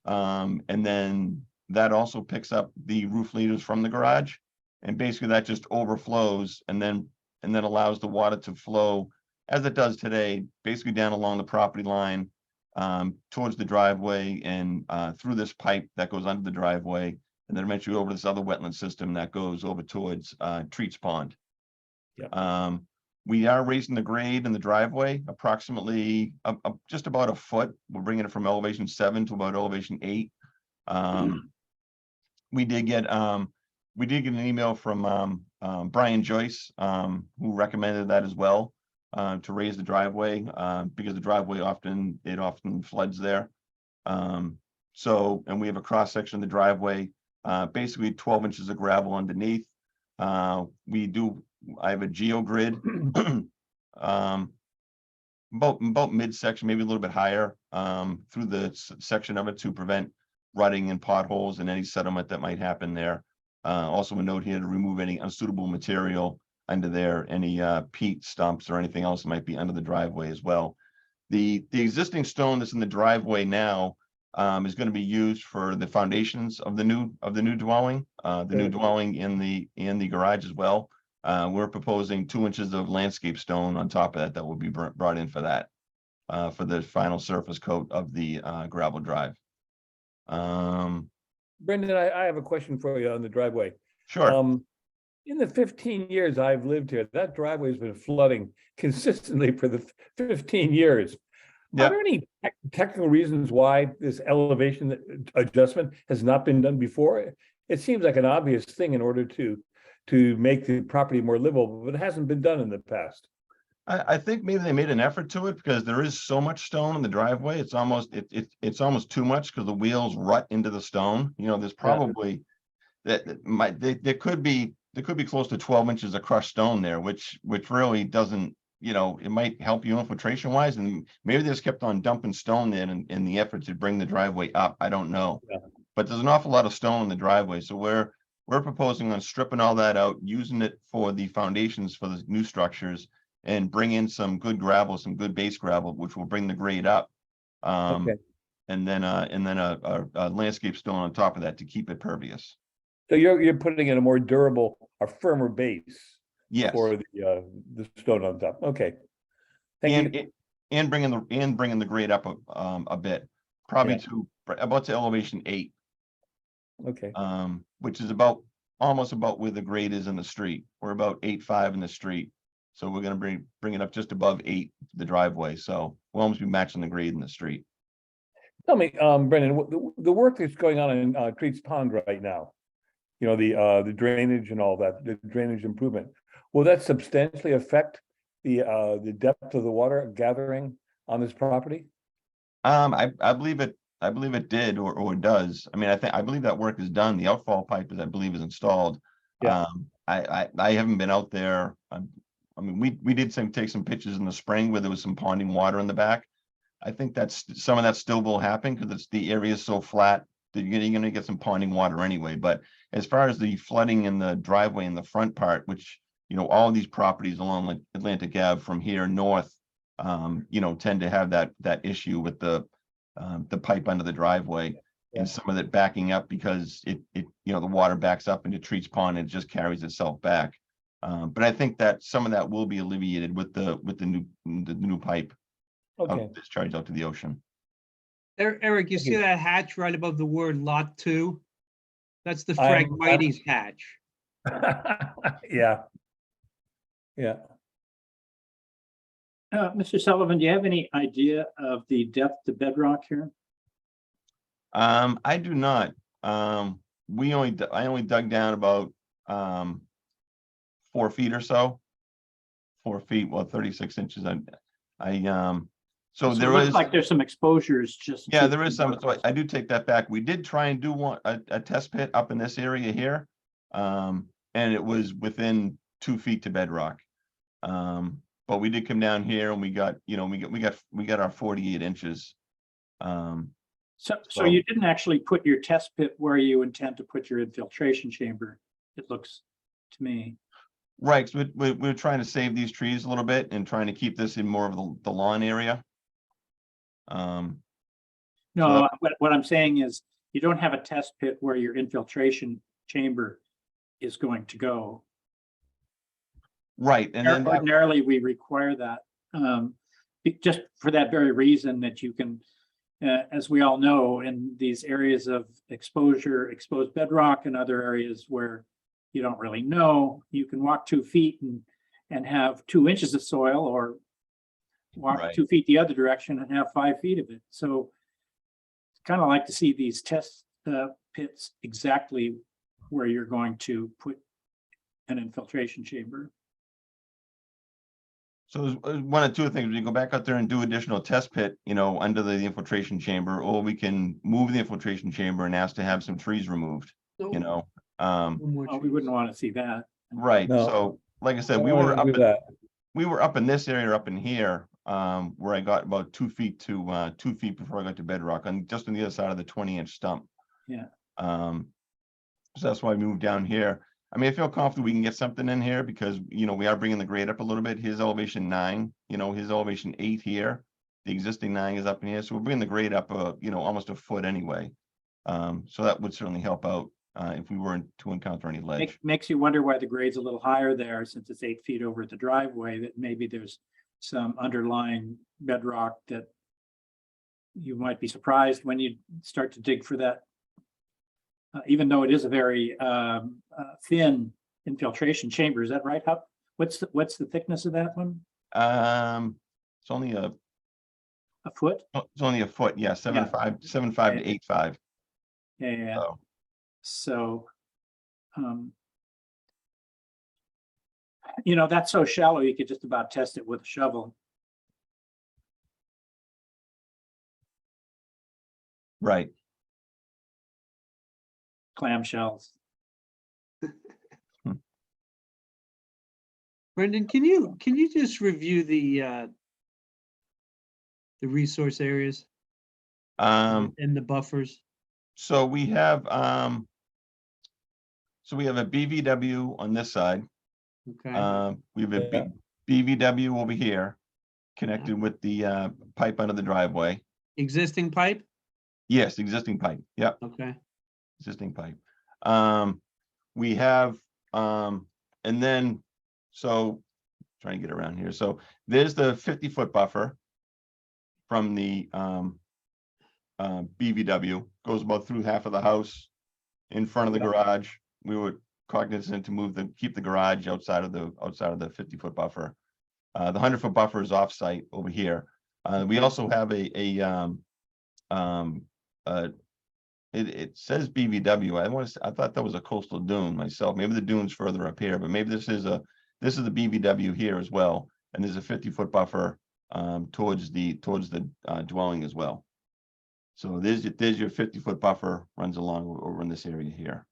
Q: And then that also picks up the roof leaders from the garage. And basically that just overflows and then allows the water to flow as it does today, basically down along the property line towards the driveway and through this pipe that goes under the driveway, and then eventually over this other wetland system that goes over towards Treats Pond. We are raising the grade in the driveway approximately just about a foot. We're bringing it from elevation 7 to about elevation 8. We did get an email from Brian Joyce, who recommended that as well, to raise the driveway because the driveway often floods there. So, and we have a cross section of the driveway, basically 12 inches of gravel underneath. I have a geogrid about midsection, maybe a little bit higher through the section of it to prevent rutting and potholes and any settlement that might happen there. Also a note here to remove any unsuitable material under there, any peat stumps or anything else that might be under the driveway as well. The existing stone that's in the driveway now is going to be used for the foundations of the new dwelling, new dwelling in the garage as well. We're proposing 2 inches of landscape stone on top of that will be brought in for that, for the final surface coat of the gravel drive.
C: Brendan, I have a question for you on the driveway.
Q: Sure.
C: In the 15 years I've lived here, that driveway has been flooding consistently for the 15 years.
Q: Yeah.
C: Are there any technical reasons why this elevation adjustment has not been done before? It seems like an obvious thing in order to make the property more livable, but it hasn't been done in the past.
Q: I think maybe they made an effort to it because there is so much stone in the driveway. It's almost too much because the wheels rut into the stone. You know, there's probably there could be close to 12 inches of crushed stone there, which really doesn't, you know, it might help you infiltration wise, and maybe they just kept on dumping stone there in the effort to bring the driveway up. I don't know, but there's an awful lot of stone in the driveway, so we're proposing on stripping all that out, using it for the foundations for the new structures, and bring in some good gravel, some good base gravel, which will bring the grade up. And then a landscape stone on top of that to keep it pervious.
C: So you're putting in a more durable, a firmer base.
Q: Yes.
C: For the stone on top. Okay. Thank you.
Q: And bringing the grade up a bit, probably to elevation 8.
C: Okay.
Q: Which is almost about where the grade is in the street. We're about 8.5 in the street. So we're going to bring it up just above 8 the driveway. So we'll almost be matching the grade in the street.
C: Tell me, Brendan, the work that's going on in Treats Pond right now, you know, the drainage and all that, the drainage improvement, will that substantially affect the depth of the water gathering on this property?
Q: I believe it did or does. I mean, I believe that work is done. The outfall pipe I believe is installed.
C: Yeah.
Q: I haven't been out there. I mean, we did take some pictures in the spring where there was some ponding water in the back. I think some of that still will happen because the area is so flat that you're going to get some ponding water anyway. But as far as the flooding in the driveway in the front part, which, you know, all of these properties along Atlantic Ave from here north, you know, tend to have that issue with the pipe under the driveway and some of it backing up because it you know, the water backs up into Treats Pond and it just carries itself back. But I think that some of that will be alleviated with the new pipe discharge out to the ocean.
A: Eric, you see that hatch right above the word Lot 2? That's the Phragmites hatch.
C: Yeah.
B: Mr. Sullivan, do you have any idea of the depth to bedrock here?
Q: I do not. I only dug down about 4 feet or so. 4 feet, well, 36 inches. So
B: So it
Q: there
B: looks
Q: is,
B: like there's some exposures just.
Q: yeah,
B: to
Q: there is
B: the
Q: some,
B: north.
Q: so I do take that back. We did try and do a test pit up in this area here. And it was within 2 feet to bedrock. But we did come down here and we got, we got our 48 inches.
B: So you didn't actually put your test pit where you intend to put your infiltration chamber, it looks to me.
Q: Right, so we're trying to save these trees a little bit and trying to keep this in more of the lawn area.
B: No, what I'm saying is you don't have a test pit where your infiltration chamber is going to go.
Q: Right, and then
B: Ordinarily, we require that, just for that very reason that you can, as we all know, in these areas of exposed bedrock and other areas where you don't really know, you can walk 2 feet and have 2 inches of soil, or walk
Q: Right.
B: 2 feet the other direction and have 5 feet of it. So kind of like to see these test pits exactly where you're going to put an infiltration chamber.
Q: so there's one of two things. We go back out there and do additional test pit, under the infiltration chamber, or we can move the infiltration chamber and ask to have some trees removed,
A: No more
B: Well, we wouldn't want to see that.
Q: Right,
C: No.
Q: so like I said,
C: Don't
Q: we
C: wanna
Q: were up,
C: do that.
Q: we were up in this area, up in here, where I got about 2 feet to 2 feet before I got to bedrock, just on the other side of the 20-inch stump.
B: Yeah.
Q: So that's why I moved down here. I mean, I feel confident we can get something in here because, we are bringing the grade up a little bit. His elevation 9, his elevation 8 here. The existing 9 is up in here, so we're bringing the grade up, almost a foot anyway. So that would certainly help out if we were to encounter any ledge.
B: Makes you wonder why the grade's a little higher there, since it's 8 feet over the driveway, that maybe there's some underlying bedrock that you might be surprised when you start to dig for that. Even though it is a very thin infiltration chamber, is that right, Hup? What's the thickness of that one?
Q: It's only
B: A foot?
Q: it's only a foot, yeah, 7.5 to 8.5.
B: Yeah. So, that's so shallow, you could just about test it with a shovel.
Q: Right.
B: Clamshells.
A: Brendan, can you just review the resource areas and the buffers?
Q: So we have a BVW on this side.
A: Okay,
Q: We have a BVW over here connected with the pipe under the driveway.
A: existing pipe?
Q: Yes, existing pipe. Yep,
A: Okay,
Q: existing pipe. We have, and then, so trying to get around here. So there's the 50-foot buffer from the BVW, goes about through half of the house in front of the garage. We were cognizant to keep the garage outside of the 50-foot buffer. The 100-foot buffer is off-site over here. We also have it says BVW. I thought that was a coastal dune myself. Maybe the dune's further up here, but maybe this is the BVW here as well. And there's a 50-foot buffer towards the dwelling as well. So there's your 50-foot buffer runs along over in this area here.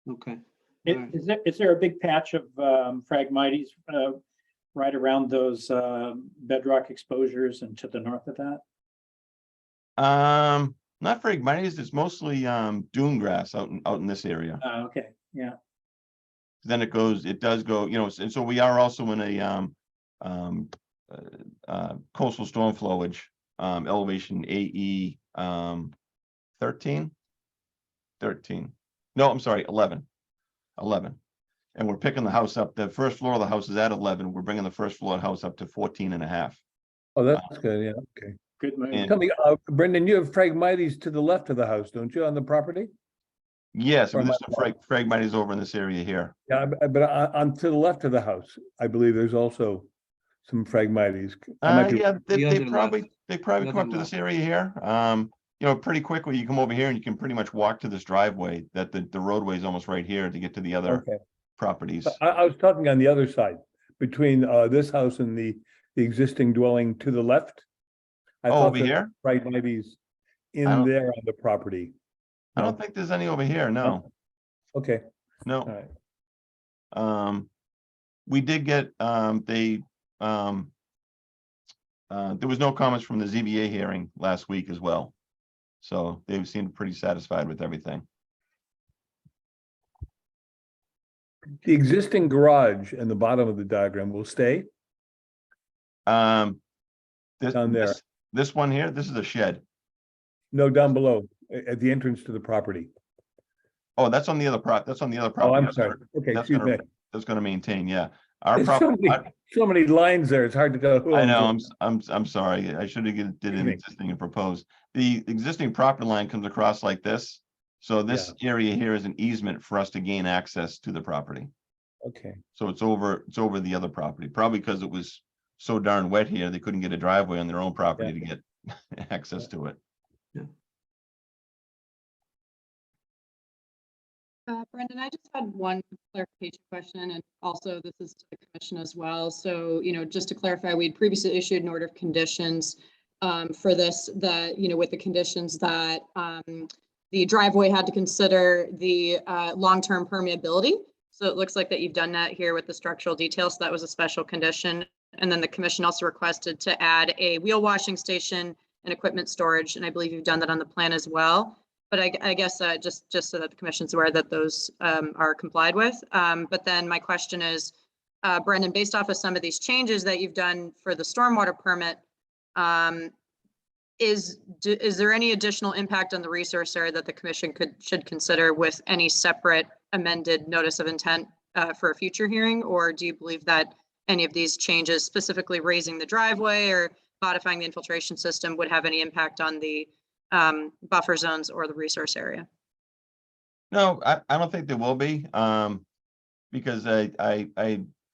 A: okay.
B: Is there a big patch of Phragmites right around those bedrock exposures and to the north of that?
Q: Not Phragmites, it's mostly dune grass out in this area.
B: Okay, yeah.
Q: Then it does go, and so we are also in a coastal storm flowage, elevation AE 13. No, I'm sorry, 11. And we're picking the house up. The first floor of the house is at 11. We're bringing the first floor of the house up to 14.5.
C: Oh, that's good, yeah, okay.
B: Good move.
Q: And-
C: Tell me, Brendan, you have Phragmites to the left of the house, don't you, on the property?
Q: Yes,
C: Or
Q: there's
C: my
Q: some Phragmites over in this area here.
C: Yeah, but on to the left of the house, I believe there's also some Phragmites. I might be-
Q: Yeah,
A: The
Q: they
A: other
Q: probably
A: left.
Q: come
A: The
Q: up
A: other
Q: to this
A: left.
Q: area here. pretty quickly, you come over here and you can pretty much walk to this driveway that the roadway is almost right here to get to the other
C: Okay.
Q: properties.
C: I was talking on the other side, between this house and the existing dwelling to the left. I
Q: Oh,
C: thought
Q: over
C: that
Q: here?
C: Right, maybe he's
Q: I
C: in
Q: don't-
C: there on the property.
Q: I
C: No?
Q: don't think there's any over here, no,
C: Okay,
Q: no.
C: all right.
Q: We did get, there was no comments from the ZBA hearing last week as well. So they seemed pretty satisfied with everything.
C: The existing garage in the bottom of the diagram will stay
Q: This,
C: down there.
Q: this one here, this is a shed.
C: No, down below, at the entrance to the property.
Q: Oh, that's on the other that's on the other
C: Oh,
Q: property.
C: I'm
Q: That's
C: sorry.
Q: gonna-
C: Okay,
Q: that's
C: excuse me.
Q: gonna- That's gonna maintain, yeah. Our
C: There's
Q: property.
C: so many lines there, it's hard to tell who
Q: I
C: owns
Q: know,
C: what.
Q: I'm sorry. I should have did
C: Excuse
Q: an
C: me.
Q: existing and proposed. The existing property line comes across like this. So this area here is an easement for us to gain access to the property.
C: Okay,
Q: So it's over the other property, probably because it was so darn wet here, they couldn't get a driveway on their own property to get access to it.
E: Brendan, I just had one clarification question, and also this is to the commission as well. So, just to clarify, we'd previously issued an order of conditions for this, that, with the conditions that the driveway had to consider the long-term permeability. So it looks like that you've done that here with the structural details. So that was a special condition. And then the commission also requested to add a wheel washing station and equipment storage. And I believe you've done that on the plan as well. But I guess just so that the commission's aware that those are complied with. But then my question is, Brendan, based off of some of these changes that you've done for the stormwater permit, is there any additional impact on the resource area that the commission should consider with any separate amended notice of intent for a future hearing? Or do you believe that any of these changes, specifically raising the driveway or modifying the infiltration system, would have any impact on the buffer zones or the resource area?
Q: No, I don't think there will be, because I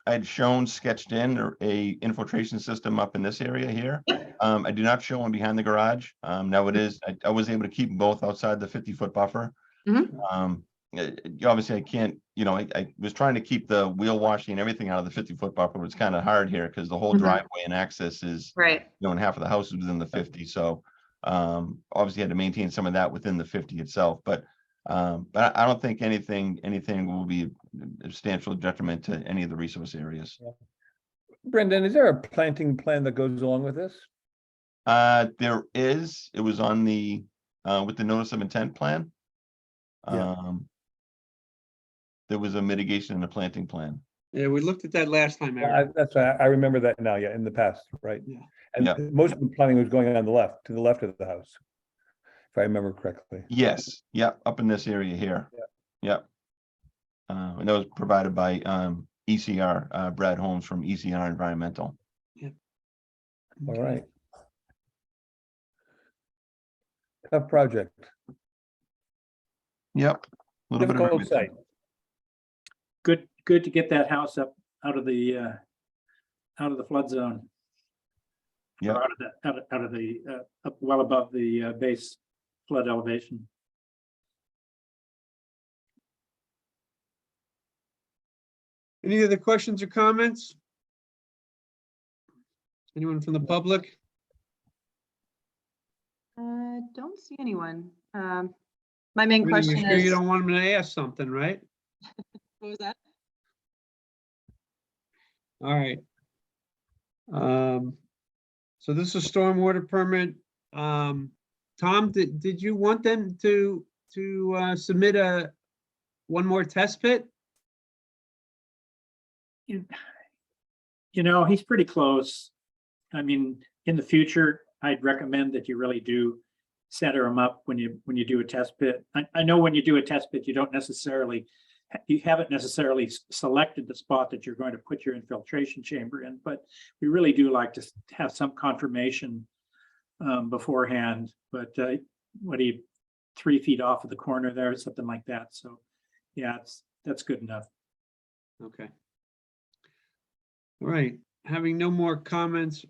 Q: had shown sketched in a infiltration system up in this area here. I do not show one behind the garage. Now it is, I was able to keep both outside the 50-foot buffer. Obviously I can't, I was trying to keep the wheel washing and everything out of the 50-foot buffer, but it's kind of hard here because the whole driveway and access is,
E: right.
Q: And half of the house is within the 50. So obviously had to maintain some of that within the 50 itself, but I don't think anything will be a substantial detriment to any of the resource areas.
C: Brendan, is there a planting plan that goes along with this?
Q: There is, it was on the with the notice of intent plan. There was a mitigation and a planting plan.
A: Yeah, we looked at that last time, Eric.
C: I remember that now, yeah, in the past, right?
A: Yeah.
C: And most of the planting was going on the left, to the left of the house, if I remember correctly.
Q: Yes, yep, up in this area here. Yep. And that was provided by ECR, Brad Holmes from ECR Environmental.
C: All right. Tough project.
Q: Yep. A little bit of
C: Difficult
Q: everything.
C: site.
B: Good to get that house up out of the flood zone.
Q: Yep.
B: Or out of the up well above the base flood elevation.
A: Any other questions or comments? Anyone from the public?
E: Don't see anyone. My main
A: You're
E: question
A: sure you
E: is,
A: don't want them to ask something, right?
E: what was that?
A: All right. So this is stormwater permit. Tom, did you want them to submit one more test pit?
B: He's pretty close. I mean, in the future, I'd recommend that you really do center them up when you do a test pit. I know when you do a test pit, you haven't necessarily selected the spot that you're going to put your infiltration chamber in, but we really do like to have some confirmation beforehand. But what are you, 3 feet off of the corner there, something like that? So yeah, that's good enough.
A: Okay. All right, having no more comments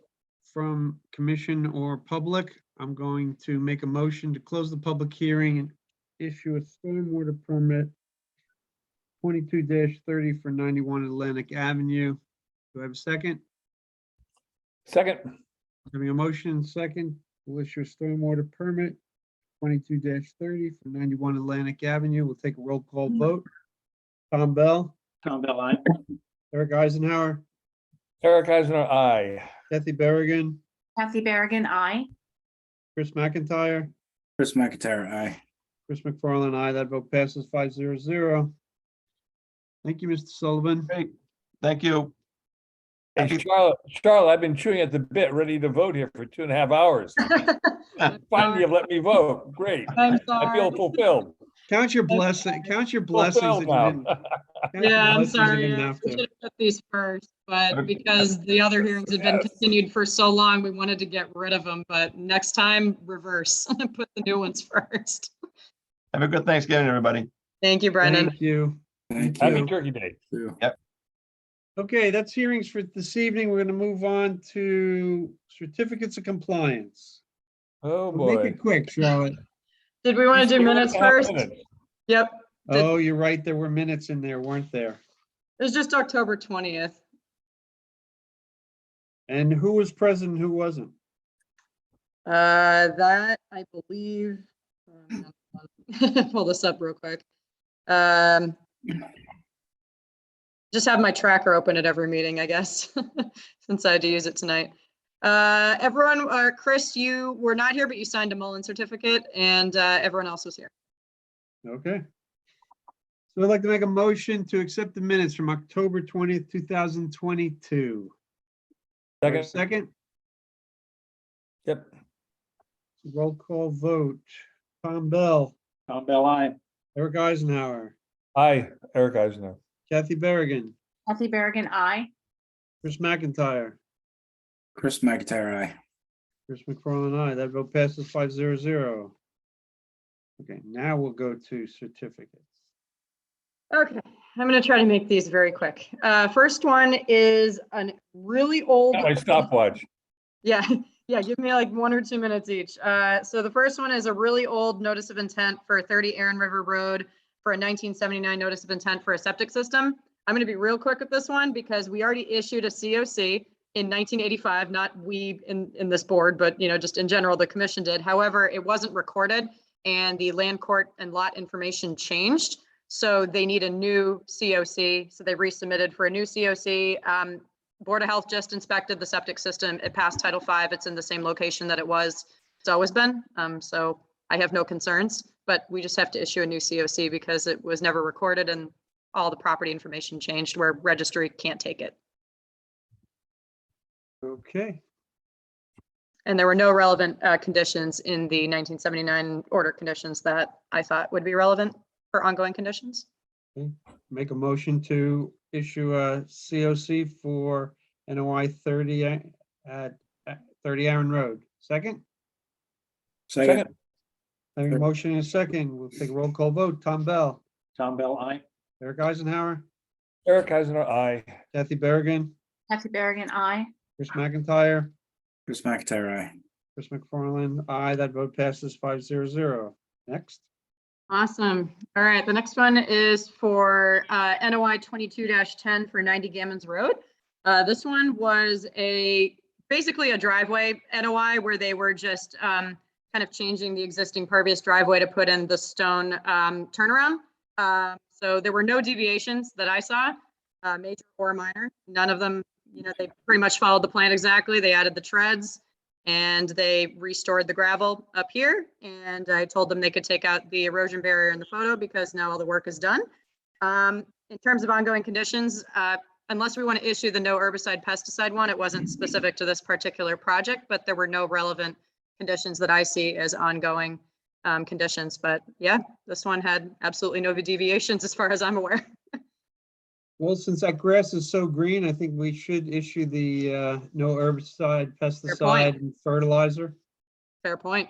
A: from commission or public, I'm going to make a motion to close the public hearing and issue a stormwater permit 22-30 for 91 Atlantic Avenue. Do I have a second?
C: Second,
A: Having a motion second, we'll issue a stormwater permit 22-30 for 91 Atlantic Avenue. We'll take a roll call vote. Tom Bell,
B: Tom Bell, aye.
A: Eric Eisenhower,
C: Eric Eisner, aye.
A: Kathy Berrigan,
D: Kathy Berrigan, I.
A: Chris McIntyre,
G: Chris McIntyre, aye.
A: Chris McFarland, aye. That vote passes 500. Thank you, Mr. Sullivan.
Q: Great, thank you.
C: Hey, Charlotte, I've been chewing at the bit, ready to vote here for 2.5 hours. Finally, you've let me vote. Great.
E: I'm
C: I feel
E: sorry.
C: fulfilled.
A: Count your blessing, count your blessings that
C: Fulfilled
A: you
C: now.
A: didn't. count your
E: Yeah, I'm
A: blessings you
E: sorry.
A: didn't
E: I
A: have to.
E: should have put these first, but
C: Okay.
E: because the other hearings had been
C: Yes.
E: continued for so long, we wanted to get rid of them, but next time, reverse. Put the new ones first.
Q: Have a good Thanksgiving, everybody.
E: Thank you, Brendan.
A: Thank you.
G: Thank
C: Happy
G: you.
C: Turkey Day.
G: Too.
A: Okay, that's hearings for this evening. We're gonna move on to certificates of compliance.
C: Oh,
A: We'll Make
C: boy.
A: it quick, Charlotte.
E: Did we want to do minutes first? Yep. Did-
A: Oh, you're right. There were minutes in there, weren't there?
E: It was just October 20th.
A: And who was present, and who wasn't?
E: That I believe, pull this up real quick. Just have my tracker open at every meeting, I guess, since I had to use it tonight. Everyone, Chris, you were not here, but you signed a Mullen certificate, and everyone else was here.
A: Okay. So I'd like to make a motion to accept the minutes from October 20th, 2022.
C: Second,
A: Second,
C: yep.
A: roll call vote. Tom Bell,
B: Tom Bell, aye.
A: Eric Eisenhower,
C: Aye, Eric Eisner.
A: Kathy Berrigan,
D: Kathy Berrigan, I.
A: Chris McIntyre,
G: Chris McIntyre, aye.
A: Chris McFarland, aye. That vote passes 500. Okay, now we'll go to certificates.
E: Okay, I'm gonna try to make these very quick. First one is a really old.
C: Got my stopwatch.
E: Yeah, yeah, give me like 1 or 2 minutes each. So the first one is a really old notice of intent for 30 Aaron River Road for a 1979 notice of intent for a septic system. I'm gonna be real quick with this one because we already issued a COC in 1985, not we in this board, but just in general, the commission did. However, it wasn't recorded and the land court and lot information changed. So they need a new COC. So they resubmitted for a new COC. Board of Health just inspected the septic system. It passed Title V. It's in the same location that it's always been. So I have no concerns, but we just have to issue a new COC because it was never recorded and all the property information changed where registry can't take it.
A: Okay,
E: And there were no relevant conditions in the 1979 order conditions that I thought would be relevant for ongoing conditions.
A: make a motion to issue a COC for NOI 30 at 30 Aaron Road. Second?
G: Second,
A: Having a motion and a second, we'll take a roll call vote. Tom Bell,
B: Tom Bell, aye.
A: Eric Eisenhower,
C: Eric Eisner, aye.
A: Kathy Berrigan,
D: Kathy Berrigan, I.
A: Chris McIntyre,
G: Chris McIntyre, aye.
A: Chris McFarland, aye. That vote passes 500. Next.
E: Awesome. All right, the next one is for NOI 22-10 for 90 Gammons Road. This one was basically a driveway NOI where they were just kind of changing the existing pervious driveway to put in the stone turnaround. So there were no deviations that I saw, major or minor. None of them, they pretty much followed the plan exactly. They added the treads and they restored the gravel up here. And I told them they could take out the erosion barrier in the photo because now all the work is done. In terms of ongoing conditions, unless we want to issue the no herbicide pesticide one, it wasn't specific to this particular project, but there were no relevant conditions that I see as ongoing conditions. But yeah, this one had absolutely no deviations as far as I'm aware.
A: Well, since that grass is so green, I think we should issue the no herbicide, pesticide, and fertilizer.
E: Fair point.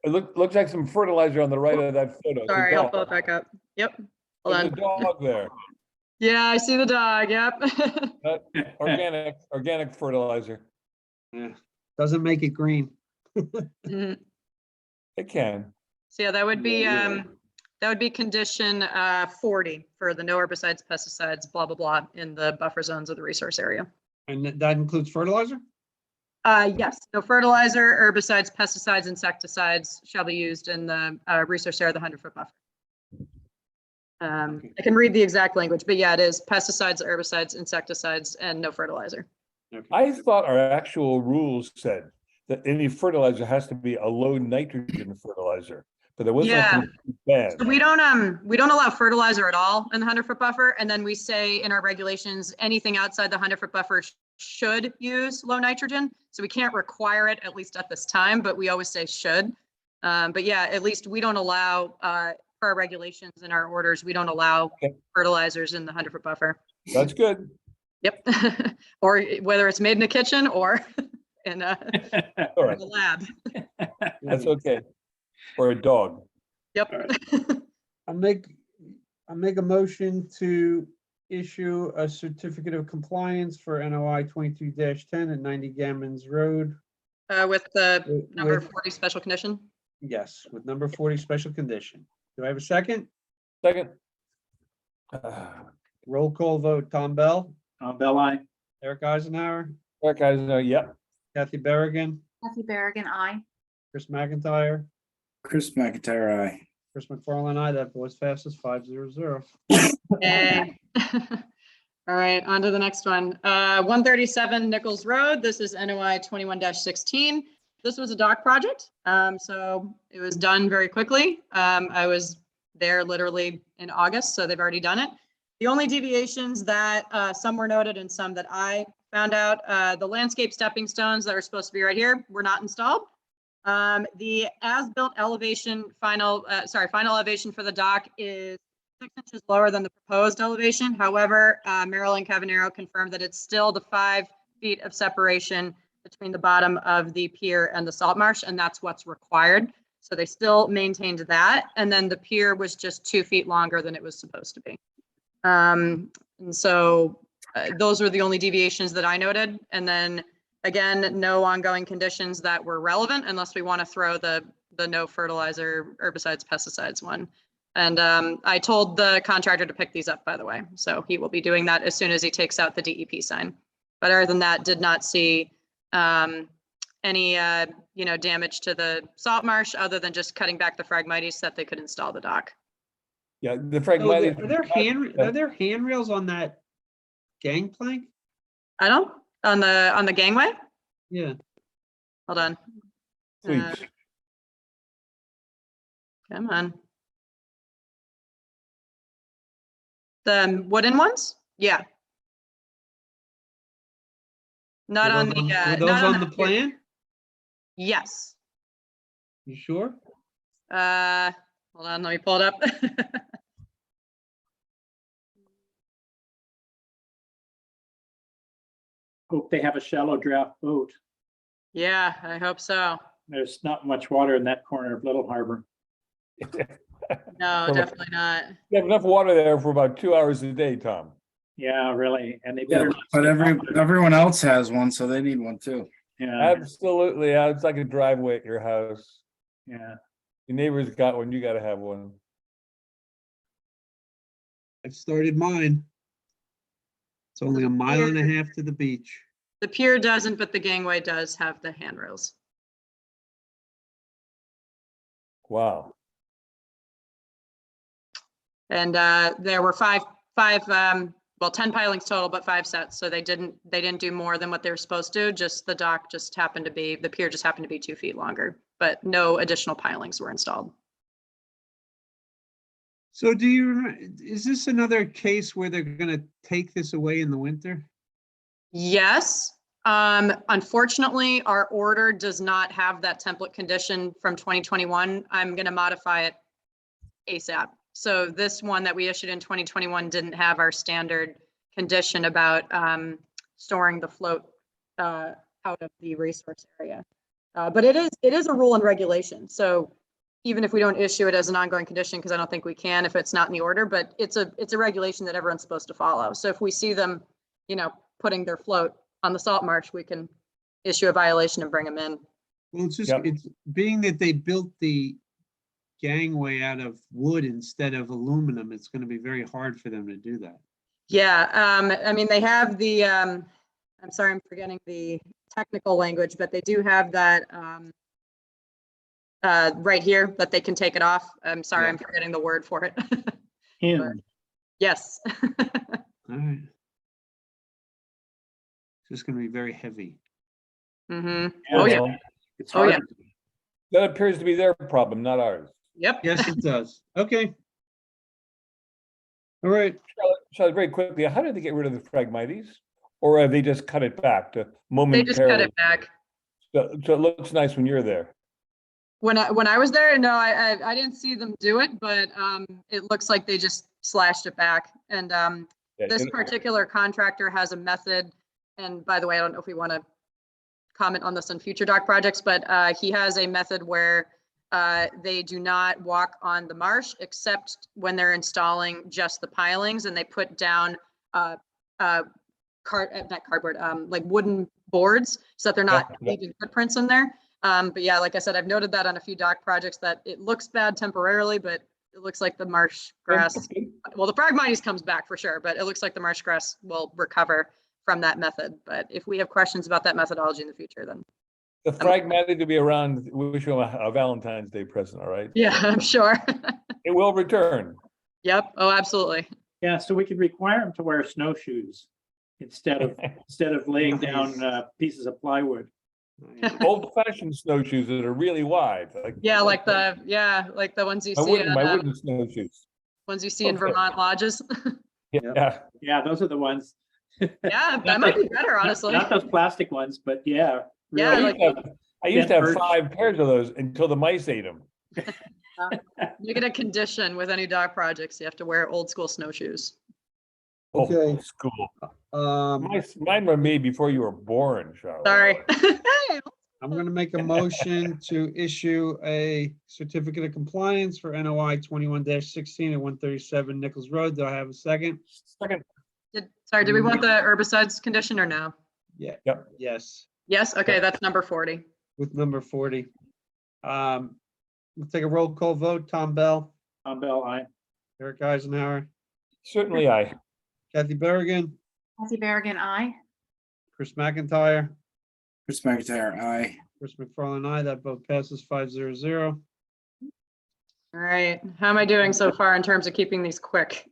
C: It looks like some fertilizer on the right of that photo. It's a
E: Sorry, I'll
C: dog.
E: pull it back up. Yep. Hold
C: There's
E: on.
C: a dog there.
E: Yeah, I see the dog. Yep.
C: Organic fertilizer.
A: Yeah, Doesn't make it green.
E: Mhm.
C: It can.
E: So yeah, that would be condition 40 for the no herbicides, pesticides, blah, blah, blah, in the buffer zones of the resource area.
A: And that includes fertilizer?
E: Yes, no fertilizer, herbicides, pesticides, insecticides shall be used in the resource area of the 100-foot buffer. I can read the exact language, but yeah, it is pesticides, herbicides, insecticides, and no fertilizer.
C: I thought our actual rules said that any fertilizer has to be a low nitrogen fertilizer, but there wasn't a
E: Yeah.
C: complete ban.
E: So we don't allow fertilizer at all in the 100-foot buffer. And then we say in our regulations, anything outside the 100-foot buffer should use low nitrogen. So we can't require it, at least at this time, but we always say should. But yeah, at least we don't allow, for our regulations and our orders, we don't allow fertilizers in the 100-foot buffer.
C: That's good.
E: Yep. Or whether it's made in the kitchen or in a,
C: All right,
E: in a lab.
C: that's okay. Or a dog.
E: Yep.
A: I make a motion to issue a certificate of compliance for NOI 22-10 at 90 Gammons Road.
E: With the
A: With-
E: number
A: with-
E: 40 special condition.
A: Yes, with number 40 special condition. Do I have a second?
C: Second.
A: Roll call vote. Tom Bell,
B: Bell, aye.
A: Eric Eisenhower,
C: Eric guys, yep.
A: Kathy Berrigan,
D: Kathy Berrigan, I.
A: Chris McIntyre,
G: Chris McIntyre, aye.
A: Chris McFarland, aye. That voice passes 5-0.
E: Yay. All right, on to the next one. 137 Nichols Road. This is NOI 21-16. This was a dock project. So it was done very quickly. I was there literally in August, so they've already done it. The only deviations that some were noted and some that I found out, the landscape stepping stones that are supposed to be right here were not installed. The as-built elevation final elevation for the dock is 6 inches lower than the proposed elevation. However, Marilyn Cavanero confirmed that it's still the 5 feet of separation between the bottom of the pier and the salt marsh, and that's what's required. So they still maintained that. And then the pier was just 2 feet longer than it was supposed to be. And so those were the only deviations that I noted. And then again, no ongoing conditions that were relevant unless we want to throw the no fertilizer, herbicides, pesticides one. And I told the contractor to pick these up, by the way. So he will be doing that as soon as he takes out the DEP sign. But other than that, did not see any damage to the salt marsh other than just cutting back the Phragmites so that they could install the dock.
C: Yeah, the
A: So
C: Phragmites.
A: are there handrails on that gangplank?
E: I don't, on the gangway?
A: Yeah.
E: Hold on.
C: Please.
E: Come on. The wooden ones? Yeah. Not on the,
A: Were those
E: not
A: on
E: on
A: the plan?
E: Yes.
A: You sure?
E: Hold on, let me pull it up.
B: Hope they have a shallow draft boat.
E: Yeah, I hope so.
B: There's not much water in that corner of Little Harbor.
E: No,
C: Well,
E: definitely not.
C: You have enough water there for about 2 hours a day, Tom.
B: Yeah, really. And they
G: Yeah,
B: better. not
G: but
B: skip off.
G: everyone else has one, so they need one too.
B: Yeah,
C: Absolutely. Yeah, it's like a driveway at your house.
B: yeah.
C: Your neighbor's got one, you gotta have one.
A: I've started mine. It's only a mile and a half to the beach.
E: The pier doesn't, but the gangway does have the handrails.
C: Wow.
E: And there were 10 pilings total, but 5 sets. So they didn't do more than what they were supposed to. Just the dock just happened to be, the pier just happened to be 2 feet longer, but no additional pilings were installed.
A: So is this another case where they're gonna take this away in the winter?
E: Yes. Unfortunately, our order does not have that template condition from 2021. I'm going to modify it ASAP. So this one that we issued in 2021 didn't have our standard condition about storing the float out of the resource area. But it is a rule and regulation. So even if we don't issue it as an ongoing condition, because I don't think we can if it's not in the order, but it's a regulation that everyone's supposed to follow. So if we see them, putting their float on the salt marsh, we can issue a violation and bring them in.
A: Well, it's just,
C: Yep.
A: it's being that they built the gangway out of wood instead of aluminum, it's gonna be very hard for them to do that.
E: Yeah, I mean, they have the, I'm sorry, I'm forgetting the technical language, but they do have that right here that they can take it off. I'm sorry, I'm forgetting the word for it.
B: Hinge.
E: Yes.
A: All right. It's just gonna be very heavy.
E: Hmm. Oh, yeah.
C: Well,
B: It's
E: Oh, yeah.
B: hard.
C: that appears to be their problem, not ours.
E: Yep.
A: Yes, it does. Okay. All right.
C: Charlotte, very quickly, how did they get rid of the Phragmites? Or have they just cut it back to
E: They just cut
C: momentarily?
E: it back.
C: So it looks nice when you're there.
E: When I was there, no, I didn't see them do it, but it looks like they just slashed it back. And
C: Yeah,
E: this
C: it-
E: particular contractor has a method. And by the way, I don't know if we want to comment on this on future dock projects, but he has a method where they do not walk on the marsh except when they're installing just the pilings, and they put down not cardboard, like wooden boards so that they're not
C: Yeah.
E: leaving footprints in there. But yeah, like I said, I've noted that on a few dock projects that it looks bad temporarily, but it looks like the marsh grass, well, the Phragmites comes back for sure, but it looks like the marsh grass will recover from that method. But if we have questions about that methodology in the future, then
C: The Phragmites to be around, we wish them a Valentine's Day present, all right?
E: yeah, I'm sure.
C: It will return.
E: Yep. Oh, absolutely.
B: Yeah, so we could require them to wear snowshoes instead of laying down pieces of plywood.
C: Old fashioned snowshoes that are really wide, like.
E: Yeah, like the ones you
C: My
E: see
C: wooden, my
E: at,
C: wooden snowshoes.
E: ones you see in
C: Okay.
E: Vermont lodges.
C: Yeah,
B: Yeah, those are the ones.
E: Yeah, that might be better, honestly.
B: Not those plastic ones, but yeah.
E: Yeah,
B: really.
C: I used to have
B: Birch.
C: 5 pairs of those until the mice ate them.
E: You get a condition with any dock projects, you have to wear old school snowshoes.
A: Okay.
C: School.
A: Um,
C: Mine were made before you were born, Charlotte.
E: Sorry.
A: I'm gonna make a motion to issue a certificate of compliance for NOI 21-16 at 137 Nichols Road. Do I have a second?
C: Second.
E: Sorry, did we want the herbicides condition or no?
A: Yeah.
C: Yep.
A: Yes,
E: Yes, okay, that's number 40.
A: with number 40. We'll take a roll call vote. Tom Bell,
B: Tom Bell, aye.
A: Eric Eisenhower,
C: Certainly I.
A: Kathy Berrigan,
D: Kathy Berrigan, I.
A: Chris McIntyre,
G: Chris McIntyre, aye.
A: Chris McFarland, aye. That vote passes 5-0.
E: All right, how am I doing so far in terms of keeping these quick?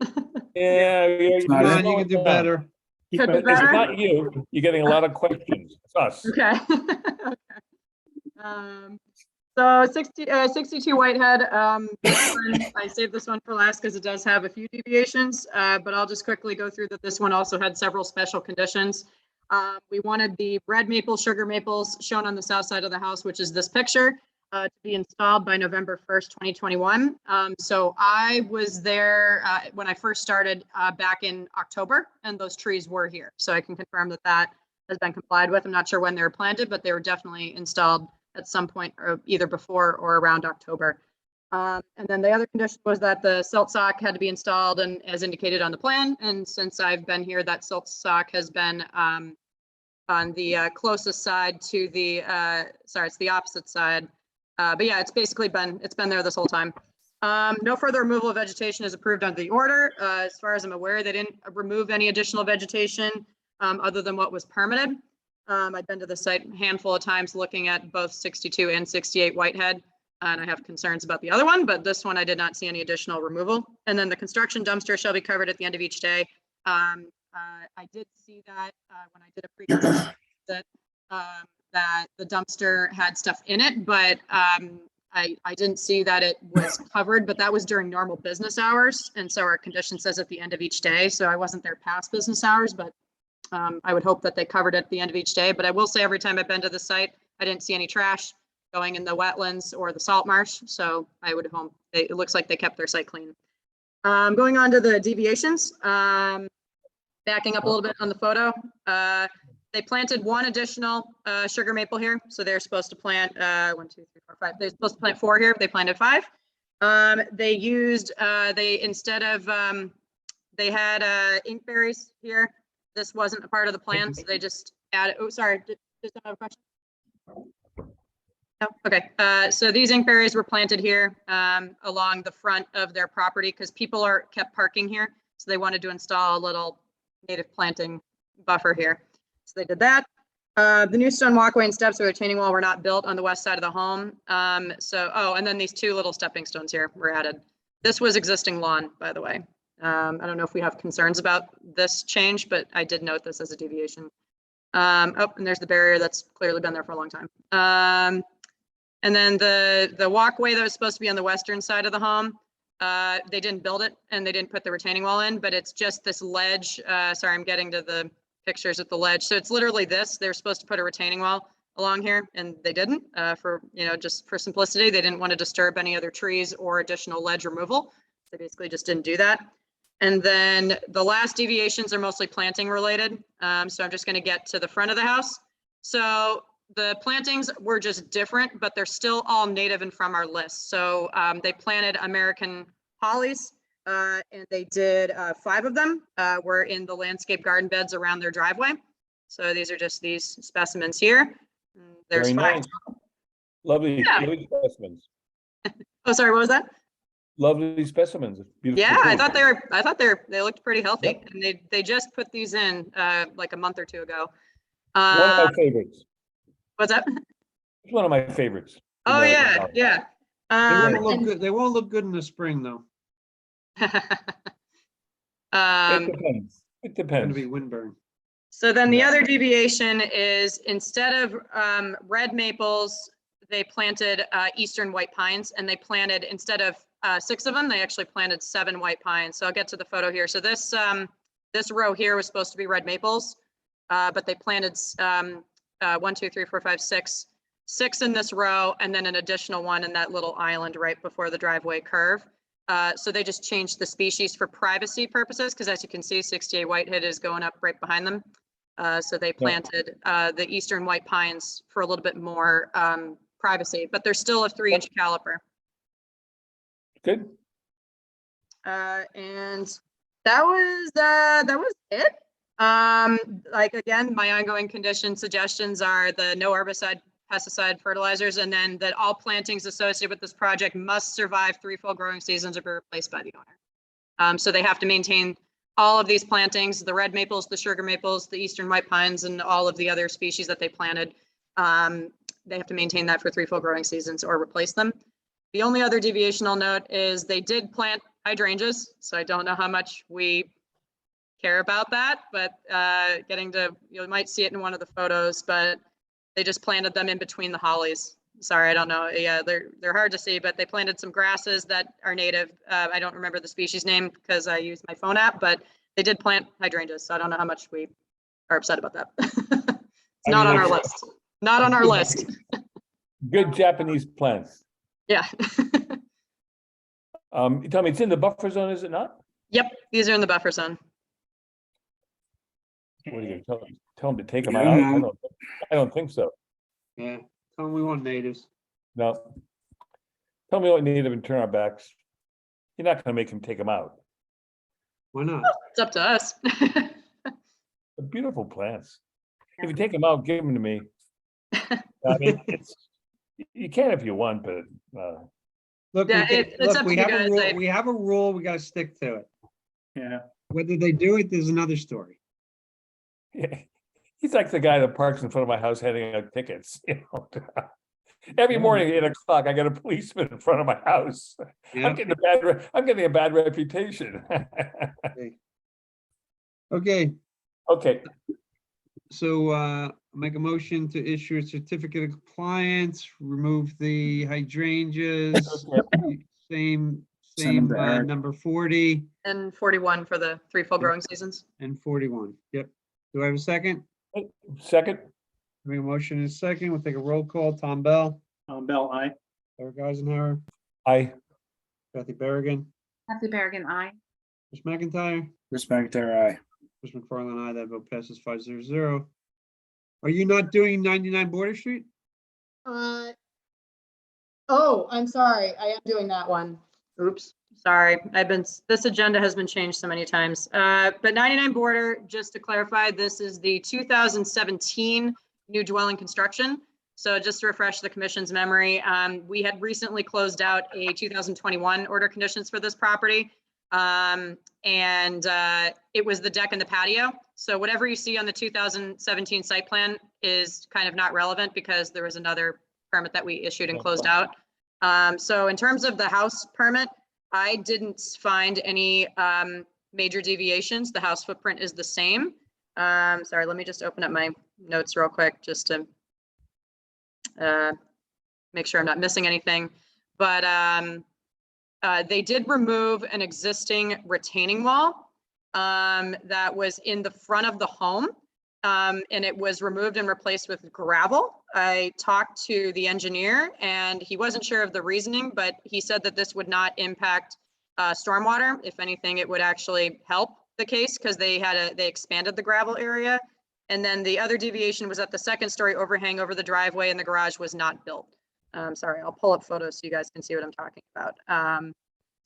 C: Yeah.
G: not
A: Come on, you can do better.
B: Keep
E: Could be
B: it-
E: better.
C: It's not you. You're getting a lot of questions. It's us.
E: Okay. Okay. So 62 Whitehead, this one, I saved this one for last because it does have a few deviations, but I'll just quickly go through that. This one also had several special conditions. We wanted the red maple, sugar maples shown on the south side of the house, which is this picture, to be installed by November 1st, 2021. So I was there when I first started back in October, and those trees were here. So I can confirm that that has been complied with. I'm not sure when they were planted, but they were definitely installed at some point, or either before or around October. And then the other condition was that the silt sock had to be installed and as indicated on the plan. And since I've been here, that silt sock has been on the closest side to the, sorry, it's the opposite side. But yeah, it's been there this whole time. No further removal of vegetation is approved under the order. As far as I'm aware, they didn't remove any additional vegetation other than what was permitted. I've been to the site a handful of times looking at both 62 and 68 Whitehead, and I have concerns about the other one, but this one I did not see any additional removal. And then the construction dumpster shall be covered at the end of each day. I did see that when I did a pre that the dumpster had stuff in it, but I didn't see that it was covered, but that was during normal business hours. And so our condition says at the end of each day. So I wasn't there past business hours, but I would hope that they covered it at the end of each day. But I will say every time I've been to the site, I didn't see any trash going in the wetlands or the salt marsh. So I would hope it looks like they kept their site clean. Going on to the deviations, backing up a little bit on the photo. They planted one additional sugar maple here. So they're supposed to plant 1, 2, 3, 4, 5. They're supposed to plant 4 here. They planted 5. They used, instead of, they had inkberries here. This wasn't a part of the plan, so they just added, oh, sorry, Does someone have a question? No, okay, so these inkberries were planted here along the front of their property because people kept parking here. So they wanted to install a little native planting buffer here. So they did that. The new stone walkway and steps or retaining wall were not built on the west side of the home. And then these two little stepping stones here were added. This was existing lawn, by the way. I don't know if we have concerns about this change, but I did note this as a deviation. And there's the barrier that's clearly been there for a long time. And then the walkway that was supposed to be on the western side of the home, they didn't build it and they didn't put the retaining wall in, but it's just this ledge. Sorry, I'm getting to the pictures at the ledge. So it's literally this. They're supposed to put a retaining wall along here and they didn't, just for simplicity. They didn't want to disturb any other trees or additional ledge removal. They basically just didn't do that. And then the last deviations are mostly planting related. So I'm just going to get to the front of the house. So the plantings were just different, but they're still all native and from our list. So they planted American hollies and they did 5 of them were in the landscape garden beds around their driveway. So these are just these specimens here. There's
C: Very
E: 5.
C: nice. Lovely,
E: Yeah.
C: lovely specimens.
E: Oh, sorry, what was that?
C: Lovely specimens. Beautiful
E: Yeah, I
C: food.
E: thought they looked pretty healthy.
C: Yep.
E: And they just put these in like a month or 2 ago.
C: One of my favorites.
E: What's that?
C: It's one of my favorites.
E: Oh, yeah,
C: American
E: yeah.
A: They won't look good. They won't look good in the spring, though.
C: It depends. It
A: It's gonna
C: depends.
A: be windburn.
E: So then the
C: Yeah.
E: other deviation is instead of red maples, they planted eastern white pines, and they planted, instead of 6 of them, they actually planted 7 white pines. So I'll get to the photo here. So this row here was supposed to be red maples, but they planted 1, 2, 3, 4, 5, 6 in this row, and then an additional one in that little island right before the driveway curve. So they just changed the species for privacy purposes, because as you can see, 68 whitehead is going up right behind them. So they planted the eastern white pines for a little bit more privacy, but they're still a 3-inch caliper.
C: Good.
E: And that was it. Like, again, my ongoing condition suggestions are the no herbicide, pesticide, fertilizers, and then that all plantings associated with this project must survive 3 full growing seasons or be replaced by the owner. So they have to maintain all of these plantings, the red maples, the sugar maples, the eastern white pines, and all of the other species that they planted. They have to maintain that for 3 full growing seasons or replace them. The only other deviation I'll note is they did plant hydrangeas, so I don't know how much we care about that, but you might see it in one of the photos, but they just planted them in between the hollies. Sorry, I don't know. Yeah, they're hard to see, but they planted some grasses that are native. I don't remember the species name because I use my phone app, but they did plant hydrangeas, so I don't know how much we are upset about that. It's not on our list. Not on our list.
C: Good Japanese plants.
E: Yeah.
C: You tell me it's in the buffer zone, is it not?
E: Yep, these are in the buffer zone.
C: What are you gonna tell them? Tell them to take them
H: Yeah.
C: out? I don't think so.
A: Yeah, tell them we want natives.
C: No. Tell me what we need them and turn our backs. You're not gonna make them take them out.
A: Why not?
E: It's up to us.
C: They're beautiful plants. If you take them out, give them to me. I mean, you can if you want, but
A: Look,
E: Yeah, it's up to
A: we
E: you
A: have a
E: guys.
A: rule. We have a rule. We gotta stick to it.
B: Yeah.
A: Whether they do it, there's another story.
C: he's like the guy that parks in front of my house handing out tickets, you know. Every morning at 8 o'clock, I got a policeman in front of my house.
A: Yeah.
C: I'm getting a bad reputation.
A: Okay,
C: Okay,
A: so make a motion to issue a certificate of compliance, remove the hydrangeas. Same
G: Send them to Eric.
A: number 40
E: And 41 for the 3 full growing seasons.
A: and 41. Yep. Do I have a second?
C: second,
A: Make a motion in a second. We'll take a roll call. Tom Bell,
B: Bell, aye.
A: Eric Eisenhower,
C: I,
A: Kathy Berrigan,
D: Kathy Berrigan, I.
A: Chris McIntyre,
G: Chris McIntyre, aye.
A: Chris McFarland, aye. That vote passes 500. Are you not doing 99 Border Street?
E: Oh, I'm sorry. I am doing that one. Oops, sorry. This agenda has been changed so many times. But 99 Border, just to clarify, this is the 2017 new dwelling construction. So just to refresh the commission's memory, we had recently closed out a 2021 order of conditions for this property. It was the deck and the patio. So whatever you see on the 2017 site plan is kind of not relevant because there was another permit that we issued and closed out. So in terms of the house permit, I didn't find any major deviations. The house footprint is the same. Sorry, let me just open up my notes real quick just to make sure I'm not missing anything. But they did remove an existing retaining wall that was in the front of the home. And it was removed and replaced with gravel. I talked to the engineer and he wasn't sure of the reasoning, but he said that this would not impact stormwater. If anything, it would actually help the case because they expanded the gravel area. And then the other deviation was that the second story overhang over the driveway and the garage was not built. Sorry, I'll pull up photos so you guys can see what I'm talking about.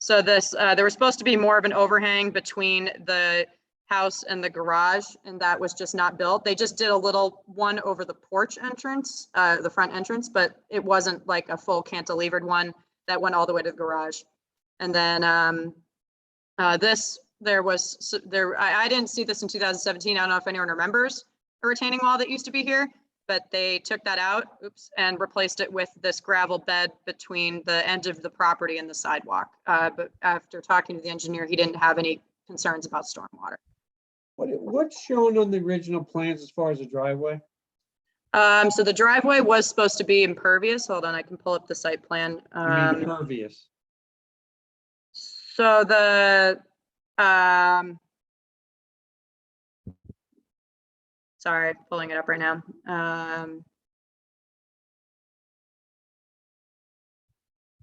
E: So this, there was supposed to be more of an overhang between the house and the garage, and that was just not built. They just did a little one over the porch entrance, the front entrance, but it wasn't like a full cantilevered one that went all the way to the garage. And then I didn't see this in 2017. I don't know if anyone remembers a retaining wall that used to be here, but they took that out, and replaced it with this gravel bed between the end of the property and the sidewalk. But after talking to the engineer, he didn't have any concerns about stormwater.
A: What's shown on the original plans as far as the driveway?
E: So the driveway was supposed to be impervious. Hold on, I can pull up the site plan.
A: I mean, impervious.
E: So the, sorry, pulling it up right now.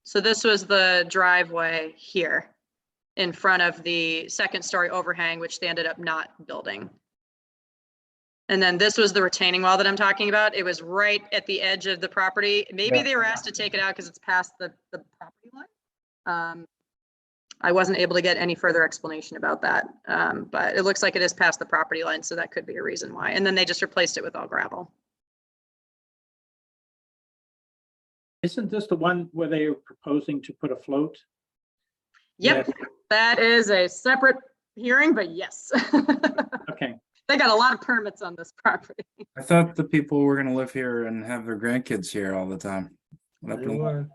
E: So this was the driveway here in front of the second story overhang, which they ended up not building. And then this was the retaining wall that I'm talking about. It was right at the edge of the property. Maybe they were asked to take it out because it's past the property line. I wasn't able to get any further explanation about that, but it looks like it is past the property line, so that could be a reason why. And then they just replaced it with all gravel.
B: Isn't this the one where they were proposing to put a float?
E: Yep,
B: Yes.
E: that is a separate hearing, but yes.
B: Okay.
E: They got a lot of permits on this property.
G: I thought the people were gonna live here and have their grandkids here all the time. What happened to that?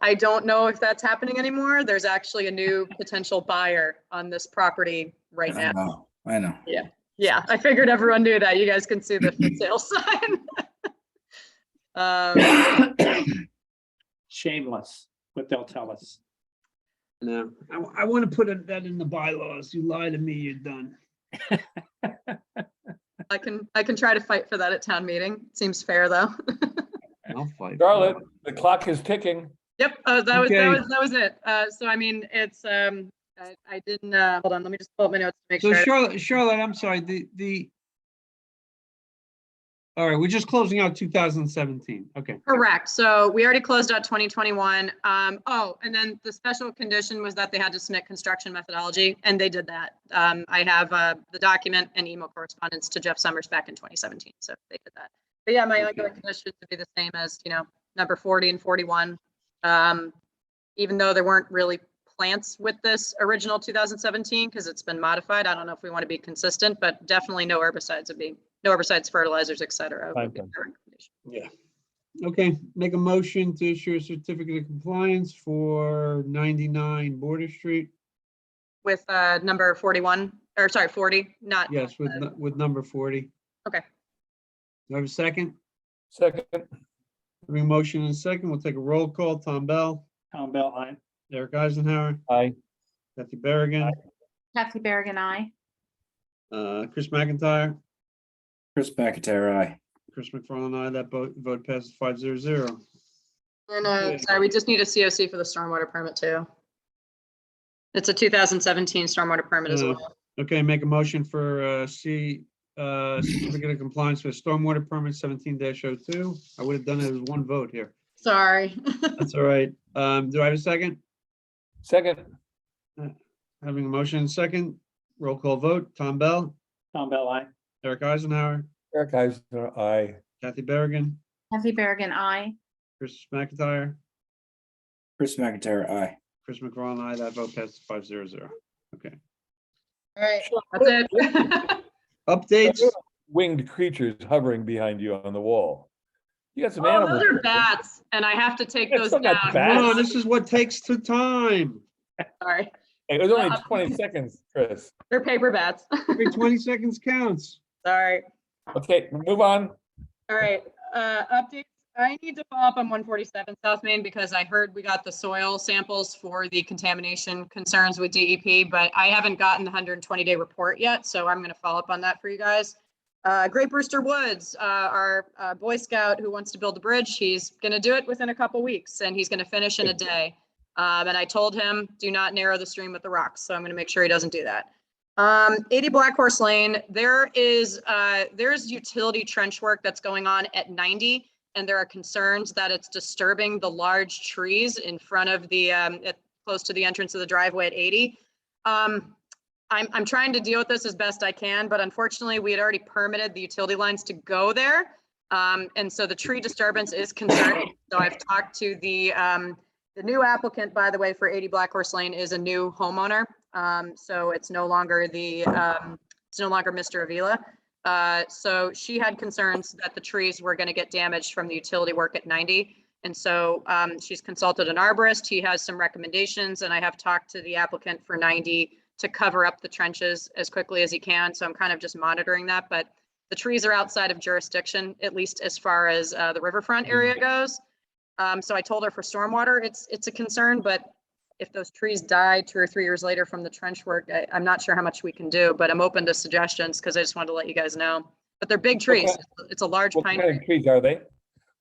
E: I don't know if that's happening anymore. There's actually a new potential buyer on this property right now.
G: I know.
E: Yeah, I figured everyone knew that. You guys can see the for sale sign.
B: Shameless, what they'll tell us.
A: No, I want to put that in the bylaws. You lie to me, you're done.
E: I can try to fight for that at town meeting. Seems fair though.
A: I'll fight.
C: Charlotte, the clock is ticking.
E: Yep, that was it. So I mean, it's I didn't hold on. Let me just pull up my notes to make
A: So
E: sure.
A: Charlotte, I'm sorry. All right, we're just closing out 2017. Okay.
E: Correct. So we already closed out 2021. Oh, and then the special condition was that they had to submit construction methodology, and they did that. I have the document and email correspondence to Jeff Summers back in 2017. So they did that. But yeah, my ongoing condition would be the same as, number 40 and 41. Even though there weren't really plants with this original 2017, because it's been modified. I don't know if we want to be consistent, but definitely no herbicides would be, no herbicides, fertilizers, et cetera. would be our recommendation.
A: Yeah. Okay, make a motion to issue a certificate of compliance for 99 Border Street.
E: With number 41, or sorry, 40, not.
A: Yes, with number 40.
E: Okay.
A: Do I have a second?
C: Second,
A: Having a motion and a second, we'll take a roll call. Tom Bell,
B: Tom Bell, aye.
A: Eric Eisenhower,
C: aye.
A: Kathy Berrigan,
D: Kathy Berrigan, I.
A: Chris McIntyre,
G: Chris McIntyre, aye.
A: Chris McFarland, aye. That vote passes 5-0.
E: And sorry, we just need a COC for the stormwater permit too. It's a 2017 stormwater permit as well.
A: Okay, make a motion for certificate of compliance with stormwater permit 17-02. I would have done it as one vote here.
E: Sorry.
A: That's all right. Do I have a second?
C: Second,
A: Having a motion and second, roll call vote. Tom Bell,
B: Tom Bell, aye.
A: Eric Eisenhower,
C: Eric Eisner, aye.
A: Kathy Berrigan,
D: Kathy Berrigan, I.
A: Chris McIntyre,
G: Chris McIntyre, aye.
A: Chris McGraw, and I. That vote passes 5-0. Okay.
E: All right, that's it.
A: Updates?
C: Winged creatures hovering behind you on the wall. You got some
E: Oh,
C: animals.
E: those are bats, and I have to take
C: Yeah,
E: those
C: still got
E: down.
C: bats.
A: Come on, this is what takes the time.
E: Sorry,
C: It was only 20 seconds, Chris.
E: they're paper bats.
A: Every 20 seconds counts.
E: Sorry.
C: Okay, move on.
E: All right, updates. I need to follow up on 147 South Main because I heard we got the soil samples for the contamination concerns with DEP, but I haven't gotten the 120-day report yet, so I'm going to follow up on that for you guys. Great Brewster Woods, our Boy Scout who wants to build a bridge, he's going to do it within a couple weeks, and he's going to finish in a day. And I told him, do not narrow the stream with the rocks, so I'm going to make sure he doesn't do that. 80 Black Horse Lane, there's utility trench work that's going on at 90. And there are concerns that it's disturbing the large trees in front of the, close to the entrance of the driveway at 80. I'm trying to deal with this as best I can, but unfortunately we had already permitted the utility lines to go there. And so the tree disturbance is concerning. So I've talked to the new applicant, by the way, for 80 Black Horse Lane is a new homeowner. So it's no longer Mr. Avila. So she had concerns that the trees were going to get damaged from the utility work at 90. And so she's consulted an arborist. He has some recommendations, and I have talked to the applicant for 90 to cover up the trenches as quickly as he can. So I'm kind of just monitoring that, but the trees are outside of jurisdiction, at least as far as the riverfront area goes. So I told her for stormwater, it's a concern, but if those trees die 2 or 3 years later from the trench work, I'm not sure how much we can do, but I'm open to suggestions because I just wanted to let you guys know. But they're big trees. It's a large
C: What
E: pine.
C: kind of trees are they?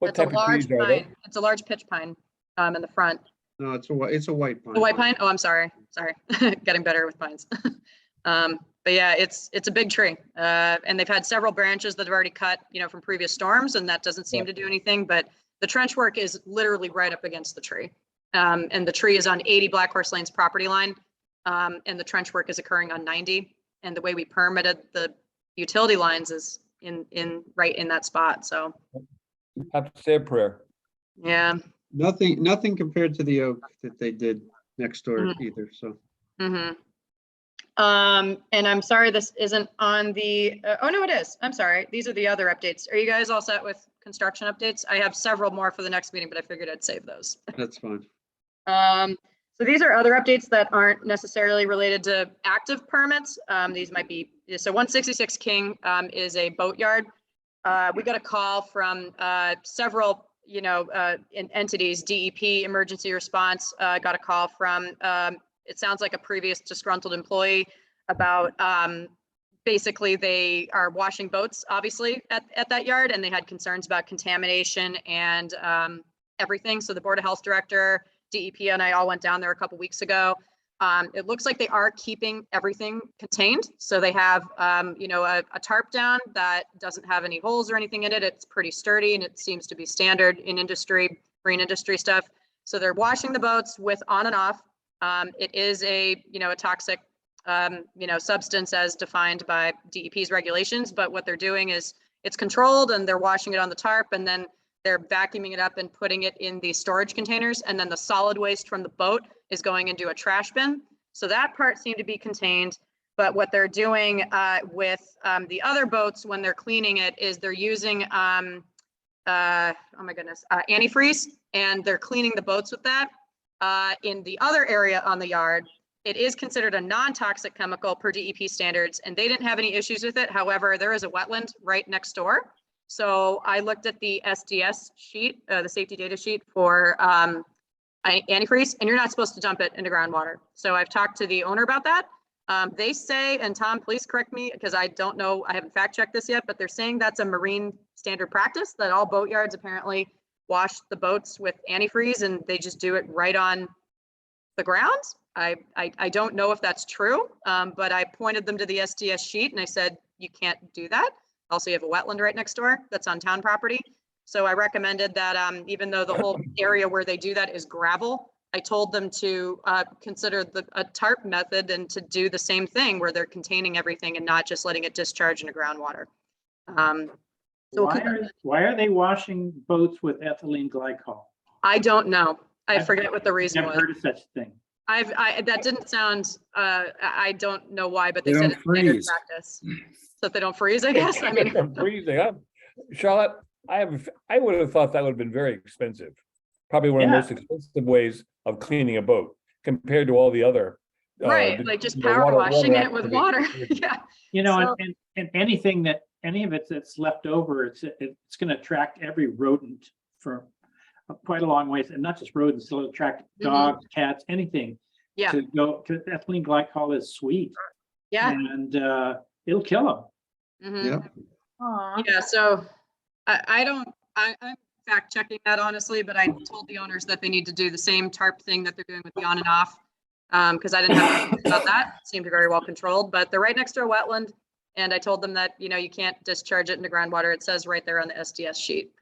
C: What
E: It's a
C: type of
E: large
C: trees are they?
E: pine. It's a large pitch pine in the front.
A: No, it's a white pine.
E: The white pine? Oh, I'm sorry. Sorry. Getting better with pines. But yeah, it's a big tree. And they've had several branches that have already cut, from previous storms, and that doesn't seem to do anything. But the trench work is literally right up against the tree. And the tree is on 80 Black Horse Lane's property line. And the trench work is occurring on 90. And the way we permitted the utility lines is right in that spot. So
C: Have to say a prayer.
E: yeah.
A: Nothing compared to the oak that they did next door either, so.
E: Mm-hmm. And I'm sorry, this isn't on the, oh no, it is. I'm sorry. These are the other updates. Are you guys all set with construction updates? I have several more for the next meeting, but I figured I'd save those.
A: That's fine.
E: So these are other updates that aren't necessarily related to active permits. These might be, so 166 King is a boatyard. We got a call from several, entities, DEP, emergency response, got a call from, it sounds like a previous disgruntled employee about basically they are washing boats, obviously, at that yard, and they had concerns about contamination and everything. So the Board of Health Director, DEP, and I all went down there a couple weeks ago. It looks like they are keeping everything contained. So they have, a tarp down that doesn't have any holes or anything in it. It's pretty sturdy, and it seems to be standard in industry, marine industry stuff. So they're washing the boats with on and off. It is a toxic, substance as defined by DEP's regulations. But what they're doing is it's controlled, and they're washing it on the tarp, and then they're vacuuming it up and putting it in the storage containers. And then the solid waste from the boat is going into a trash bin. So that part seemed to be contained. But what they're doing with the other boats when they're cleaning it is they're using, antifreeze, and they're cleaning the boats with that. In the other area on the yard, it is considered a non-toxic chemical per DEP standards, and they didn't have any issues with it. However, there is a wetland right next door. So I looked at the SDS sheet, the safety data sheet for antifreeze, and you're not supposed to dump it into groundwater. So I've talked to the owner about that. They say, and Tom, please correct me because I don't know, I haven't fact checked this yet, but they're saying that's a marine standard practice that all boatyards apparently wash the boats with antifreeze, and they just do it right on the ground. I don't know if that's true, but I pointed them to the SDS sheet and I said, you can't do that. Also, you have a wetland right next door that's on town property. So I recommended that even though the whole area where they do that is gravel, I told them to consider a tarp method and to do the same thing where they're containing everything and not just letting it discharge into groundwater. So we'll
B: Why
E: keep
B: are, why are they washing boats with ethylene glycol?
E: I don't know. I
B: I've
E: forget what the reason
B: Never
E: was.
B: heard of such a thing.
E: That didn't sound, I don't know why, but
G: They
E: they said
G: don't
E: it's standard
G: freeze.
E: practice. So that they don't freeze, I guess. I mean,
C: Freezing up. Charlotte, I would have thought that would have been very expensive. Probably one of the
B: Yeah.
C: most expensive ways of cleaning a boat compared to all the other.
E: right, like just
C: you know,
E: power washing it
C: activities.
E: with water. Yeah.
B: You know,
E: So-
B: and anything that, any of it that's left over, it's gonna attract every rodent for quite a long ways, and not just rodents, it'll attract dogs, cats, anything.
E: Yeah.
B: To go, because ethylene glycol is sweet,
E: Yeah.
B: and it'll kill them.
E: Mhm.
A: Yep.
D: Aw.
E: Yeah, so I'm fact checking that honestly, but I told the owners that they need to do the same tarp thing that they're doing with the on and off. Because I didn't have to think about that. It seemed very well controlled, but they're right next to a wetland. And I told them that, you can't discharge it into groundwater. It says right there on the SDS sheet.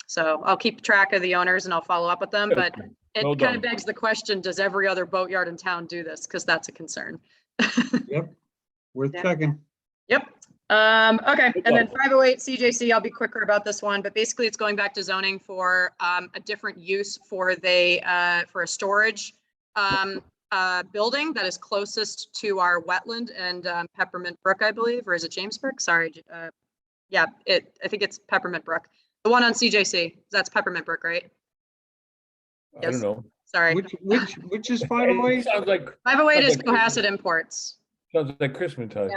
E: So I'll keep track of the owners and I'll follow up with them, but it
C: Well
E: kind of
C: done.
E: begs the question, does every other boatyard in town do this? Because that's a concern.
A: Yep. Worth
E: Yeah.
A: checking.
E: Yep. Okay.
C: Good
E: And then
C: job.
E: 508 CJC, I'll be quicker about this one, but basically it's going back to zoning for a different use for a storage building that is closest to our wetland and Peppermint Brook, I believe, or is it James Brook? Sorry. Yeah, I think it's Peppermint Brook. The one on CJC, that's Peppermint Brook, right?
C: I don't
E: Yes.
C: know.
E: Sorry.
A: Which is
C: It
A: 508?
C: sounds like,
E: 508 is
C: sounds like-
E: Cohasset Imports.
C: sounds like Christmas time.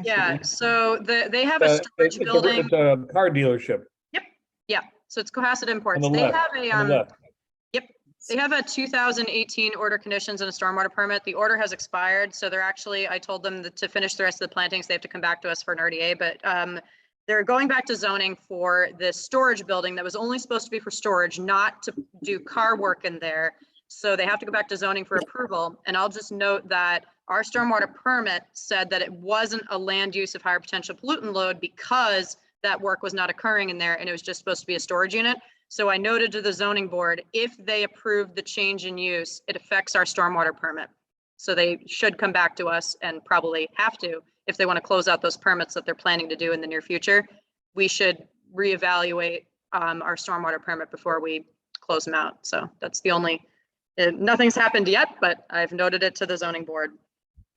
E: Yeah, so they have a storage
C: It's a-
E: building.
C: It's a car dealership
E: Yeah, so it's Cohasset Imports.
C: on the
E: They
C: left.
E: have
C: on the left.
E: They have a 2018 order conditions and a stormwater permit. The order has expired, so they're actually, I told them that to finish the rest of the plantings, they have to come back to us for an RDA, but they're going back to zoning for this storage building that was only supposed to be for storage, not to do car work in there. So they have to go back to zoning for approval. And I'll just note that our stormwater permit said that it wasn't a land use of higher potential pollutant load because that work was not occurring in there and it was just supposed to be a storage unit. So I noted to the zoning board, if they approve the change in use, it affects our stormwater permit. So they should come back to us and probably have to, if they want to close out those permits that they're planning to do in the near future. We should reevaluate our stormwater permit before we close them out. So that's the only, nothing's happened yet, but I've noted it to the zoning board.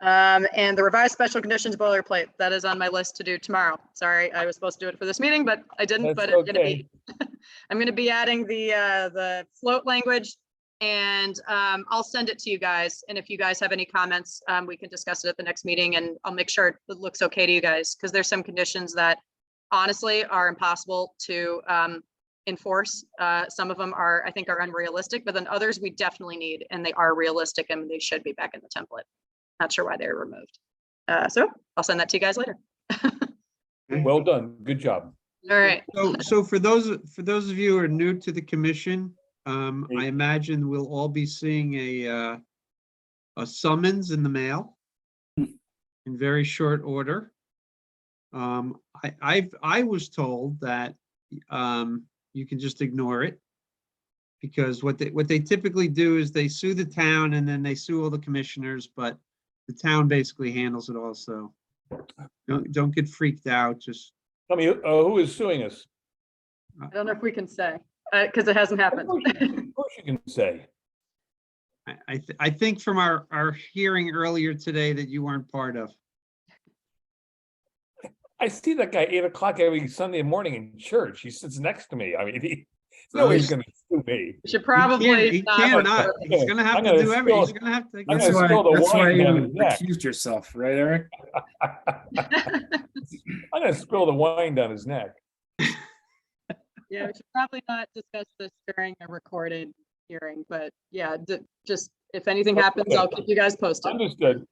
E: And the revised special conditions boilerplate, that is on my list to do tomorrow. Sorry, I was supposed to do it for this meeting, but I didn't,
C: That's
E: but it's gonna
C: okay.
E: be, I'm gonna be adding the float language and I'll send it to you guys. And if you guys have any comments, we can discuss it at the next meeting and I'll make sure it looks okay to you guys. Because there's some conditions that honestly are impossible to enforce. Some of them I think are unrealistic, but then others we definitely need and they are realistic and they should be back in the template. Not sure why they were removed. So I'll send that to you guys later.
C: Well done. Good job.
E: All right.
A: So for those of you who are new to the commission, I imagine we'll all be seeing a summons in the mail in very short order. I was told that you can just ignore it because what they typically do is they sue the town and then they sue all the commissioners, but the town basically handles it all. So don't get freaked out. Just
C: Tell me, who is suing us?
E: I don't know if we can say because it hasn't happened.
C: Of course you can say.
A: I think from our hearing earlier today that you weren't part of.
C: I see that guy 8 o'clock every Sunday morning in church. He sits next to me. I mean, he's no way he's gonna sue me.
E: You should probably
A: He
E: not.
A: cannot. He's gonna have
C: I'm
A: to
C: gonna
A: do everything. He's
C: spill-
A: gonna have to.
C: I'm
G: That's
C: gonna
G: why,
C: spill the
G: that's why
C: wine down
G: you
C: his neck.
G: accused yourself, right, Eric?
C: I'm gonna spill the wine down his neck.
E: Yeah, we should probably not discuss this during a recorded hearing, but yeah, just if anything happens, I'll keep you guys posted.
C: Understood.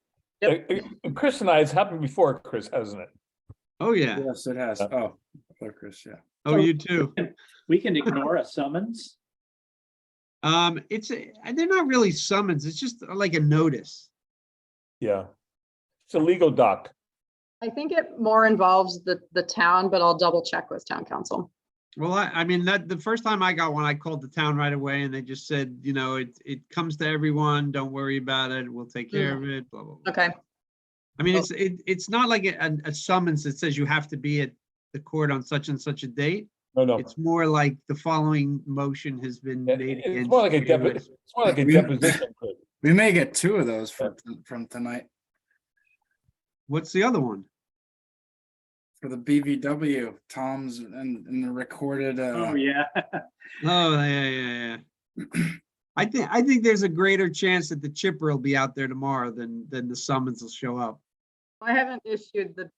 C: Chris and I, it's happened before, Chris, hasn't it?
A: Oh, yeah.
G: Yes, it has. Oh, Chris, yeah.
A: Oh, you too.
B: We can ignore a summons.
A: They're not really summons. It's just like a notice.
C: Yeah. It's a legal doc.
E: I think it more involves the town, but I'll double check with town council.
A: Well, I mean, that the first time I got one, I called the town right away and they just said, it comes to everyone. Don't worry about it. We'll take care of it. Blah, blah, blah.
E: Okay.
A: I mean, it's not like a summons that says you have to be at the court on such and such a date.
C: No.
A: It's more like the following motion has been
C: Yeah,
A: made.
C: It's
A: against
C: more like a
A: you.
C: it's more like a deposition. Chris.
G: We may get two of those from tonight
A: What's the other one?
G: for the BVW, Tom's and the recorded,
B: Oh, yeah.
A: Oh, yeah. I think there's a greater chance that the chipper will be out there tomorrow than the summons will show up.
E: I haven't issued the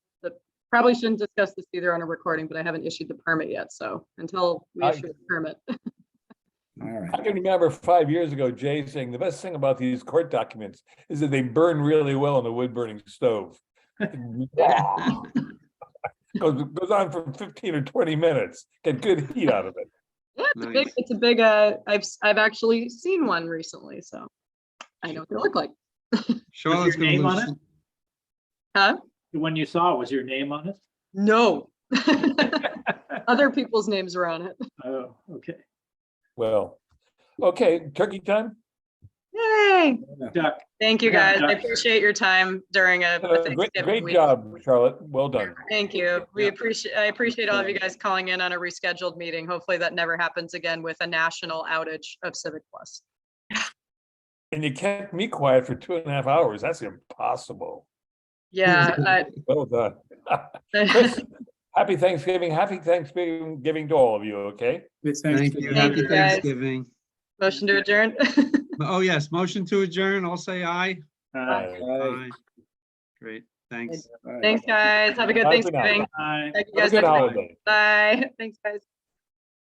E: probably shouldn't discuss this either on a recording, but I haven't issued the permit yet. So until we issue the permit.
G: all right.
C: I can remember 5 years ago, Jay saying the best thing about these court documents is that they burn really well on a wood burning stove. Goes on for 15 or 20 minutes. Get good heat out of it.
E: Yeah, it's a big, I've actually seen one recently, so I know what they look like.
A: Charlotte's
B: your
A: gonna
B: name on
A: lose.
B: it?
E: Huh?
B: When you saw it, was your name on it?
E: No. Other people's names are on it.
B: Oh, okay.
C: Well, okay, turkey time.
E: Yay.
B: Duck.
E: Thank you,
B: Yeah,
E: guys. I
B: ducks.
E: appreciate your time during a Thanksgiving
C: Great
E: week.
C: job, Charlotte. Well done.
E: Thank you. I appreciate all of you
B: Yeah.
E: guys calling in on a rescheduled meeting. Hopefully that never happens again with a national outage of Civic Plus.
C: And you kept me quiet for 2.5 hours. That's impossible.
E: Yeah.
C: Well done. Chris, happy Thanksgiving. Happy Thanksgiving to all of you, okay?
A: Thank you.
E: Thank
A: Happy
E: you, guys.
A: Thanksgiving.
E: Motion to adjourn.
A: Oh, yes, motion to adjourn. I'll say aye.
C: Bye.
A: Great, thanks.
E: Thanks, guys. Have a good
C: Bye for now.
E: Thanksgiving.
B: Bye.
E: Talk to you
C: Have a
E: guys
C: good
E: next week.
C: holiday.
E: Bye. Thanks, guys.